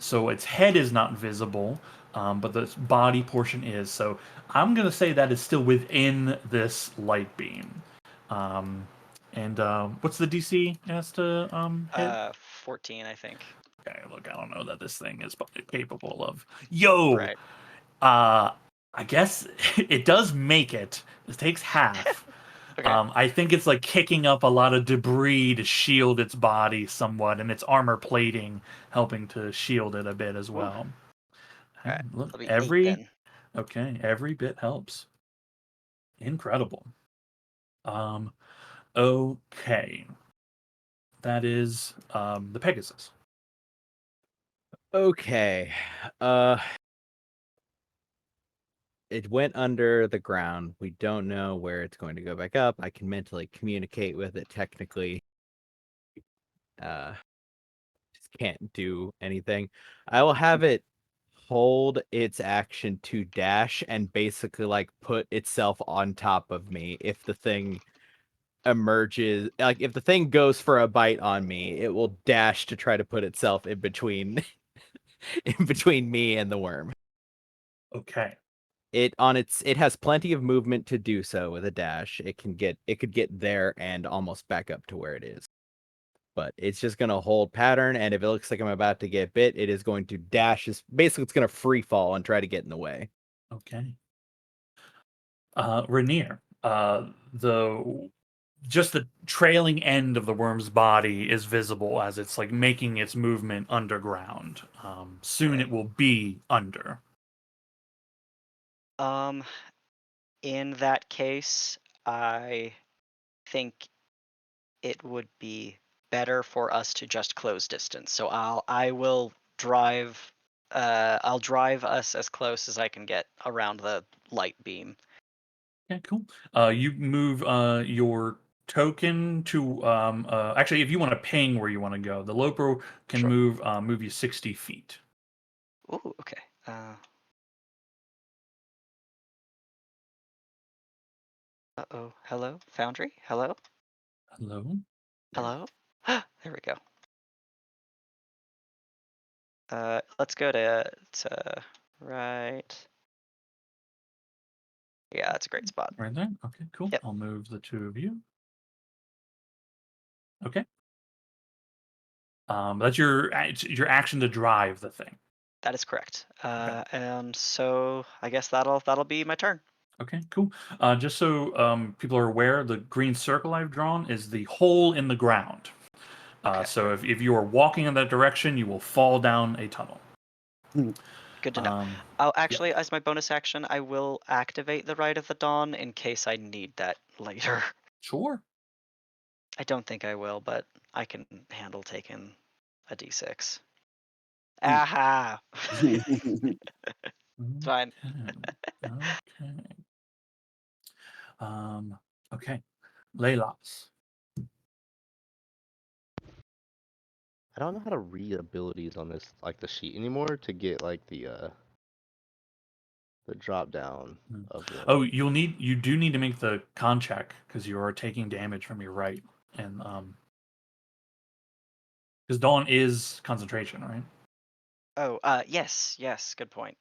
So its head is not visible, but the body portion is. So I'm gonna say that is still within this light beam. And what's the DC it has to hit? 14, I think. Okay, look, I don't know that this thing is capable of. Yo, Right. I guess it does make it. It takes half. Okay. I think it's kicking up a lot of debris to shield its body somewhat, and its armor plating helping to shield it a bit as well. All right. Look, That'll be 8 every then. every bit helps. Incredible. Okay. That is the Pegasus. Okay. It went under the ground. We don't know where it's going to go back up. I can mentally communicate with it technically. Just can't do anything. I will have it hold its action to dash and basically put itself on top of me if the thing emerges. If the thing goes for a bite on me, it will dash to try to put itself in between me and the worm. Okay. It has plenty of movement to do so with a dash. It could get there and almost back up to where it is. But it's just gonna hold pattern, and if it looks like I'm about to get bit, it is going to dash. Basically, it's gonna free fall and try to get in the way. Okay. Rainier, just the trailing end of the worm's body is visible as it's making its movement underground. Soon it will be under. In that case, I think it would be better for us to just close distance. So I'll drive us as close as I can get around the light beam. Okay, cool. You move your token to actually, if you want to ping where you want to go, the Loper can Sure. move you 60 feet. Ooh, okay. Uh-oh. Hello, Foundry? Hello? Hello? Hello? There we go. Let's go to right. Yeah, that's a great spot. Right there? Okay, cool. Yep. I'll move the two of you. Okay. That's your action to drive the thing. That is correct. And so I guess that'll be my turn. Okay, cool. Just so people are aware, the green circle I've drawn is the hole in the ground. Okay. So if you are walking in that direction, you will fall down a tunnel. Good to know. Um, Oh, actually, as my bonus action, I will activate the Rite of the Dawn in case I need that later. sure. I don't think I will, but I can handle taking a d6. Mm. Aha! Fine. Okay. Okay. Laylas. I don't know how to read abilities on this, like the sheet anymore, to get like the drop down of the. Oh, you do need to make the con check because you are taking damage from your right, and because Dawn is concentration, right? Oh, yes, good point.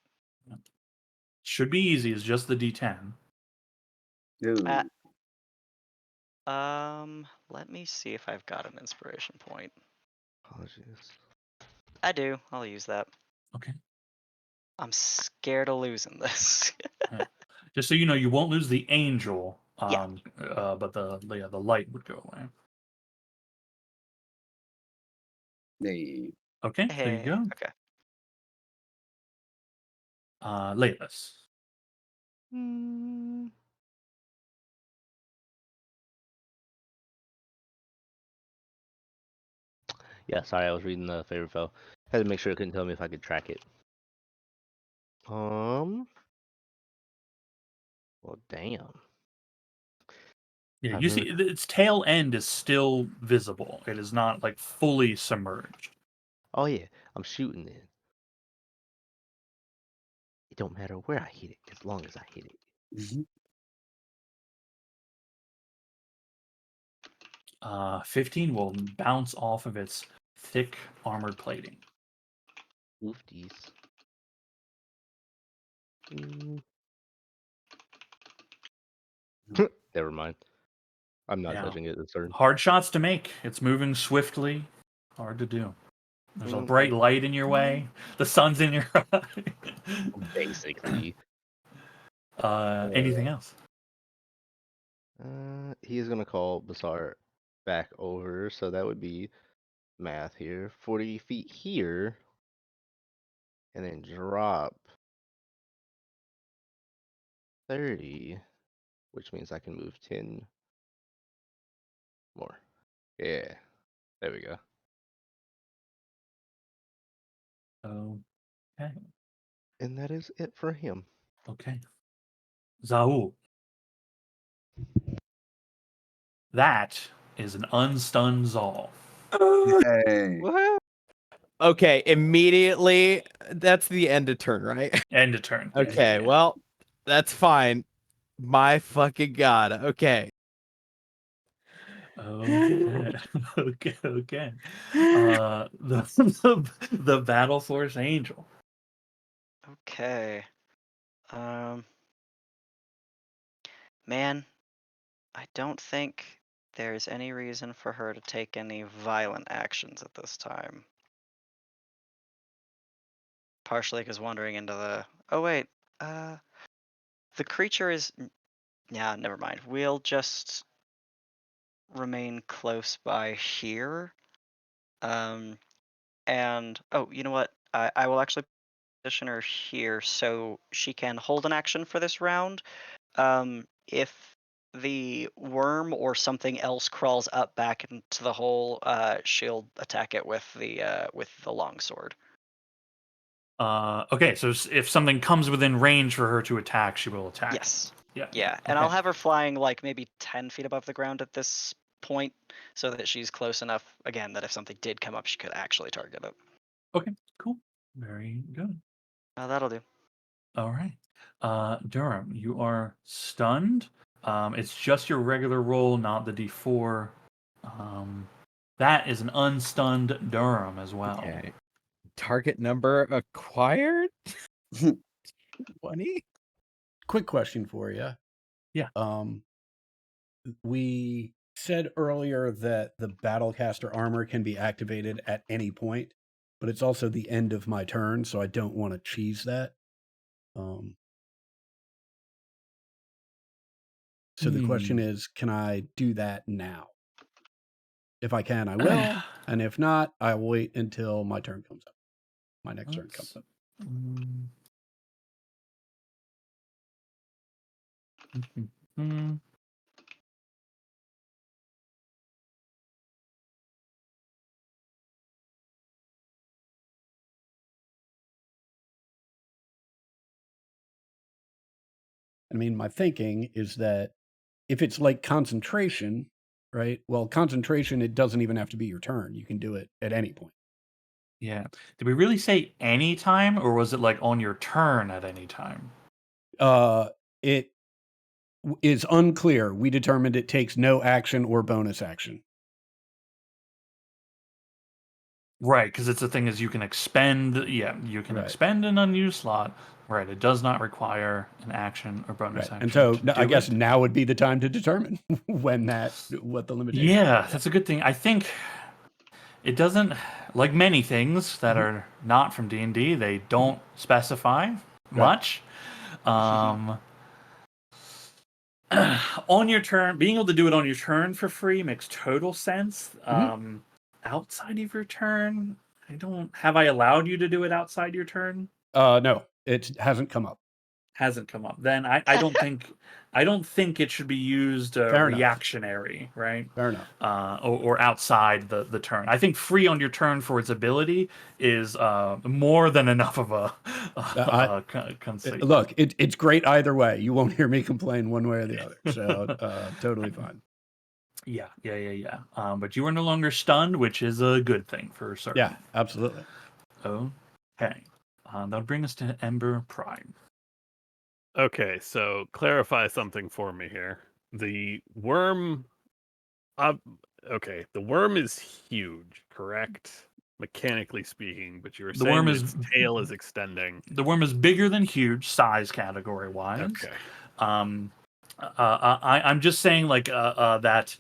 Should be easy. It's just the D10. Ooh. Let me see if I've got an inspiration point. Apologies. I do. I'll use that. Okay. I'm scared of losing this. Just so you know, you won't lose the angel. Yeah. But the light would go away. Hey. Okay, there you Hey, go. okay. Laylas. Yeah, sorry, I was reading the favorite foe. Had to make sure it couldn't tell me if I could track it. Well, damn. Yeah, I've you never. see, its tail end is still visible. It is not like fully submerged. Oh yeah, I'm shooting it. It don't matter where I hit it, as long as I hit it. 15 will bounce off of its thick armored plating. Oofties. Never mind. I'm not Yeah. touching it this turn. Hard shots to make. It's moving swiftly. Hard to do. There's a Mhm. bright light in your way. The sun's in your eye. Basically. Anything else? He is gonna call Basar back over, so that would be math here. 40 feet here. And then drop 30. Which means I can move 10 more. Yeah. There we go. Okay. And that is it for him. Okay. Zaul. That is an unstunned Zal. Hey. Woohoo! Okay, immediately. That's the end of turn, right? End of turn. Okay, well, that's fine. My fucking god. Okay. Okay. Okay. The Battle Force Angel. Okay. Man, I don't think there's any reason for her to take any violent actions at this time. Partially because wandering into the. Oh wait, the creature is. Yeah, never mind. We'll just remain close by here. And oh, you know what? I will actually position her here so she can hold an action for this round. If the worm or something else crawls up back into the hole, she'll attack it with the longsword. Okay, so if something comes within range for her to attack, she will attack. Yes. Yeah. Yeah, and I'll have her flying like maybe 10 feet above the ground at this point, so that she's close enough again that if something did come up, she could actually target it. Okay, cool. Very good. That'll do. All right. Durham, you are stunned. It's just your regular roll, not the D4. That is an unstunned Durham as well. Okay. Target number acquired? 20? Quick question for you. Yeah. We said earlier that the Battlecaster armor can be activated at any point, but it's also the end of my turn, so I don't want to cheese that. So the question is, can I do that now? If I can, I will. And if not, I'll wait until my turn comes up. My next turn comes up. Mm. Mhm. I mean, my thinking is that if it's like concentration, right? Well, concentration, it doesn't even have to be your turn. You can do it at any point. Yeah. Did we really say any time, or was it like on your turn at any time? It is unclear. We determined it takes no action or bonus action. Right, because it's the thing is you can expend. Yeah, you can Right. expend an unused slot. Right, it does not require an action or bonus Right. action. And so to I do guess it. now would be the time to determine what the limitation is. Yeah, that's a good thing. I think it doesn't, like many things that are not from D&D, they don't specify much. On your turn, being able to do it on your turn for free makes total sense. Outside of your turn, have I allowed you to do it outside your turn? No, it hasn't come up. Hasn't come up. Then I don't think it should be used Fair enough. reactionary, right? Fair enough. Or outside the turn. I think free on your turn for its ability is more than enough of a conceit. Look, it's great either way. You won't hear me complain one way or the other. So totally fine. Yeah. But you are no longer stunned, which is a good thing for certain. Yeah, absolutely. Okay. That'll bring us to Ember Prime. Okay, so clarify something for me here. The worm. Okay, the worm is huge, correct? Mechanically speaking, but you were The saying worm that is- its tail is extending. The worm is bigger than huge, size category wise. Okay. I'm just saying that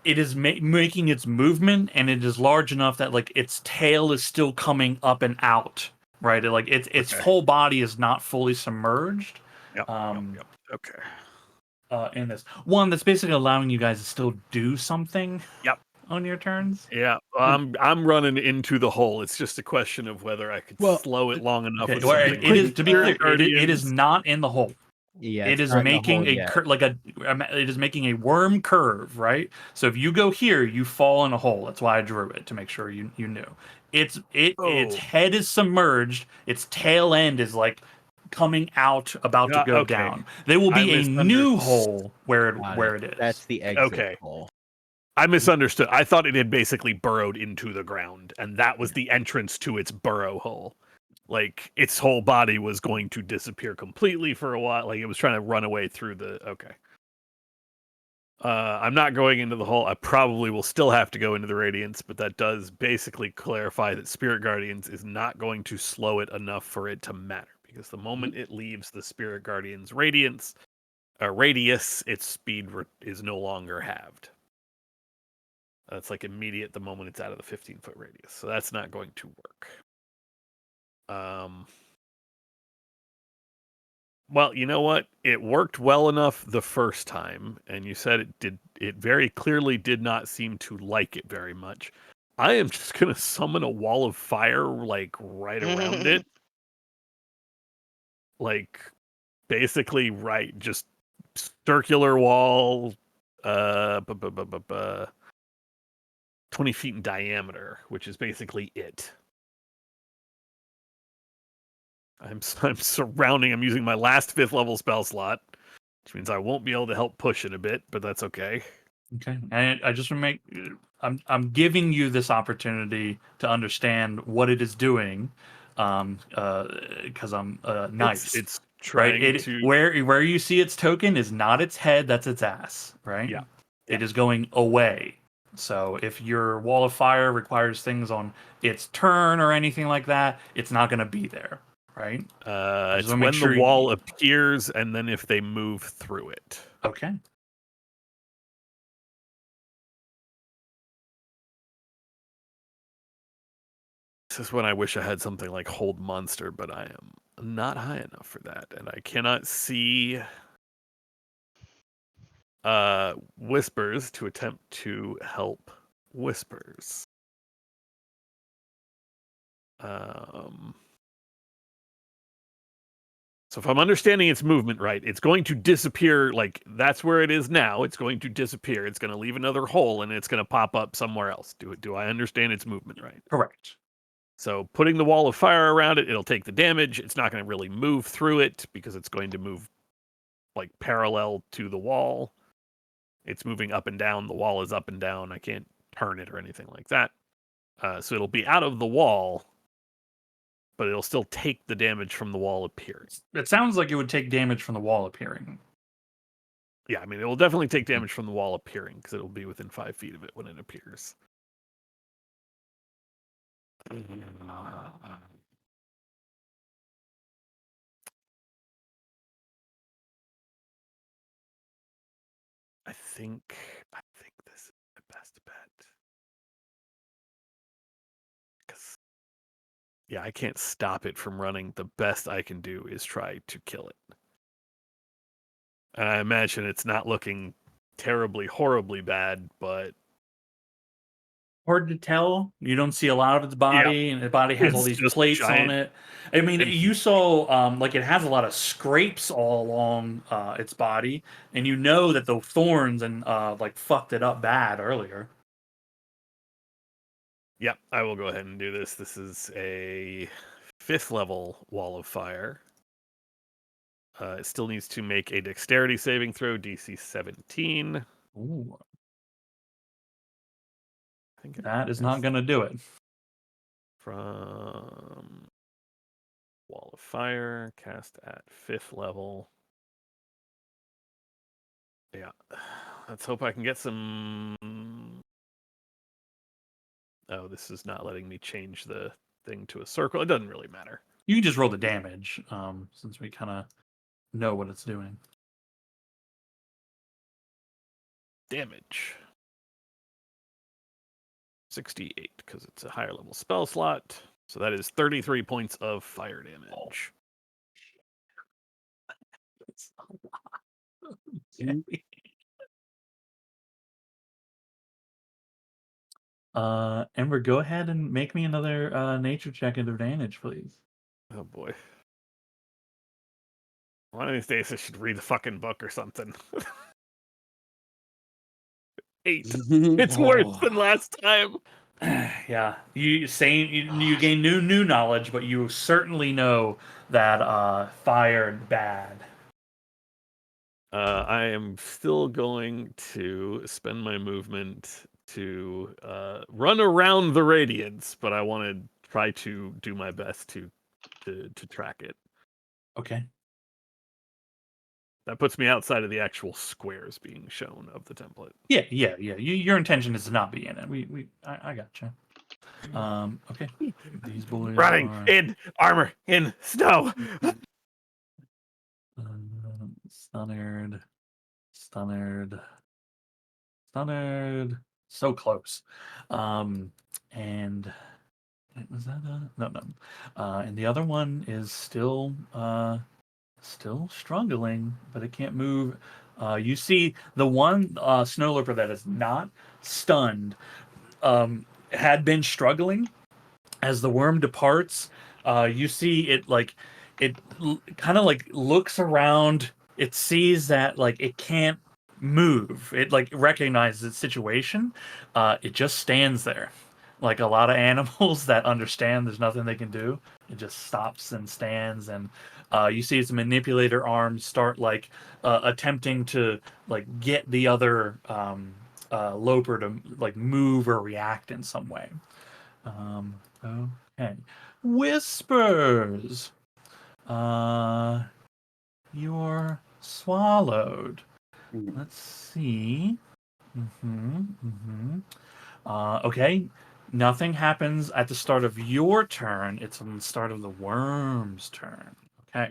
it is making its movement, and it is large enough that like its tail is still coming up and out, right? Its Okay. whole body is not fully submerged. Yep. Okay. In this one, that's basically allowing you guys to still do something. Yep. On your turns. Yeah, I'm running into the hole. It's just a question of whether I could slow it long enough. Okay, with well, something it is, to be clear, Guardians. it is not in the hole. Yeah, it is making it is making a worm curve, right? So if you go here, you fall in a hole. That's why I drew it, to make sure you knew. Its head is submerged. Its tail end is like coming out, about to go down. There will be a new hole where it is. That's the exit hole. I misunderstood. I thought it had basically burrowed into the ground, and that was the entrance to its burrow hole. Like, its whole body was going to disappear completely for a while. Like, it was trying to run away through the... Okay. I'm not going into the hole. I probably will still have to go into the Radiance, but that does basically clarify that Spirit Guardians is not going to slow it enough for it to matter. Because the moment it leaves the Spirit Guardian's radius, its speed is no longer halved. That's like immediate the moment it's out of the 15-foot radius. So that's not going to work. Well, you know what? It worked well enough the first time, and you said it very clearly did not seem to like it very much. I am just going to summon a wall of fire, like, right around it. Like, basically, just circular wall, 20 feet in diameter, which is basically it. I'm surrounding. I'm using my last 5th level spell slot, which means I won't be able to help push it a bit, but that's okay. Okay, and I just want to make. I'm giving you this opportunity to understand what it is doing, because I'm nice. It's trying to where you see its token is not its head. That's its ass, right? Yeah. It is going away. So if your wall of fire requires things on its turn or anything like that, it's not going to be there, right? It's when the wall appears, and then if they move through it. Okay. This is when I wish I had something like Hold Monster, but I am not high enough for that, and I cannot see Whispers to attempt to help Whispers. So if I'm understanding its movement right, it's going to disappear. Like that's where it is now. It's going to disappear. It's going to leave another hole, and it's going to pop up somewhere else. Do I understand its movement right? Correct. So putting the wall of fire around it, it'll take the damage. It's not going to really move through it because it's going to move like parallel to the wall. It's moving up and down. The wall is up and down. I can't turn it or anything like that. So it'll be out of the wall, but it'll still take the damage from the wall appearing. It sounds like it would take damage from the wall appearing. Yeah, I mean, it will definitely take damage from the wall appearing because it'll be within 5 feet of it when it appears. I think this is the best bet. Because, yeah, I can't stop it from running. The best I can do is try to kill it. And I imagine it's not looking terribly, horribly bad, but Hard to tell. You don't see a lot of its body, and the body has all It's these just plates giant. on it. I mean, And- you saw like it has a lot of scrapes all along its body, and you know that the thorns and like fucked it up bad earlier. Yep, I will go ahead and do this. This is a 5th level wall of fire. It still needs to make a dexterity saving throw, DC 17. Ooh, I think it that is not going to do it. from wall of fire, cast at 5th level. Yeah, let's hope I can get some. Oh, this is not letting me change the thing to a circle. It doesn't really matter. You can just roll the damage, since we kind of know what it's doing. Damage 68 because it's a higher level spell slot. So that is 33 points of fire damage. That's a lot. Okay. Ember, go ahead and make me another nature check at advantage, please. Oh boy. One of these days I should read the fucking book or something. 8. It's worse than last time. Yeah, you gain new knowledge, but you certainly know that fire bad. I am still going to spend my movement to run around the radiance, but I want to try to do my best to track it. Okay. That puts me outside of the actual squares being shown of the template. Yeah. Your intention is to not be in it. I gotcha. Okay. These boys Running are in armor in snow. Stunnard. So close. And was that no. And the other one is still struggling, but it can't move. You see the one snow leopard that is not stunned had been struggling. As the worm departs, you see it kind of like looks around. It sees that like it can't move. It like recognizes its situation. It just stands there. Like a lot of animals that understand there's nothing they can do, it just stops and stands. And you see its manipulator arms start like attempting to like get the other loper to like move or react in some way. Okay. Whispers. You're swallowed. Let's see. Okay. Nothing happens at the start of your turn. It's on the start of the worm's turn. Okay.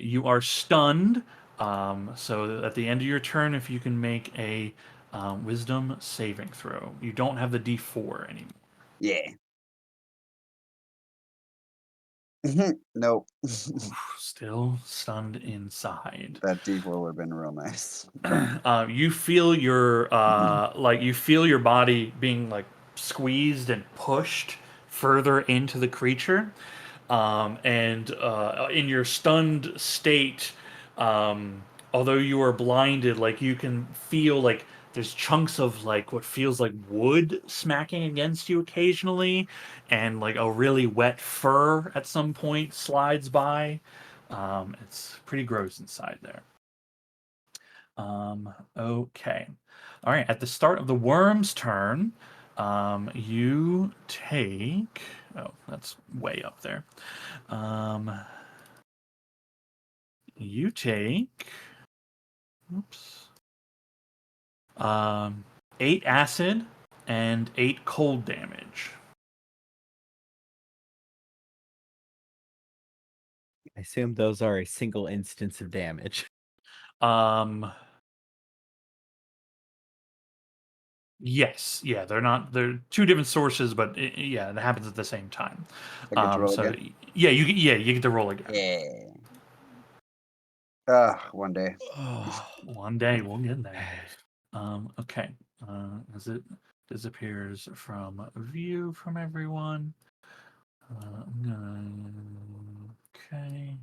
You are stunned. So at the end of your turn, if you can make a wisdom saving throw, you don't have the D4 anymore. Yeah. Nope. Still stunned inside. That D4 would have been real nice. You feel your your body being like squeezed and pushed further into the creature. and in your stunned state, although you are blinded, like you can feel like there's chunks of like what feels like wood smacking against you occasionally, and like a really wet fur at some point slides by. It's pretty gross inside there. Okay. All right. At the start of the worm's turn, you take. Oh, that's way up there. You take. Oops. 8 acid and 8 cold damage. I assume those are a single instance of damage. Yes, yeah, they're two different sources, but yeah, it happens at the same time. I get to roll So again? yeah, you get to roll again. Yeah. One day. One day we'll get there. Okay. As it disappears from view from everyone. Okay.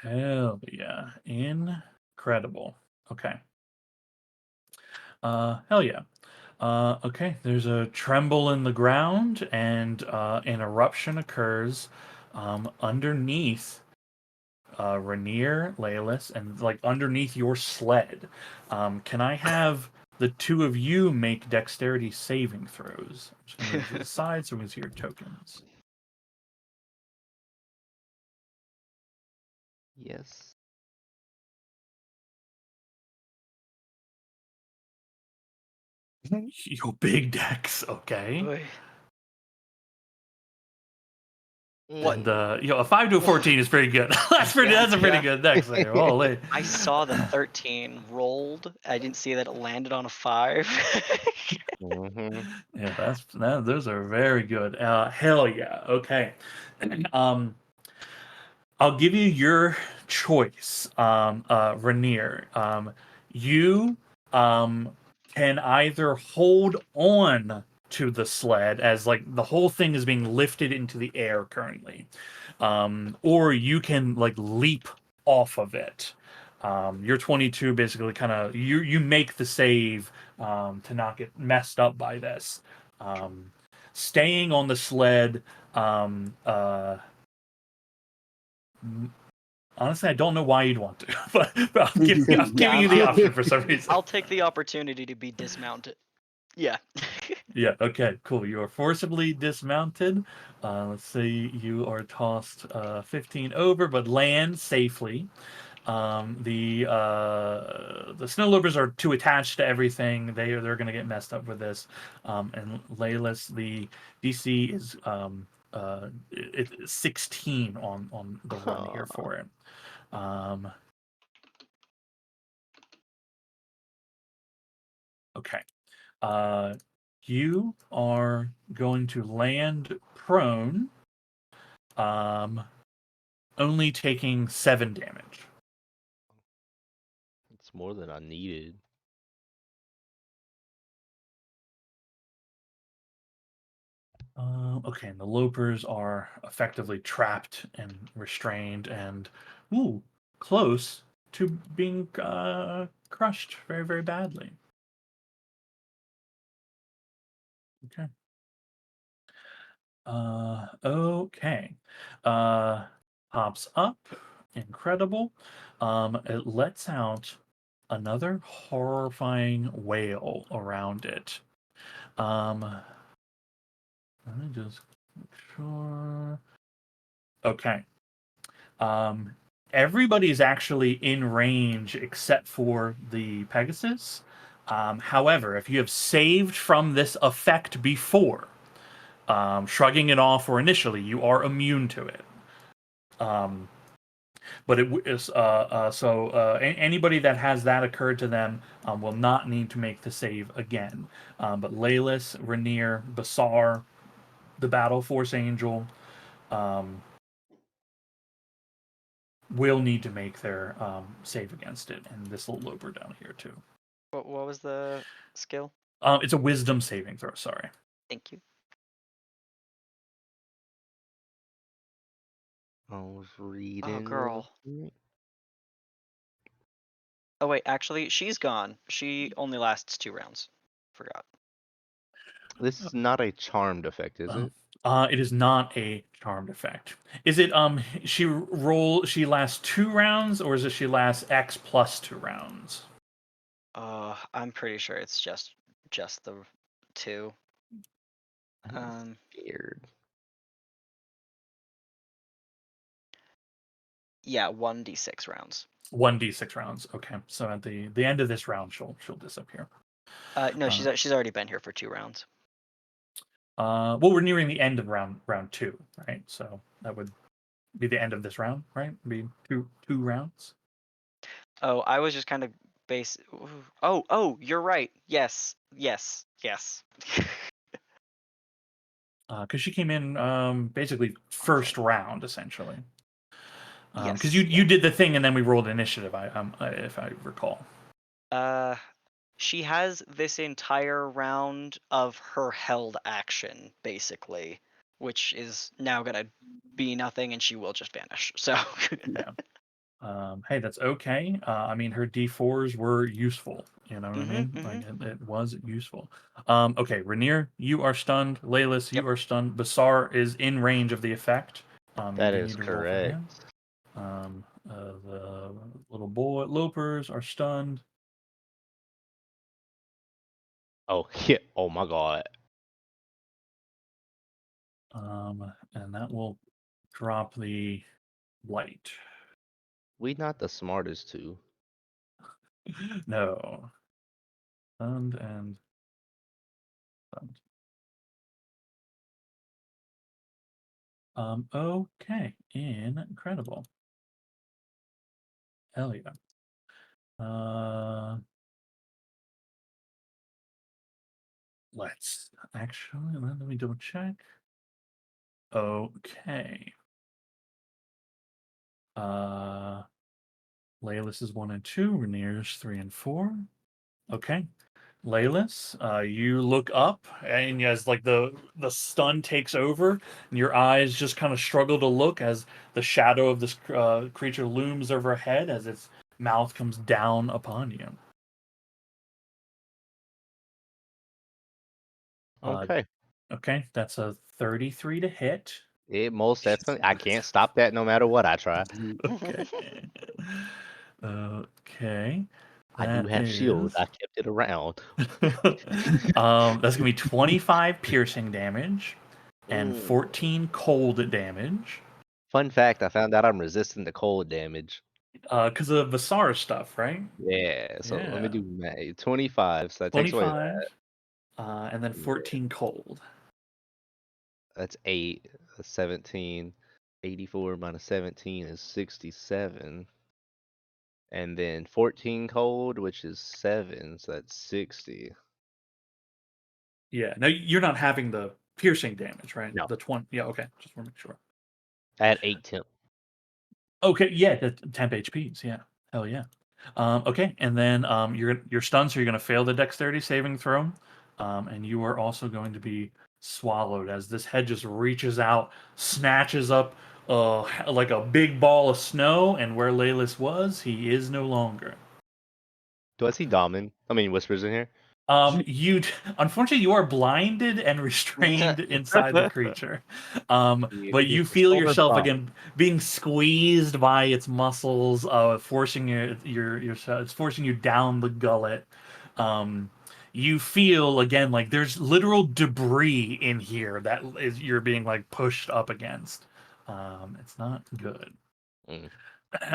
Hell yeah. Incredible. Okay. Hell yeah. Okay, there's a tremble in the ground, and an eruption occurs underneath Rainier, Leilus, and like underneath your sled. Can I have the two of you make dexterity saving throws? I'm just going to move to the side so we can see your tokens. Yes. Your big dex, okay. Oy. What? And a 5 to a 14 is pretty good. That's a pretty good dex there. Holy. I saw the 13 rolled. I didn't see that it landed on a 5. Mm-hmm. Yeah, those are very good. Hell yeah. Okay. I'll give you your choice, Rainier. You can either hold on to the sled as like the whole thing is being lifted into the air currently, or you can like leap off of it. You're 22, basically, kind of you make the save to not get messed up by this. Staying on the sled. Honestly, I don't know why you'd want to, but I'm giving you the option for some reason. I'll take the opportunity to be dismounted. Yeah. Yeah, okay, cool. You are forcibly dismounted. Let's say you are tossed 15 over, but land safely. The snowlopers are too attached to everything. They're going to get messed up with this. And Laylis, the DC is it's 16 on the run here for it. Okay. You are going to land prone, only taking 7 damage. It's more than I needed. Okay, and the lopers are effectively trapped and restrained and, close to being crushed very, very badly. Okay. Okay. Pops up. Incredible. It lets out another horrifying wail around it. Let me just make sure. Okay. Everybody's actually in range except for the Pegasus. However, if you have saved from this effect before, shrugging it off or initially, you are immune to it. But it is anybody that has that occurred to them will not need to make the save again. But Laylis, Rainier, Basar, the Battle Force Angel, will need to make their save against it, and this little loper down here too. What was the skill? It's a wisdom saving throw. Sorry. Thank you. I was reading. Oh, girl. Oh wait, actually, she's gone. She only lasts 2 rounds. Forgot. This is not a charmed effect, is it? It is not a charmed effect. Is it she lasts 2 rounds, or is it she lasts X plus 2 rounds? I'm pretty sure it's just the 2. Weird. Yeah, 1d6 rounds. 1d6 rounds. Okay, so at the end of this round, she'll disappear. No, she's already been here for 2 rounds. Well, we're nearing the end of round 2, right? So that would be the end of this round, right? Be two rounds. Oh, I was just kind of Oh, you're right. Yes. Because she came in basically first round, essentially. Because Yes. you did the thing, and then we rolled initiative. If I recall. She has this entire round of her held action, basically, which is now gonna be nothing, and she will just vanish. So. Yeah. Hey, that's okay. I mean, her D4s were useful. You know what I mean? Like it was useful. Okay, Rainier, you are stunned. Laylis, you are stunned. Basar is in range of the effect. That you do is need to roll for correct. him. The little boy lopers are stunned. Oh yeah. Oh my god. And that will drop the light. We not the smartest two. No. Stunned and stunned. Okay. Incredible. Hell yeah. Let's actually let me double check. Okay. Laylis is 1 and 2, Rainier's 3 and 4. Okay. Laylis, you look up, and as like the stun takes over, and your eyes just kind of struggle to look as the shadow of this creature looms overhead as its mouth comes down upon you. Okay. Okay, that's a 33 to hit. It most definitely. I can't stop that no matter what I try. Okay. Okay. I do have shield. I kept it around. That's gonna be 25 piercing damage and 14 cold damage. Fun fact: I found out I'm resistant to cold damage. Because of Vasara stuff, right? Yeah. So let me do 25. So that takes away 25. that. And then 14 cold. That's 8. 17. 84 minus 17 is 67. And then 14 cold, which is 7, so that's 60. Yeah. Now you're not having the piercing damage, right? No. The 20. Yeah. Okay. Just want to make sure. I had 8 temp. Okay. Yeah. The temp HPs. Yeah. Hell yeah. Okay. And then you're stunned, so you're gonna fail the dexterity saving throw, and you are also going to be swallowed as this head just reaches out, snatches up like a big ball of snow, and where Laylis was, he is no longer. Do I see Damen? I mean, whispers in here. You unfortunately you are blinded and restrained inside the creature, but you feel yourself again being squeezed by its muscles, forcing it's forcing you down the gullet. You feel again like there's literal debris in here that is you're being like pushed up against. It's not good.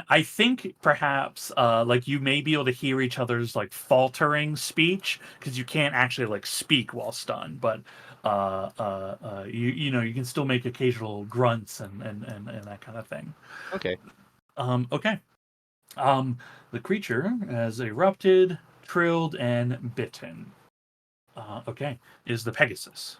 I think perhaps like you may be able to hear each other's like faltering speech because you can't actually like speak while stunned, but you know you can still make occasional grunts and that kind of thing. Okay. Okay. The creature has erupted, trilled, and bitten. Okay, is the Pegasus.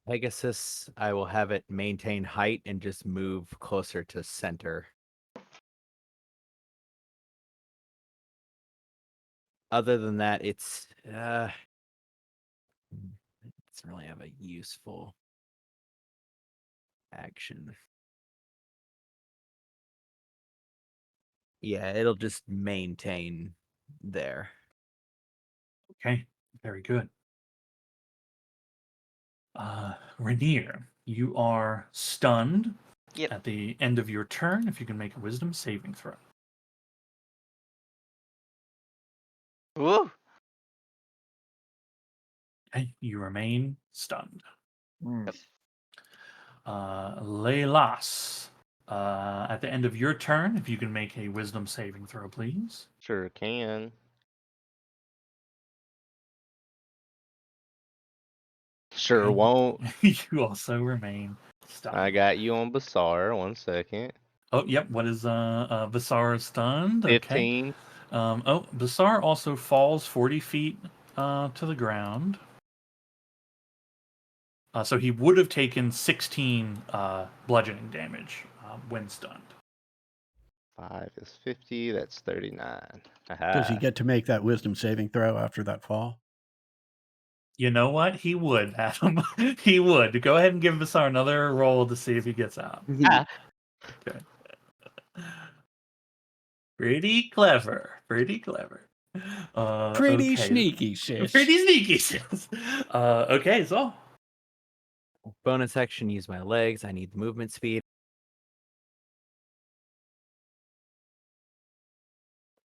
Pegasus, I will have it maintain height and just move closer to center. Other than that, it doesn't really have a useful action. Yeah, it'll just maintain there. Okay, very good. Rainier, you are stunned Yep. at the end of your turn. If you can make a wisdom saving throw. Woo! Okay, you remain stunned. Mm. Leilas, at the end of your turn, if you can make a wisdom saving throw, please. Sure can. Sure Okay. won't. You also remain stunned. I got you on Basar. 1 second. Oh, yep. What is Basar stunned? Okay. 15. Basar also falls 40 feet to the ground. So he would have taken 16 bludgeoning damage when stunned. 5 is 50. That's 39. Does he Aha. get to make that wisdom saving throw after that fall? You know what? He would, Adam. He would. Go ahead and give Basar another roll to see if he gets out. Okay. Pretty clever. Pretty clever. Pretty Okay. sneaky, sis. Pretty sneaky, sis. Okay, so Bonus action, use my legs. I need the movement speed.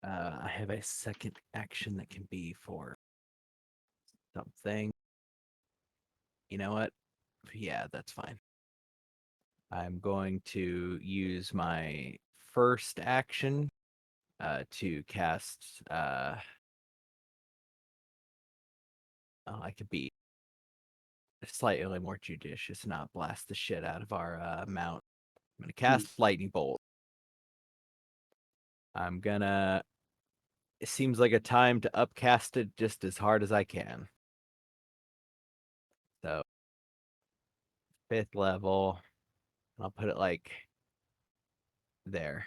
I have a second action that can be for something. You know what? Yeah, that's fine. I'm going to use my first action to cast. I could be slightly more judicious, not blast the shit out of our mount. I'm gonna cast lightning bolt. I'm gonna. It seems like a time to upcast it just as hard as I can. So, 5th level. I'll put it like there.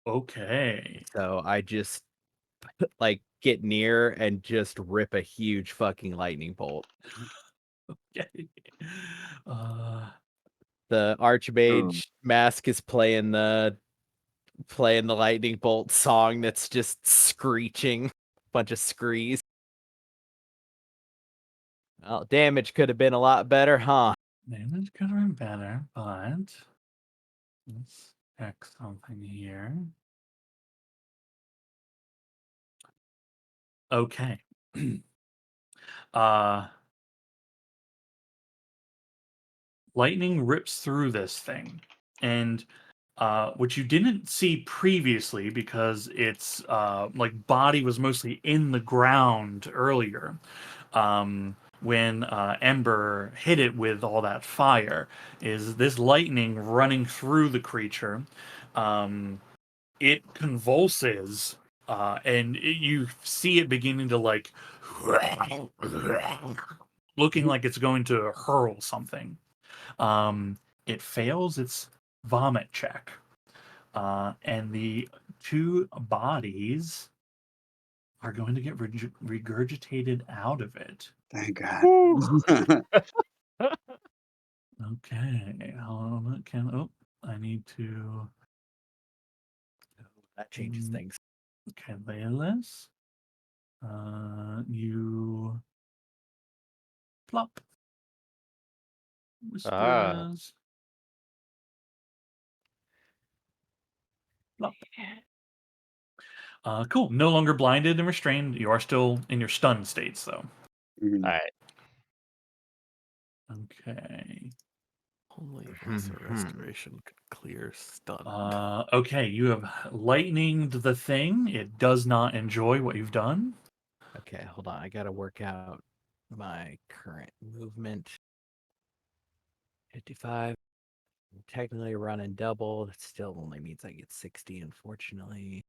okay. So I just like get near and just rip a huge fucking lightning bolt. Okay. The Archmage mask is playing the lightning bolt song that's just screeching. Bunch of screes. Well, damage could have been a lot better, huh? Damage could have been better, but let's check something here. Okay. Lightning rips through this thing, and what you didn't see previously because its like body was mostly in the ground earlier. When Ember hit it with all that fire, is this lightning running through the creature. It convulses, and you see it beginning to like looking like it's going to hurl something. It fails its vomit check, and the two bodies are going to get regurgitated out of it. Thank God. Okay, I need to. That changes things. Okay, Leilas. You plop. Whispers. Plop. Cool. No longer blinded and restrained. You are still in your stunned states, though. Mhm. All right. Okay. Only lesser restoration could clear stun. Okay, you have lightninged the thing. It does not enjoy what you've done. Okay, hold on. I gotta work out my current movement. 55. I'm technically running double. That still only means I get 60, unfortunately.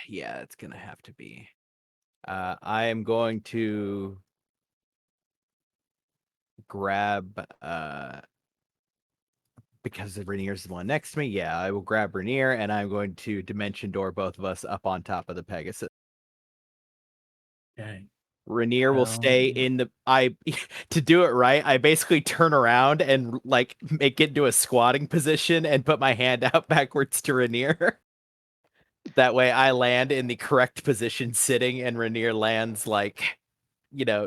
Yeah, it's gonna have to be I am going to grab because Rainier's the one next to me. Yeah, I will grab Rainier, and I'm going to dimension door both of us up on top of the Pegasus. Okay. Rainier will stay yeah. in the to do it right. I basically turn around and like make it into a squatting position and put my hand out backwards to Rainier. That way I land in the correct position sitting and Rainier lands like,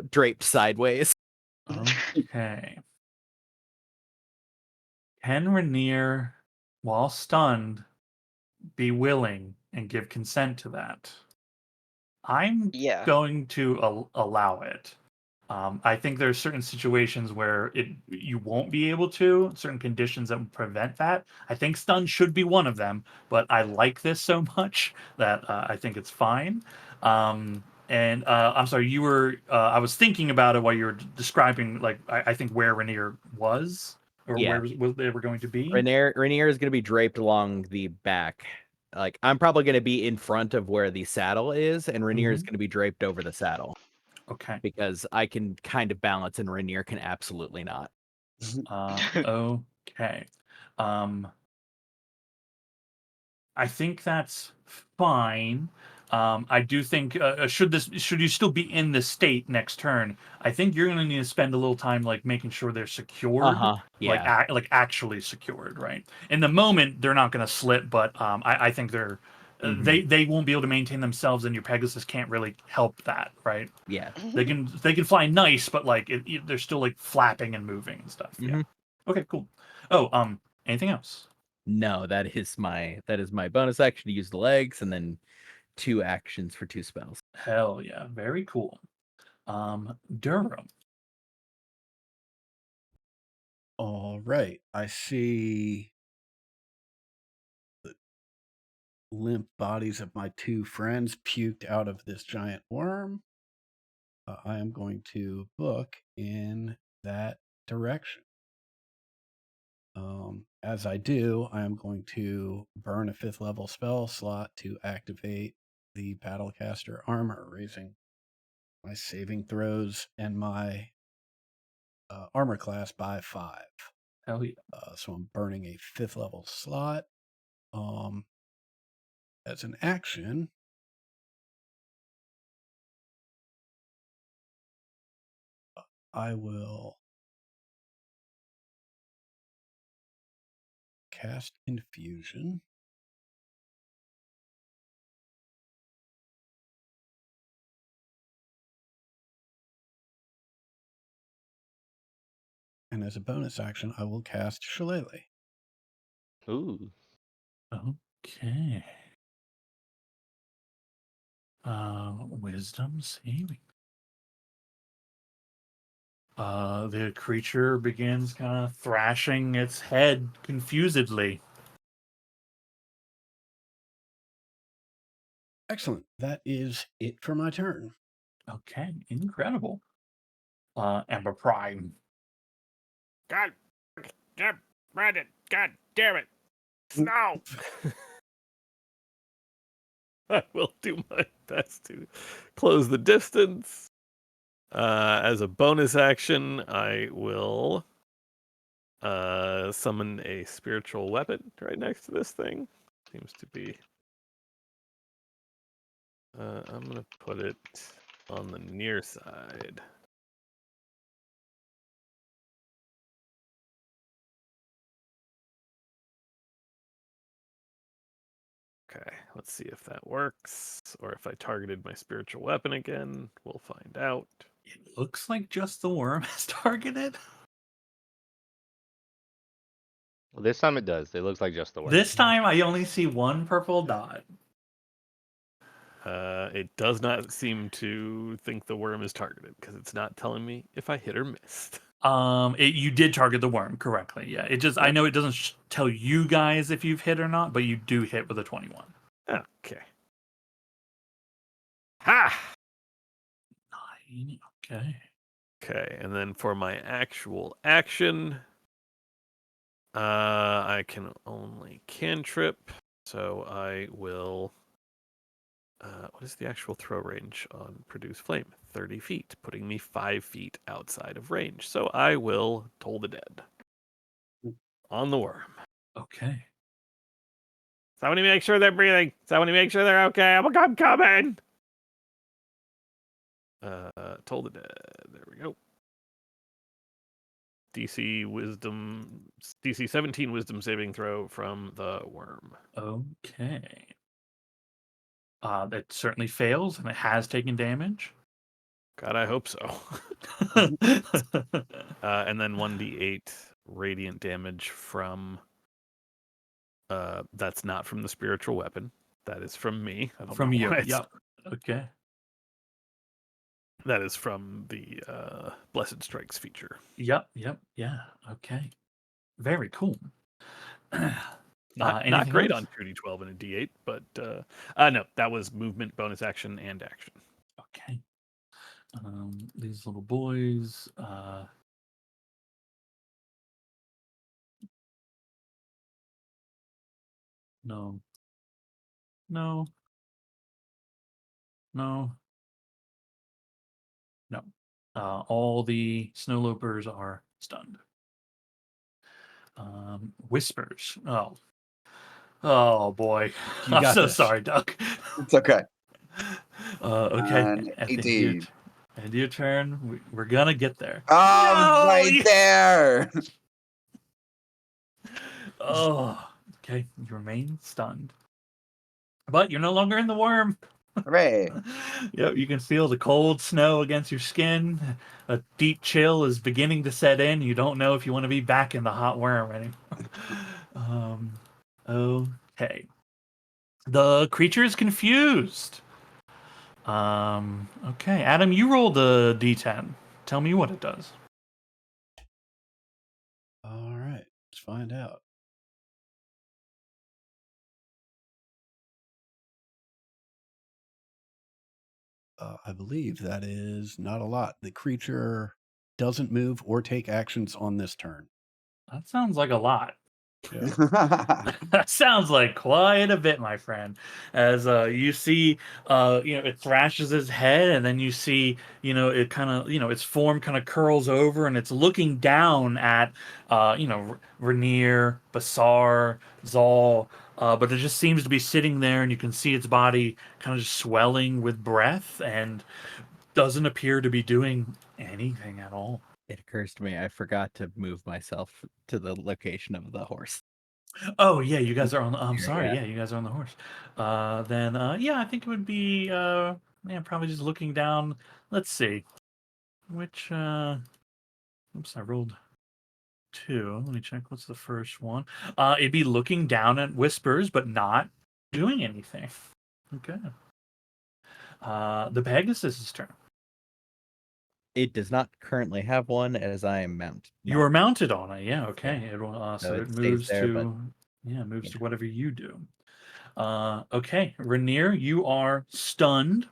draped sideways. Okay. Can Rainier, while stunned, be willing and give consent to that? I'm Yeah. going to allow it. I think there's certain situations where you won't be able to, certain conditions that would prevent that. I think stun should be one of them, but I like this so much that I think it's fine. And I'm sorry, you were. I was thinking about it while you were describing, like I think where Rainier was or Yeah. where they were going to be. Rainier is going to be draped along the back. Like I'm probably going to be in front of where the saddle is, and Rainier is going to be draped over the saddle. Okay. Because I can kind of balance and Rainier can absolutely not. Okay. I think that's fine. I do think should you still be in the state next turn, I think you're gonna need to spend a little time like making sure they're secured, like Yeah. like actually secured, right? In the moment, they're not gonna slip, but I think they're they won't be able to maintain themselves, and your Pegasus can't really help that, right? Yeah. They can fly nice, but like they're still like flapping and moving and stuff. Yeah. Okay. Cool. Oh, anything else? No, that is my bonus action to use the legs, and then 2 actions for 2 spells. Hell yeah, very cool. Durham. All right, I see the limp bodies of my 2 friends puked out of this giant worm. I am going to book in that direction. As I do, I am going to burn a 5th level spell slot to activate the Battlecaster armor, raising my saving throws and my armor class by 5. Hell yeah. So I'm burning a 5th level slot. As an action, I will cast Infusion. And as a bonus action, I will cast Shillelagh. Ooh. Okay. Wisdom saving. The creature begins kind of thrashing its head confusedly. Excellent. That is it for my turn. Okay, incredible. Ember Prime. God damn, Brandon. God damn it. No. I will do my best to close the distance. As a bonus action, I will summon a spiritual weapon right next to this thing. Seems to be. I'm gonna put it on the near side. Okay, let's see if that works, or if I targeted my spiritual weapon again. We'll find out. It looks like just the worm is targeted. Well, this time it does. It looks like just the worm. This time I only see one purple dot. It does not seem to think the worm is targeted because it's not telling me if I hit or missed. You did target the worm correctly. Yeah, it just I know it doesn't tell you guys if you've hit or not, but you do hit with a 21. Okay. Ha! 9. Okay. Okay, and then for my actual action, I can only cantrip, so I will What is the actual throw range on Produce Flame? 30 feet, putting me 5 feet outside of range. So I will Toll the Dead on the worm. Okay. Somebody make sure they're breathing. Somebody make sure they're okay. I'm coming. Toll the Dead. There we go. DC 17 Wisdom saving throw from the worm. Okay. That certainly fails, and it has taken damage. God, I hope so. And then 1d8 radiant damage from. That's not from the spiritual weapon. That is from me. I don't From know you. why it's- Yep. Okay. That is from the Blessed Strikes feature. Yep. Yeah. Okay. Very cool. Not Anything great else? on 2d12 and a d8, but no, that was movement, bonus action, and action. Okay. These little boys. No. No. No. No. All the snow lopers are stunned. Whispers. Oh boy. You I'm got so this. sorry, Duck. It's okay. Okay. And At the end 18. of your turn, we're gonna get there. Oh, No, right you- there. Oh, okay. You remain stunned, but you're no longer in the worm. Hooray. Yep, you can feel the cold snow against your skin. A deep chill is beginning to set in. You don't know if you want to be back in the hot worm anymore. Okay. The creature is confused. Okay, Adam, you roll the d10. Tell me what it does. All right, let's find out. I believe that is not a lot. The creature doesn't move or take actions on this turn. That sounds like a lot. Yeah. That sounds like quite a bit, my friend. As you see, it thrashes his head, and then you see, it kind of, its form kind of curls over, and it's looking down at, Rainier, Basar, Zal, but it just seems to be sitting there, and you can see its body kind of just swelling with breath, and doesn't appear to be doing anything at all. It occurs to me I forgot to move myself to the location of the horse. Oh yeah, you guys are on. I'm sorry. Yeah. Yeah, you guys are on the horse. Then yeah, I think it would be probably just looking down. Let's see, which oops, I rolled 2. Let me check. What's the first one? It'd be looking down at Whispers, but not doing anything. Okay. The Pegasus's turn. It does not currently have one as I am mounted. You are mounted on it. Yeah. Okay. Yeah. It will. So So it it stays moves there, to. but- Moves to whatever you do. Okay, Rainier, you are stunned.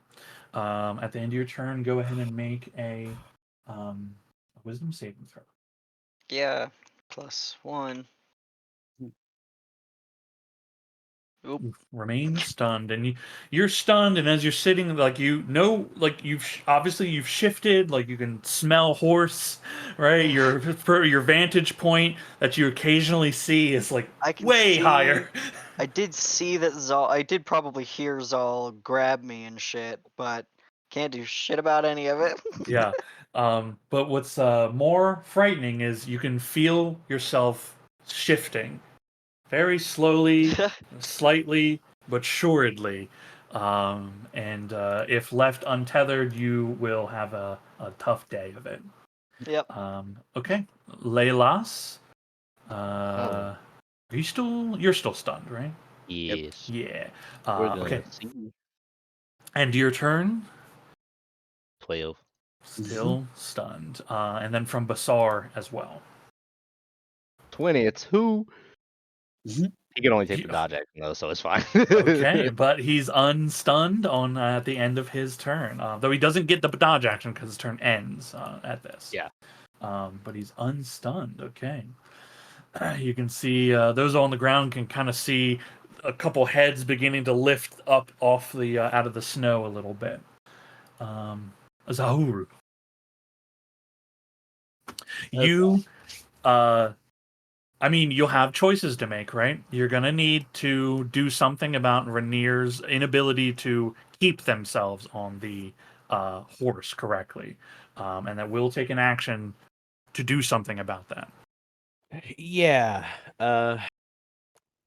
At the end of your turn, go ahead and make a wisdom saving throw. Yeah, +1. Oop. You remain stunned, and you're stunned. And as you're sitting, like obviously you've shifted. Like you can smell horse, right? Your vantage point that you occasionally see is like I can way see- higher. I did see that Zal. I did probably hear Zal grab me and shit, but can't do shit about any of it. Yeah. But what's more frightening is you can feel yourself shifting very slowly, slightly, but assuredly. And if left untethered, you will have a tough day of it. Yep. Okay. Leilas. Oh. You're still stunned, right? Yes. Yeah. We're gonna Okay. see. And your turn. 12. Still stunned. And then from Basar as well. 20. It's who? Mhm. He can only take You- the dodge action though, so it's fine. Okay, but he's unstunned on at the end of his turn. Though he doesn't get the dodge action because his turn ends at this. Yeah. But he's unstunned. Okay. You can see those on the ground can kind of see a couple heads beginning to lift up off the out of the snow a little bit. Zahuru, you, I mean, you'll have choices to make, right? You're gonna need to do something about Rainier's inability to keep themselves on the horse correctly, and that will take an action to do something about that. Yeah.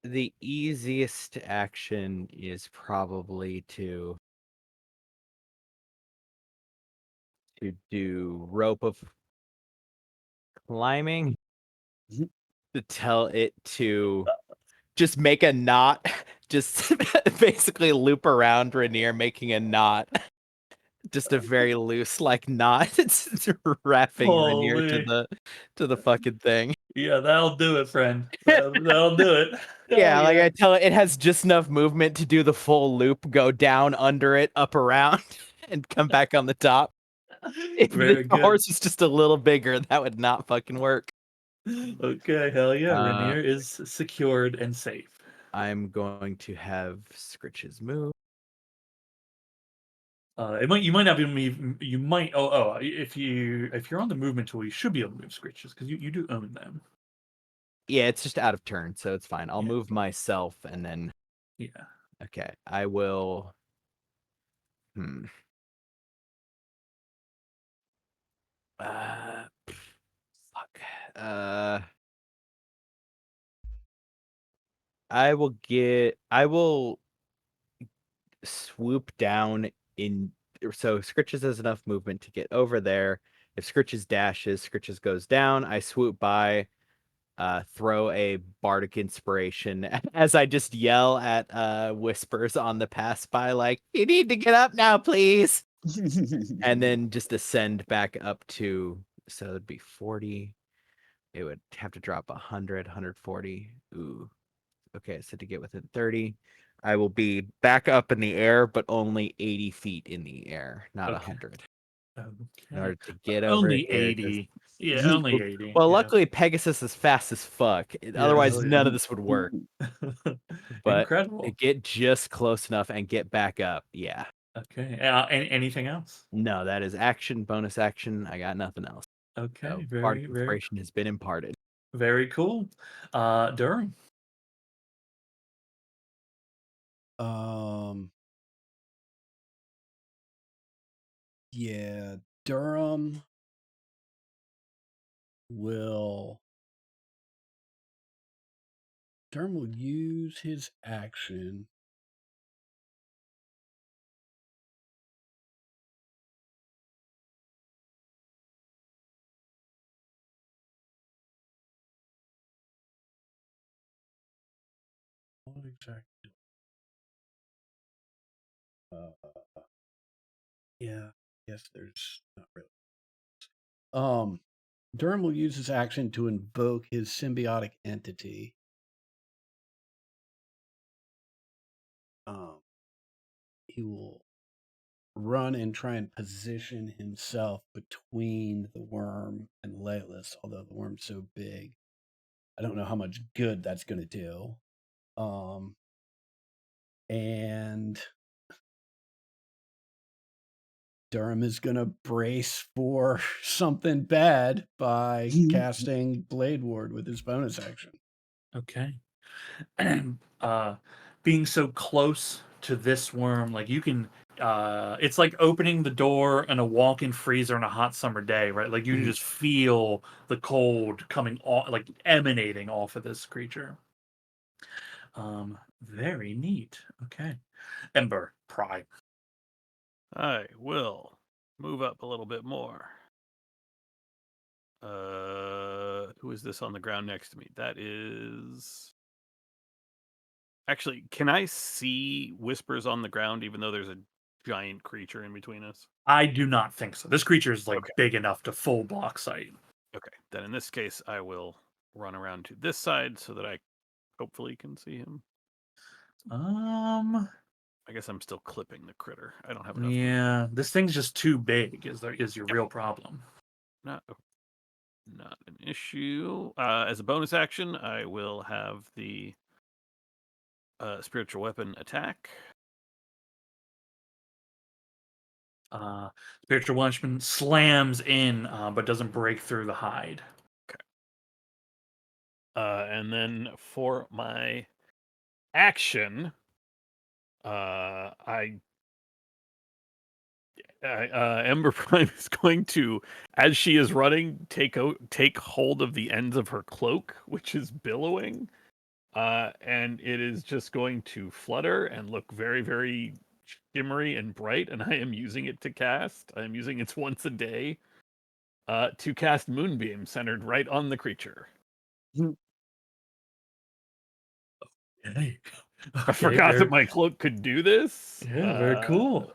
The easiest action is probably to do rope of climbing to tell it to just make a knot, just basically loop around Rainier, making a knot. Just a very loose like knot. It's wrapping Rainier to the fucking thing. Yeah, that'll do it, friend. That'll do it. Yeah, like I tell it, it has just enough movement to do the full loop, go down under it, up around, and come back on the top. If Very the good. horse was just a little bigger, that would not fucking work. Okay, hell yeah. Rainier is secured and safe. I'm going to have Scritches move. You might not be you might if you're on the movement tool, you should be able to move Scritches because you do own them. Yeah, it's just out of turn, so it's fine. I'll Yeah. move myself and then Yeah. okay. I will fuck. I will swoop down in so Scritches has enough movement to get over there. If Scritches dashes, Scritches goes down. I swoop by, throw a bardic inspiration as I just yell at Whispers on the pass by, like, you need to get up now, please. And then just ascend back up to, so it'd be 40. It would have to drop 100, 140. Ooh. Okay, so to get within 30, I will be back up in the air, but only 80 feet in the air, not 100. Okay. In order to get over Only here, 80. Yeah, only 80. well, yeah. luckily Pegasus is fast as fuck. Otherwise, hell yeah. none of this would work. But Incredible. to get just close enough and get back up, yeah. Okay. Anything else? No, that is action, bonus action. I got nothing else. Okay. So, very, bardic very, inspiration has been imparted. very cool. Durham. Yeah, Durham will use his action what exactly? Yeah, yes, there's not really. Durham will use his action to invoke his symbiotic entity. He will run and try and position himself between the worm and Laylis, although the worm's so big. I don't know how much good that's going to do. And Durham is going to brace for something bad by casting Blade Ward with his bonus action. Okay. Being so close to this worm, like you can it's like opening the door in a walk-in freezer on a hot summer day, right? Like you can just feel the cold coming off, like emanating off of this creature. Very neat. Okay. Ember, pry. I will move up a little bit more. Who is this on the ground next to me? That is actually, can I see Whispers on the ground even though there's a giant creature in between us? I do not think so. This creature is like Okay. big enough to full block sight. Okay, then in this case, I will run around to this side so that I hopefully can see him. I guess I'm still clipping the critter. I don't have enough. Yeah, this thing's just too big. Is your real problem? Not an issue. As a bonus action, I will have the spiritual weapon attack. Spiritual weapon slams in, but doesn't break through the hide. And then for my action, Ember Prime is going to, as she is running, take hold of the ends of her cloak, which is billowing, and it is just going to flutter and look very, very shimmery and bright. And I am using it to cast. I am using it once a day to cast Moonbeam, centered right on the creature. Okay. I forgot that my cloak could do this. Yeah, very cool.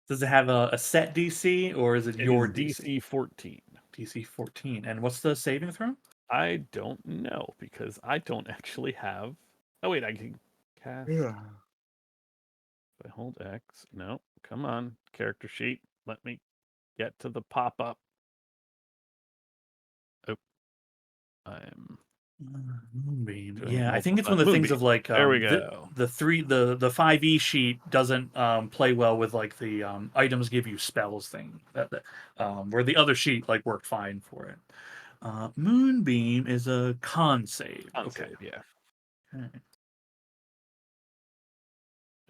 Does it have a set DC, or is it your DC 14? DC 14. And what's the saving throw? I don't know, because I don't actually have... Oh, wait, I can cast... If I hold X... No, come on, character sheet. Let me get to the pop-up. Oh, I'm... Moonbeam. Yeah, I think it's one of the things of like there we go. The 5e sheet doesn't play well with like the items give you spells thing. Where the other sheet like worked fine for it. Moonbeam is a con save. Okay, yeah. Okay.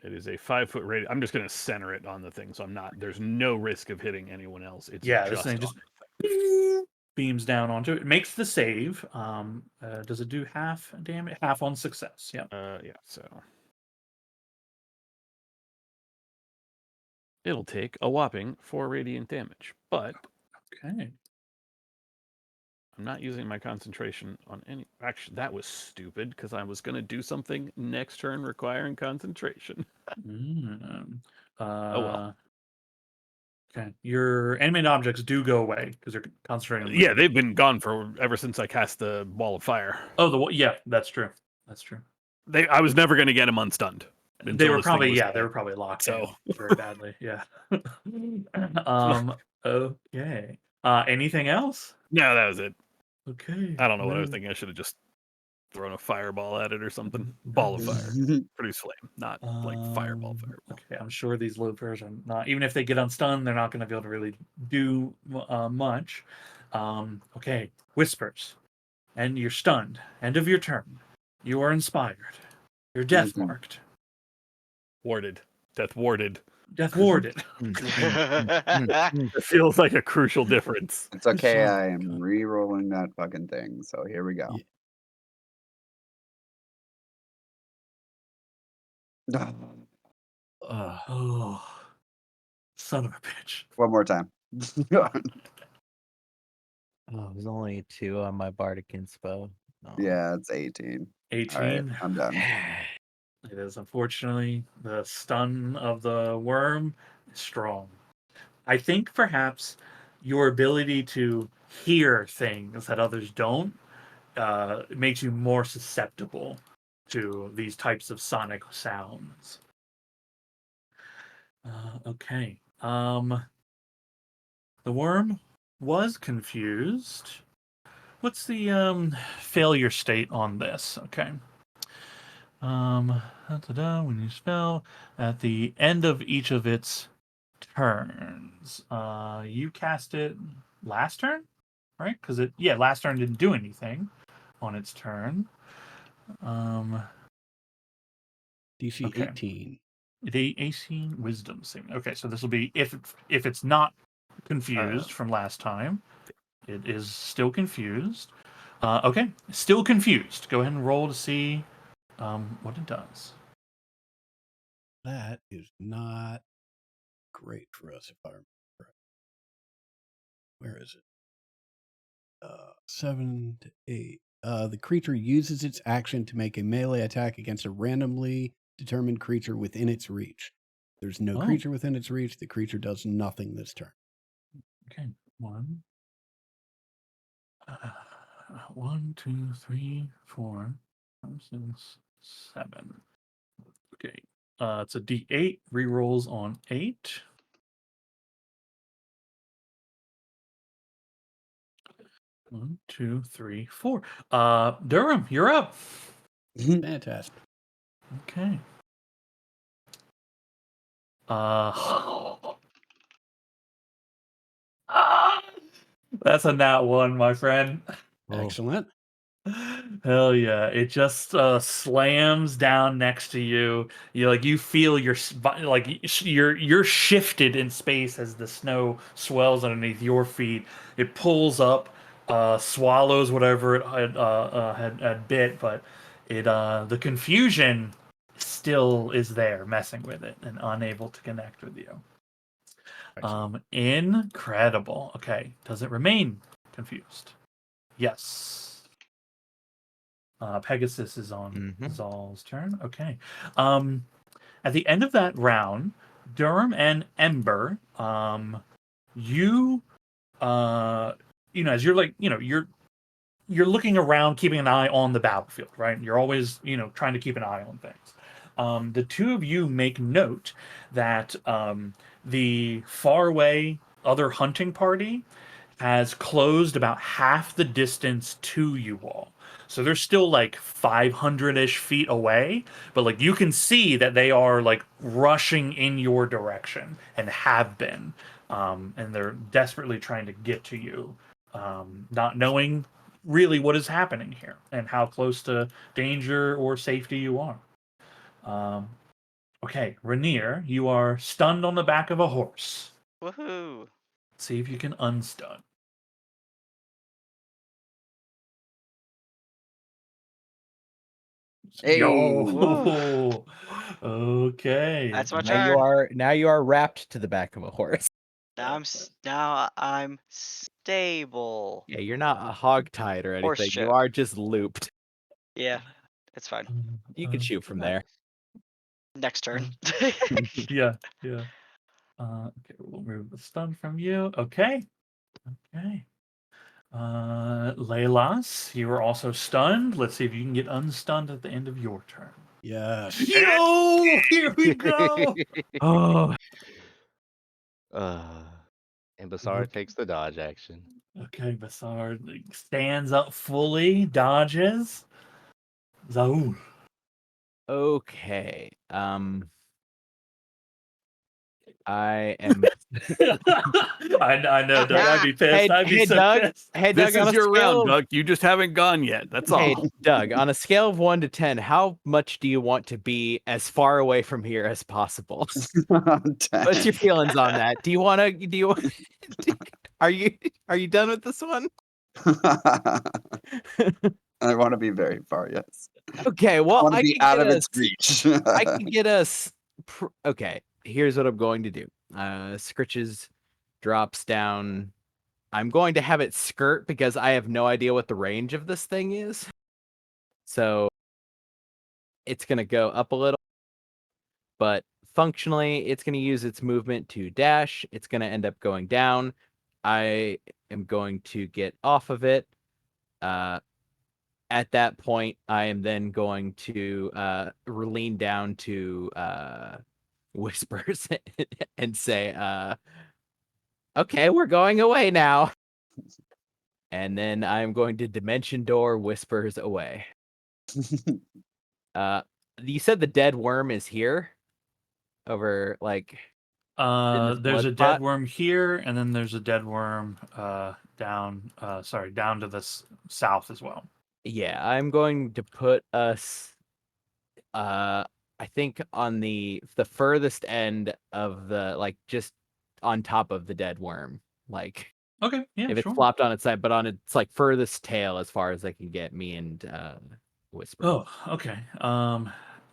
It is a 5-foot radius. I'm just going to center it on the thing, so I'm not. There's no risk of hitting anyone else. It's this thing just beams down onto it. It makes the save. Does it do half damage? Half on success. Yeah. Yeah. So it'll take a whopping 4 radiant damage, but okay. I'm not using my concentration on any... Actually, that was stupid, because I was going to do something next turn requiring concentration. Oh, well. Okay. Your animated objects do go away, because they're concentrating on Yeah, they've been gone ever since I cast the ball of fire. Oh, yeah, that's true. That's true. I was never going to get them unstunned. They were probably locked in very badly. Yeah. Okay. Anything else? No, that was it. Okay. I don't know what I was thinking. I should have just thrown a fireball at it or something. Ball of fire. Produce flame, not like fireball. Okay, I'm sure these loafers are not, even if they get unstunned, they're not going to be able to really do much. Okay, whispers. And you're stunned. End of your turn. You are inspired. You're death marked. Warded. Death warded. Death warded. It feels like a crucial difference. It's okay. I am re-rolling that fucking thing. So here we go. Yeah. Oh, son of a bitch. One more time. There's only 2 on my Bardic Inspo. No. Yeah, it's 18. 18. Right, I'm done. It is, unfortunately, the stun of the worm is strong. I think perhaps your ability to hear things that others don't makes you more susceptible to these types of sonic sounds. Okay. The worm was confused. What's the failure state on this? Okay. When you spell at the end of each of its turns. You cast it last turn, right? Because last turn didn't do anything on its turn. DC 18. The 18 wisdom saving. Okay, so this will be if it's not confused from last time. It is still confused. Okay, still confused. Go ahead and roll to see what it does. That is not great for us, if I remember correctly. Where is it? 7 to 8. The creature uses its action to make a melee attack against a randomly determined creature within its reach. There's no creature within its reach. The creature does nothing this turn. Okay, 1, 2, 3, 4, 5, 6, 7. Okay, it's a D8. Rerolls on 8. 1, 2, 3, 4. Durham, you're up. Fantastic. Okay. That's a nat 1, my friend. Excellent. Hell yeah! It just slams down next to you. You feel you're shifted in space as the snow swells underneath your feet. It pulls up, swallows whatever it had bit, but the confusion still is there, messing with it and unable to connect with you. Incredible. Okay, does it remain confused? Yes. Pegasus is on Zal's turn. Okay. At the end of that round, Durham and Ember, you, as you're looking around, keeping an eye on the battlefield, right? You're always, trying to keep an eye on things. The two of you make note that the faraway other hunting party has closed about half the distance to you all. So they're still like 500-ish feet away, but like you can see that they are like rushing in your direction and have been. And they're desperately trying to get to you, not knowing really what is happening here and how close to danger or safety you are. Okay, Rainier, you are stunned on the back of a horse. Woohoo! Let's see if you can unstun. Hey. Yo. Okay. That's my Now you are wrapped to the back of a horse. Now I'm stable. Yeah, you're not hogtied or Horse anything. You shit. are just looped. Yeah, it's fine. You can shoot from there. Next turn. Yeah. Okay, we'll remove the stun from you. Okay. Leilas, you are also stunned. Let's see if you can get unstunned at the end of your turn. Yes. Yo! Here we go! Oh, And Basara takes the dodge action. Okay, Basard stands up fully, dodges. Zaul. okay. I am. I know, Doug. I'd be pissed. I'd be so Doug. pissed. Hey, This Doug. is your round, Doug. You just haven't gone yet. That's Hey, all. Doug. On a scale of 1 to 10, how much do you want to be as far away from here as possible? What's your feelings on that? Do you want to? Do you? Are you done with this one? I want to be very far, yes. Okay, well, I want to be out of its reach. I can get us. Okay, here's what I'm going to do. Scritches drops down. I'm going to have it skirt because I have no idea what the range of this thing is. So it's going to go up a little, but functionally, it's going to use its movement to dash. It's going to end up going down. I am going to get off of it. At that point, I am then going to lean down to Whispers and say, okay, we're going away now. And then I'm going to Dimension Door Whispers away. You said the dead worm is here? Over, like... There's a dead worm here, and then there's a dead worm down to the south as well. Yeah, I'm going to put us I think on the furthest end of the, like, just on top of the dead worm. Like, okay, yeah, if it's flopped on its side, but on its like furthest tail as far as I can get me and Whisper. Oh, okay.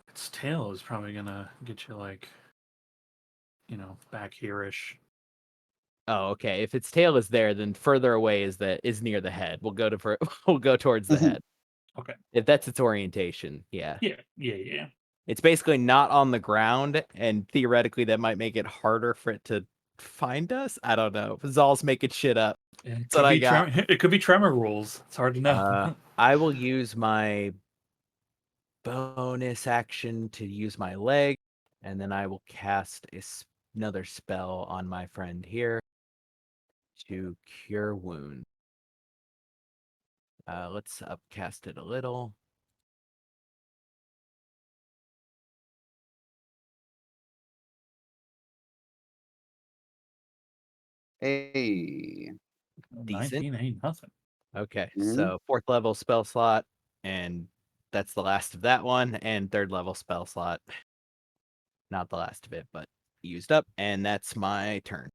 Its tail is probably gonna get you like, back here-ish. Oh, okay. If its tail is there, then further away is near the head. We'll go towards the head. Okay. If that's its orientation, yeah. Yeah. It's basically not on the ground, and theoretically that might make it harder for it to find us. I don't know. Zal's making shit up. It could be tremor rules. It's hard to know. I will use my bonus action to use my leg, and then I will cast another spell on my friend here to cure wound. Let's upcast it a little. Hey. Decent. 19 ain't nothing. Okay, Mhm. so 4th level spell slot, and that's the last of that one, and 3rd level spell slot. Not the last of it, but used up, and that's my turn.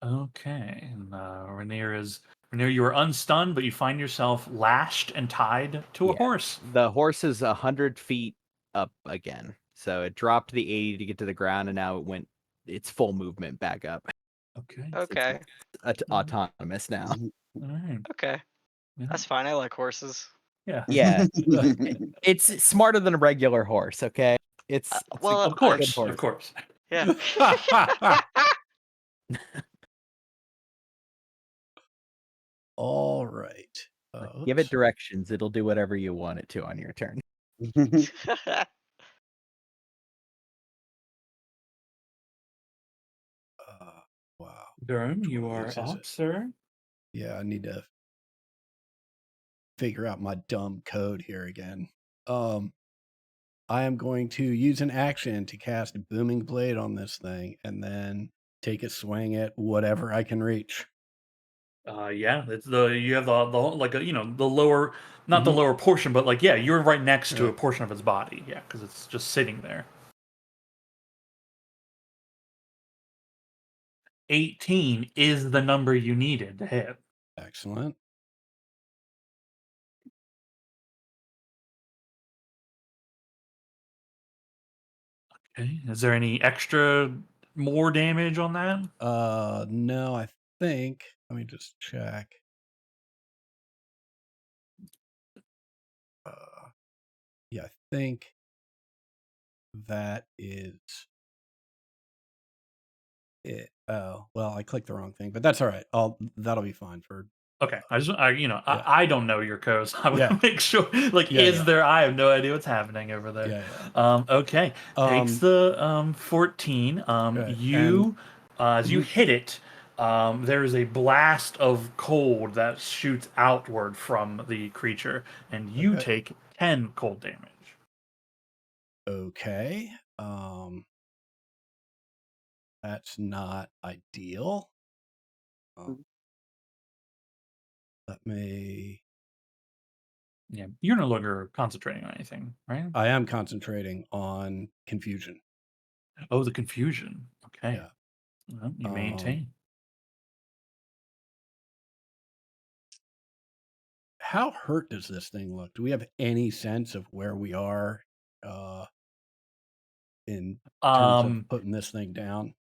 Okay. And Rainier, you were unstunned, but you find yourself lashed and tied to a Yeah. horse. The horse is 100 feet up again. So it dropped the 80 to get to the ground, and now it went its full movement back up. Okay. Okay. Autonomous now. All right. Okay. Yeah. That's fine. I like horses. Yeah. Yeah. It's smarter than a regular horse, okay? It's well, Of a good course. horse. Of course. Yeah. All right. Give it Oops. directions. It'll do whatever you want it to on your turn. Wow. Durham, you are This is up, it. sir. Yeah, I need to figure out my dumb code here again. I am going to use an action to cast a Booming Blade on this thing and then take a swing at whatever I can reach. Yeah, it's you have the like the lower, not the Mhm. lower portion, but like yeah, you're right next to a Right. portion of its body. Yeah, because it's just sitting there. 18 is the number you needed to hit. Excellent. Okay. Is there any extra more damage on that? No, I think. Let me just check. Yeah, I think that is it. Oh, well, I clicked the wrong thing, but that's all right. That'll be fine for. Okay, Yeah. I don't know your codes. I want Yeah. to make sure. Like, Yeah, is yeah. there? I have no idea what's happening over there. Yeah, Okay, takes the 14. Right, You, as you Mhm. hit it, there is a blast of cold that shoots outward from the creature, and you Okay. take 10 cold damage. Okay. That's not ideal. Let me. Yeah, you're no longer concentrating on anything, right? I am concentrating on confusion. Oh, the confusion. Okay. Yeah. Well, you Um, maintain. How hurt does this thing look? Do we have any sense of where we are in terms of putting this thing down?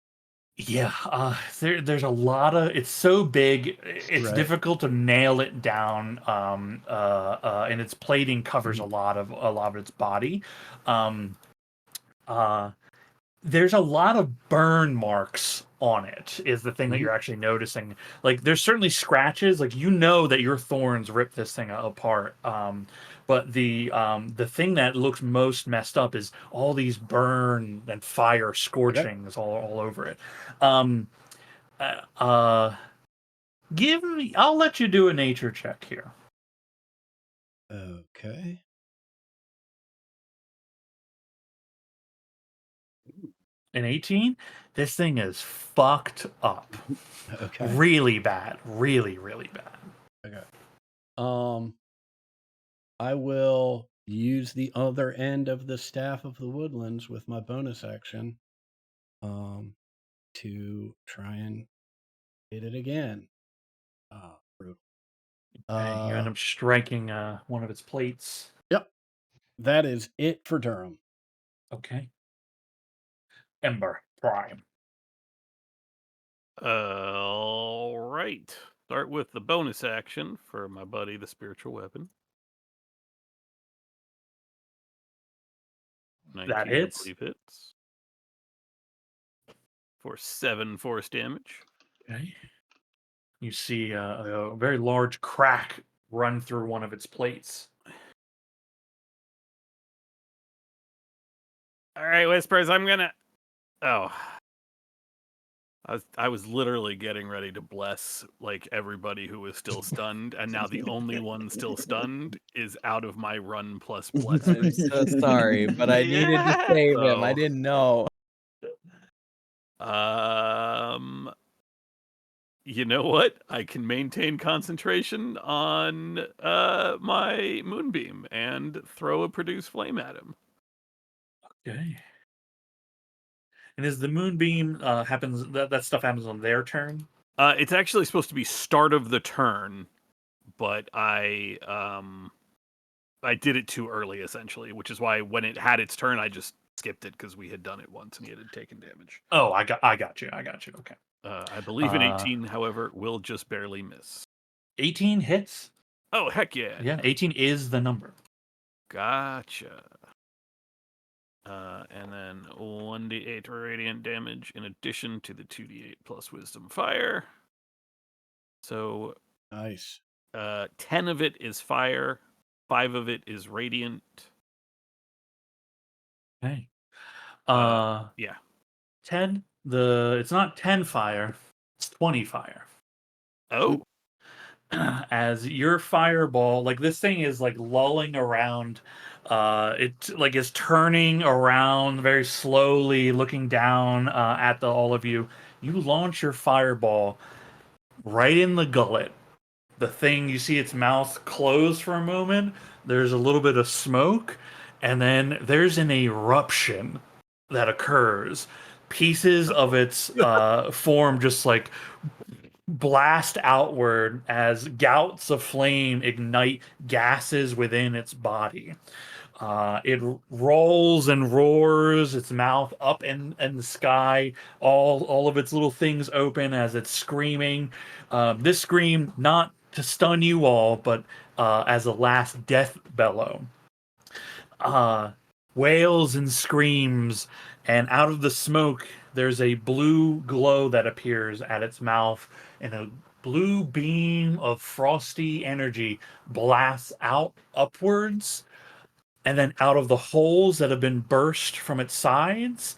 Yeah, there's a lot of it's so big, it's Right. difficult to nail it down. And its plating covers Mhm. a lot of its body. Um, uh, there's a lot of burn marks on it, is the thing that Mhm. you're actually noticing. Like, there's certainly scratches, like you know that your thorns ripped this thing apart. But the thing that looks most messed up is all these burn and fire scorchings all over it. Um, Give me. I'll let you do a nature check here. Okay. An 18. This thing is fucked up. Okay. Really bad. Really, really bad. Okay. I will use the other end of the Staff of the Woodlands with my bonus action to try and hit it again. Brutal. Okay, you end up striking one of its plates. Yep. That is it for Durham. Okay. Ember Prime. All right. Start with the bonus action for my buddy, the spiritual weapon. 19, That hits. I believe hits. For 7 force damage. Okay. You see a very large crack run through one of its plates. All right, Whispers, I'm gonna. Oh. I was literally getting ready to bless like everybody who was still stunned, and now the only one still stunned is out of my run plus bless. I'm so sorry, but I needed to save him. I So- didn't know. You know what? I can maintain concentration on my moonbeam and throw a produce flame at him. Okay. And is the moonbeam happens that stuff happens on their turn? It's actually supposed to be start of the turn, but I did it too early essentially, which is why when it had its turn, I just skipped it because we had done it once and he had taken damage. Oh, I got you. Okay. I believe an 18, however, will just barely miss. 18 hits. Oh heck yeah! Yeah, 18 is the number. Gotcha. And then 1d8 radiant damage in addition to the 2d8 plus wisdom fire. So Nice. 10 of it is fire, 5 of it is radiant. Okay. Yeah. 10. It's not 10 fire. It's 20 fire. Oh, As your fireball, like this thing is like lulling around, it like is turning around very slowly, looking down at all of you. You launch your fireball right in the gullet. The thing, you see its mouth close for a moment. There's a little bit of smoke, and then there's an eruption that occurs. Pieces of its form just like blast outward as gouts of flame ignite gases within its body. It rolls and roars, its mouth up in the sky. All of its little things open as it's screaming. This scream not to stun you all, but as a last death bellow. Wails and screams, and out of the smoke, there's a blue glow that appears at its mouth, and a blue beam of frosty energy blasts out upwards, and then out of the holes that have been burst from its sides,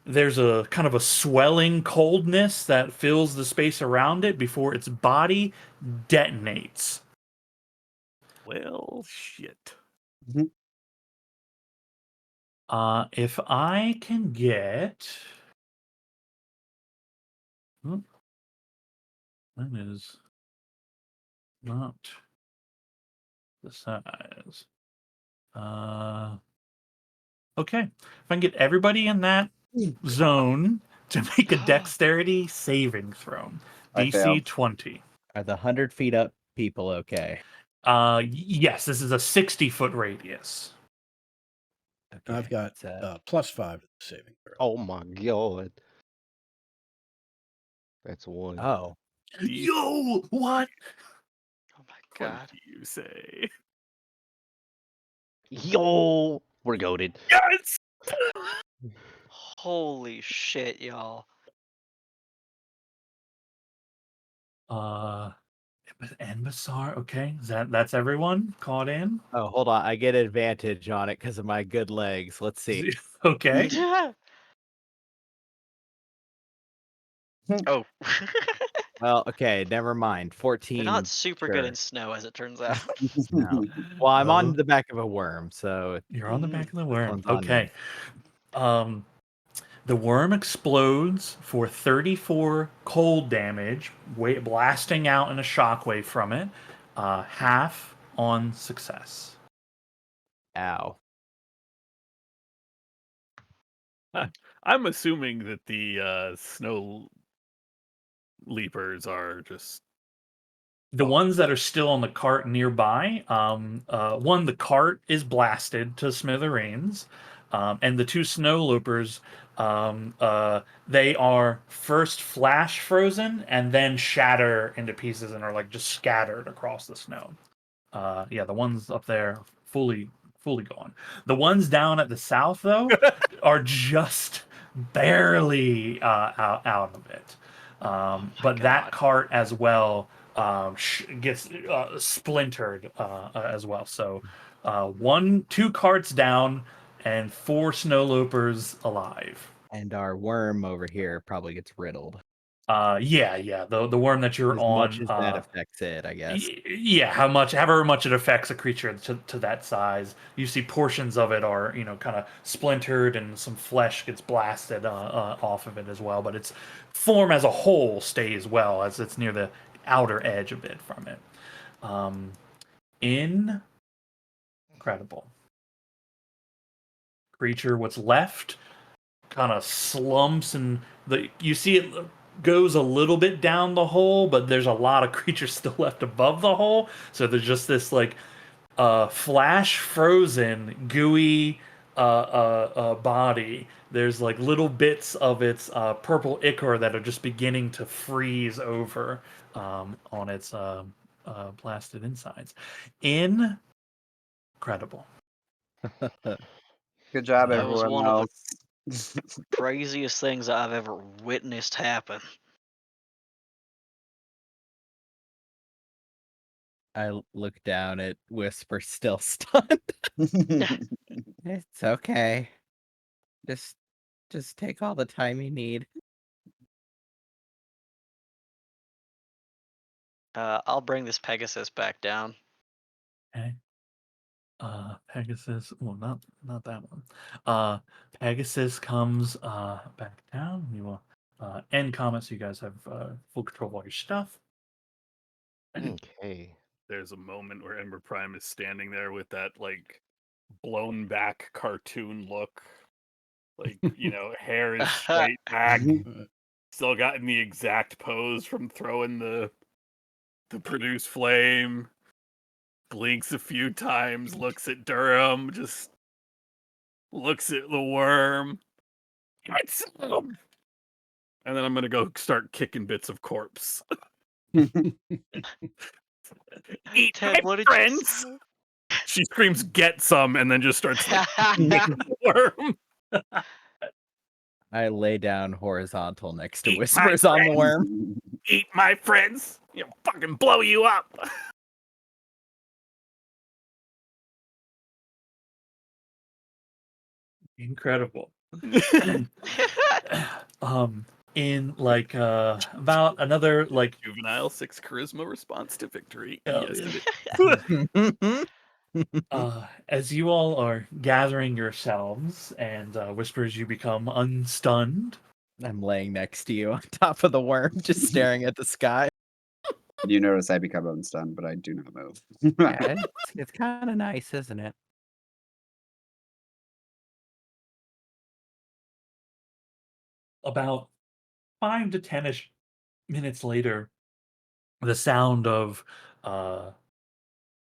there's a kind of a swelling coldness that fills the space around it before its body detonates. well, shit. If I can get... That is not the size. Okay. If I can get everybody in that zone to make a dexterity saving throw. I DC failed. 20. Are the 100 feet up people okay? Yes, this is a 60-foot radius. Okay, I've got so- +5 to the saving throw. Oh my god. That's 1. Oh, Yo, what? Oh my What god. do you say? Yo, we're goaded. Yes! Holy shit, y'all. And Basar, okay. That's everyone caught in? oh, hold on. I get advantage on it because of my good legs. Let's see. Okay. Oh. Well, okay, never mind. 14. They're not super good sure. in snow, as it turns out. No. Well, I'm Oh. on the back of a worm, so You're on the back of the worm. one's on me. Okay. The worm explodes for 34 cold damage, blasting out in a shockwave from it. Half on success. ow. I'm assuming that the snow leapers are just The ones that are still on the cart nearby, the cart is blasted to smithereens, and the two snow loopers, they are first flash frozen and then shatter into pieces and are like just scattered across the snow. The ones up there fully gone. The ones down at the south though are just barely out of it. But that God. cart as well gets splintered as well. So 2 carts down and 4 snow loopers alive. And our worm over here probably gets riddled. Yeah. The worm that you're As on. much as that affects it, I guess. Yeah, however much it affects a creature to that size. You see portions of it are, kind of splintered, and some flesh gets blasted off of it as well. But its form as a whole stays well, as it's near the outer edge a bit from it. Incredible. Creature, what's left, kind of slumps, and you see it goes a little bit down the hole, but there's a lot of creatures still left above the hole. So there's just this like flash frozen gooey body. There's like little bits of its purple ichor that are just beginning to freeze over on its blasted insides. Incredible. Good job, That was everyone one of else. the craziest things I've ever witnessed happen. I look down at Whisper, still stunned. It's okay. Just take all the time you need. I'll bring this Pegasus back down. Okay. Pegasus. Well, not that one. Pegasus comes back down. We will end comments. So you guys have full control of all your stuff. Okay. There's a moment where Ember Prime is standing there with that like blown back cartoon look. Like, hair is straight back. Still got in the exact pose from throwing the produce flame. Blinks a few times, looks at Durham, just looks at the worm. Get some! And then I'm gonna go start kicking bits of corpse. Eat Ted, what my did you friends! say? She screams, "Get some!" and then just starts kicking the worm. I lay down horizontal next to Eat my Whispers on the friends. worm. Eat my friends! You'll fucking blow you up! Incredible. In like about another like Juvenile 6 charisma response to victory. Oh, Yes, yeah. it is. As you all are gathering yourselves and Whispers, you become unstunned. I'm laying next to you on top of the worm, just staring at the sky. You notice I become unstunned, but I do not move. Yeah, it's kind of nice, isn't it? About 5 to 10-ish minutes later, the sound of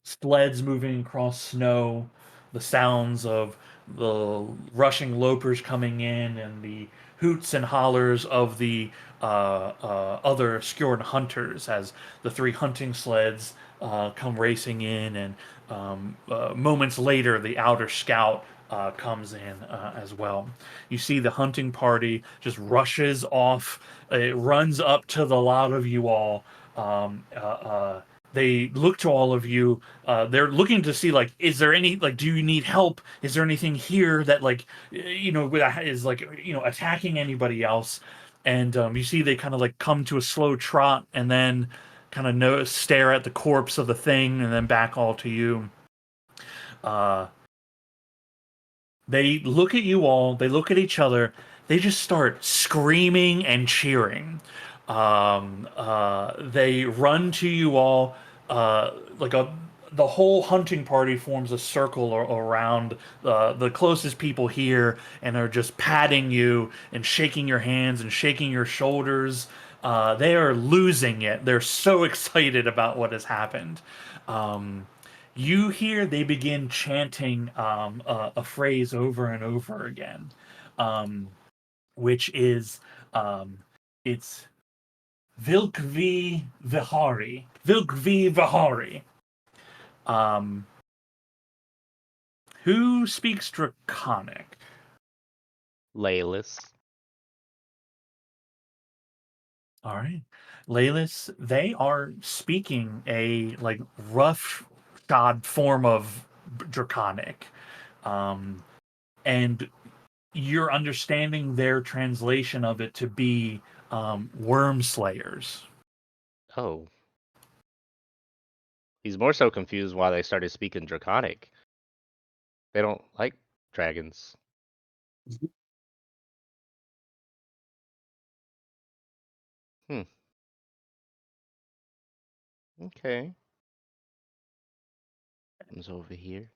sleds moving across snow, the sounds of the rushing lopers coming in, and the hoots and hollers of the other Skjorn hunters as the 3 hunting sleds come racing in, and moments later, the outer scout comes in as well. You see the hunting party just rushes off. It runs up to the lot of you all. They look to all of you. They're looking to see, like, is there any, like, do you need help? Is there anything here that, like, is, like, attacking anybody else? And you see they kind of, like, come to a slow trot and then kind of stare at the corpse of the thing and then back all to you. They look at you all. They look at each other. They just start screaming and cheering. They run to you all. The whole hunting party forms a circle around the closest people here, and are just patting you and shaking your hands and shaking your shoulders. They are losing it. They're so excited about what has happened. You hear they begin chanting a phrase over and over again, which is it's Vilkvi Vihari. Vilkvi Vihari. Who speaks Draconic? Laylis. All right. Laylis, they are speaking a like rough shod form of Draconic. And you're understanding their translation of it to be worm slayers. Oh. He's more so confused why they started speaking Draconic. They don't like dragons. Hmm. Okay. Comes over here.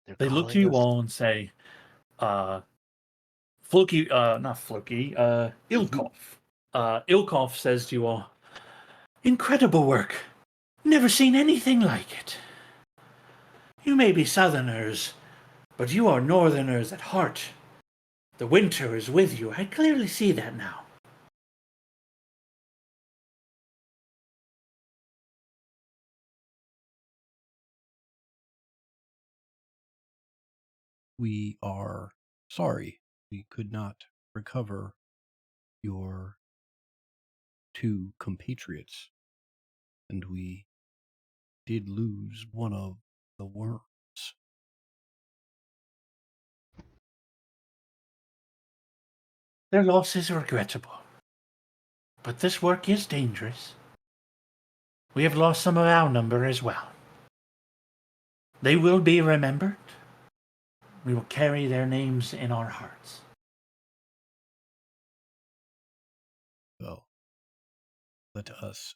They're They look to calling you us. all and say, Floki, not Floki, Ilkov. Ilkov says to you all, incredible work. Never seen anything like it. You may be southerners, but you are northerners at heart. The winter is with you. I clearly see that now. We are sorry we could not recover your 2 compatriots, and we did lose one of the worms. Their loss is regrettable. But this work is dangerous. We have lost some of our number as well. They will be remembered. We will carry their names in our hearts. Well, let us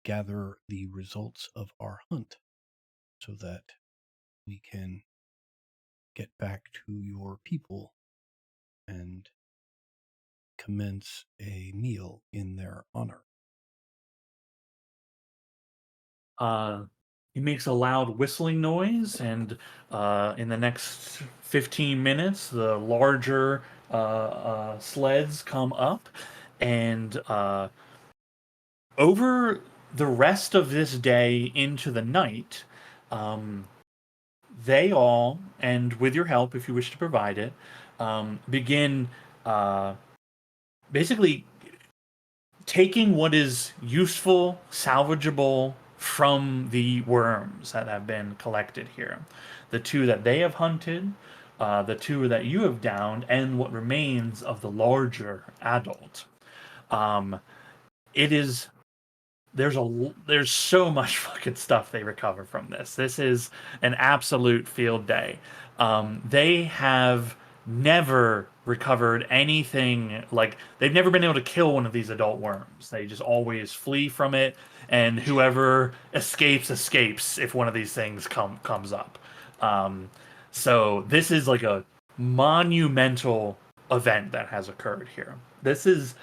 gather the results of our hunt so that we can get back to your people and commence a meal in their honor. He makes a loud whistling noise, and in the next 15 minutes, the larger sleds come up, and over the rest of this day into the night, they all, and with your help, if you wish to provide it, begin basically taking what is useful, salvageable from the worms that have been collected here. The 2 that they have hunted, the 2 that you have downed, and what remains of the larger adult. It is there's so much fucking stuff they recover from this. This is an absolute field day. They have never recovered anything like they've never been able to kill one of these adult worms. They just always flee from it, and whoever escapes if one of these things comes up. So this is like a monumental event that has occurred here. This is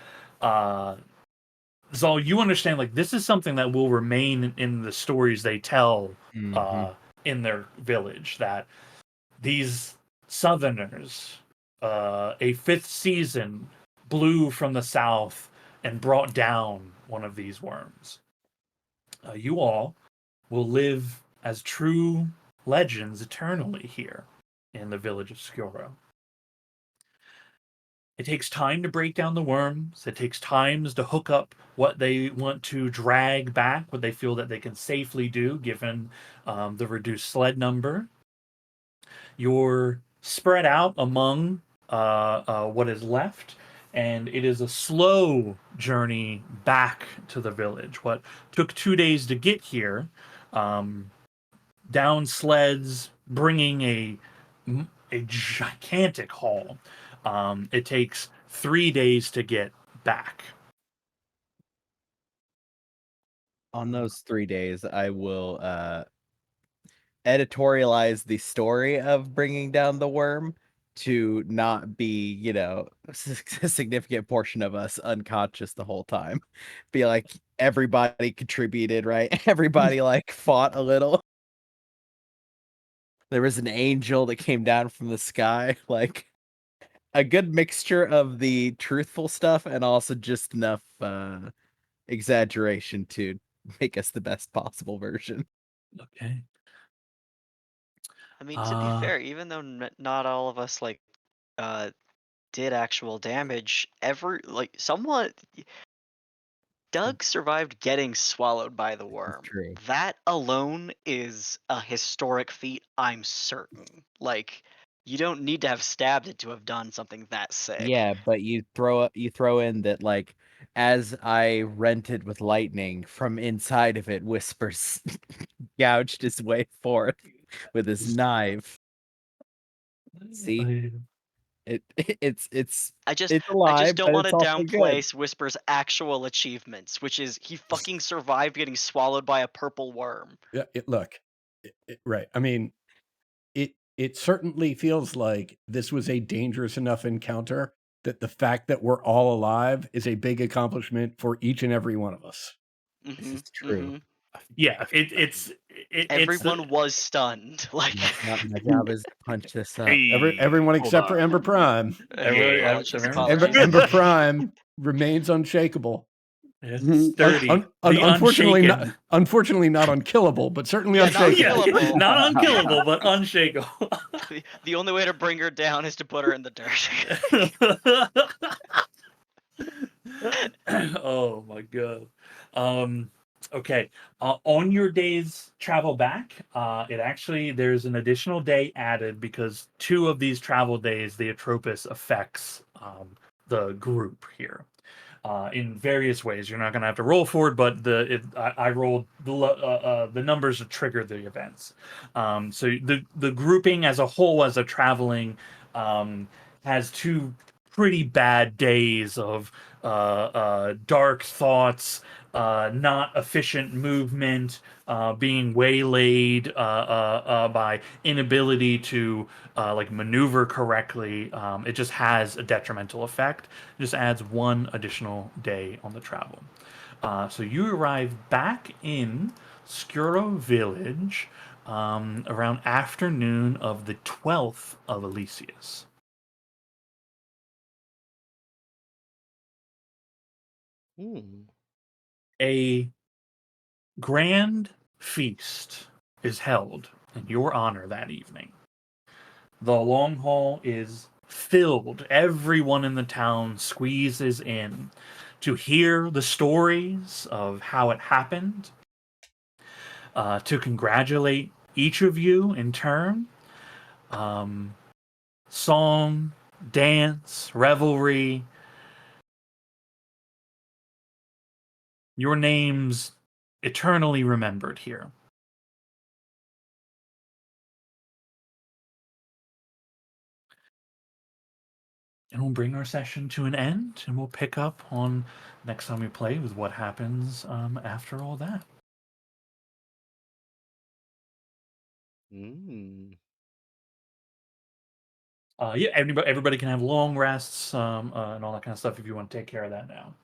so you understand, like, this is something that will remain in the stories they tell in their village, that these southerners, a 5th season, blew from the south and brought down one of these worms. You all will live as true legends eternally here in the village of Skuro. It takes time to break down the worms. It takes times to hook up what they want to drag back, what they feel that they can safely do given the reduced sled number. You're spread out among what is left, and it is a slow journey back to the village. What took 2 days to get here, down sleds, bringing a gigantic haul. It takes 3 days to get back. On those 3 days, I will editorialize the story of bringing down the worm to not be, you know, a significant portion of us unconscious the whole time. Be like, everybody contributed, right? Everybody like fought a little. There was an angel that came down from the sky, like a good mixture of the truthful stuff and also just enough exaggeration to make us the best possible version. Okay. I mean, to be fair, even though not all of us like did actual damage, somewhat Doug survived getting swallowed by the worm. True. That alone is a historic feat, I'm certain. Like, You don't need to have stabbed it to have done something that sick. Yeah, but you throw in that like as I rent it with lightning, from inside of it whispers gouged his way forth with his knife. See? It's I just it's a lie, don't but want it's to also good. downplay Whisper's actual achievements, which is he fucking survived getting swallowed by a purple worm. Yeah, look, right. I mean, it certainly feels like this was a dangerous enough encounter that the fact that we're all alive is a big accomplishment for each and every one of us. This Mhm, is true. mhm. Yeah, Everyone was stunned. Like My job is to punch this up. Everyone hold except for on. Ember Prime. apologies. Ember Prime remains unshakable. It's sturdy. Unfortunately, not unkillable, but certainly Yeah, not unshakable. unkillable. Not unkillable, but unshakable. The only way to bring her down is to put her in the dirt. Oh my god. Okay. On your day's travel back, there's an additional day added because 2 of these travel days, the Atropos affects the group here. In various ways. You're not going to have to roll for it, but I rolled the numbers to trigger the events. So the grouping as a whole, as a traveling, has 2 pretty bad days of dark thoughts, not efficient movement, being waylaid by inability to like maneuver correctly. It just has a detrimental effect. It just adds 1 additional day on the travel. So you arrive back in Skuro Village around afternoon of the 12th of Elysius. A grand feast is held in your honor that evening. The long hall is filled. Everyone in the town squeezes in to hear the stories of how it happened, to congratulate each of you in turn. Song, dance, revelry. Your names eternally remembered here. And we'll bring our session to an end, and we'll pick up on next time we play with what happens after all that. Yeah, everybody can have long rests and all that kind of stuff if you want to take care of that now.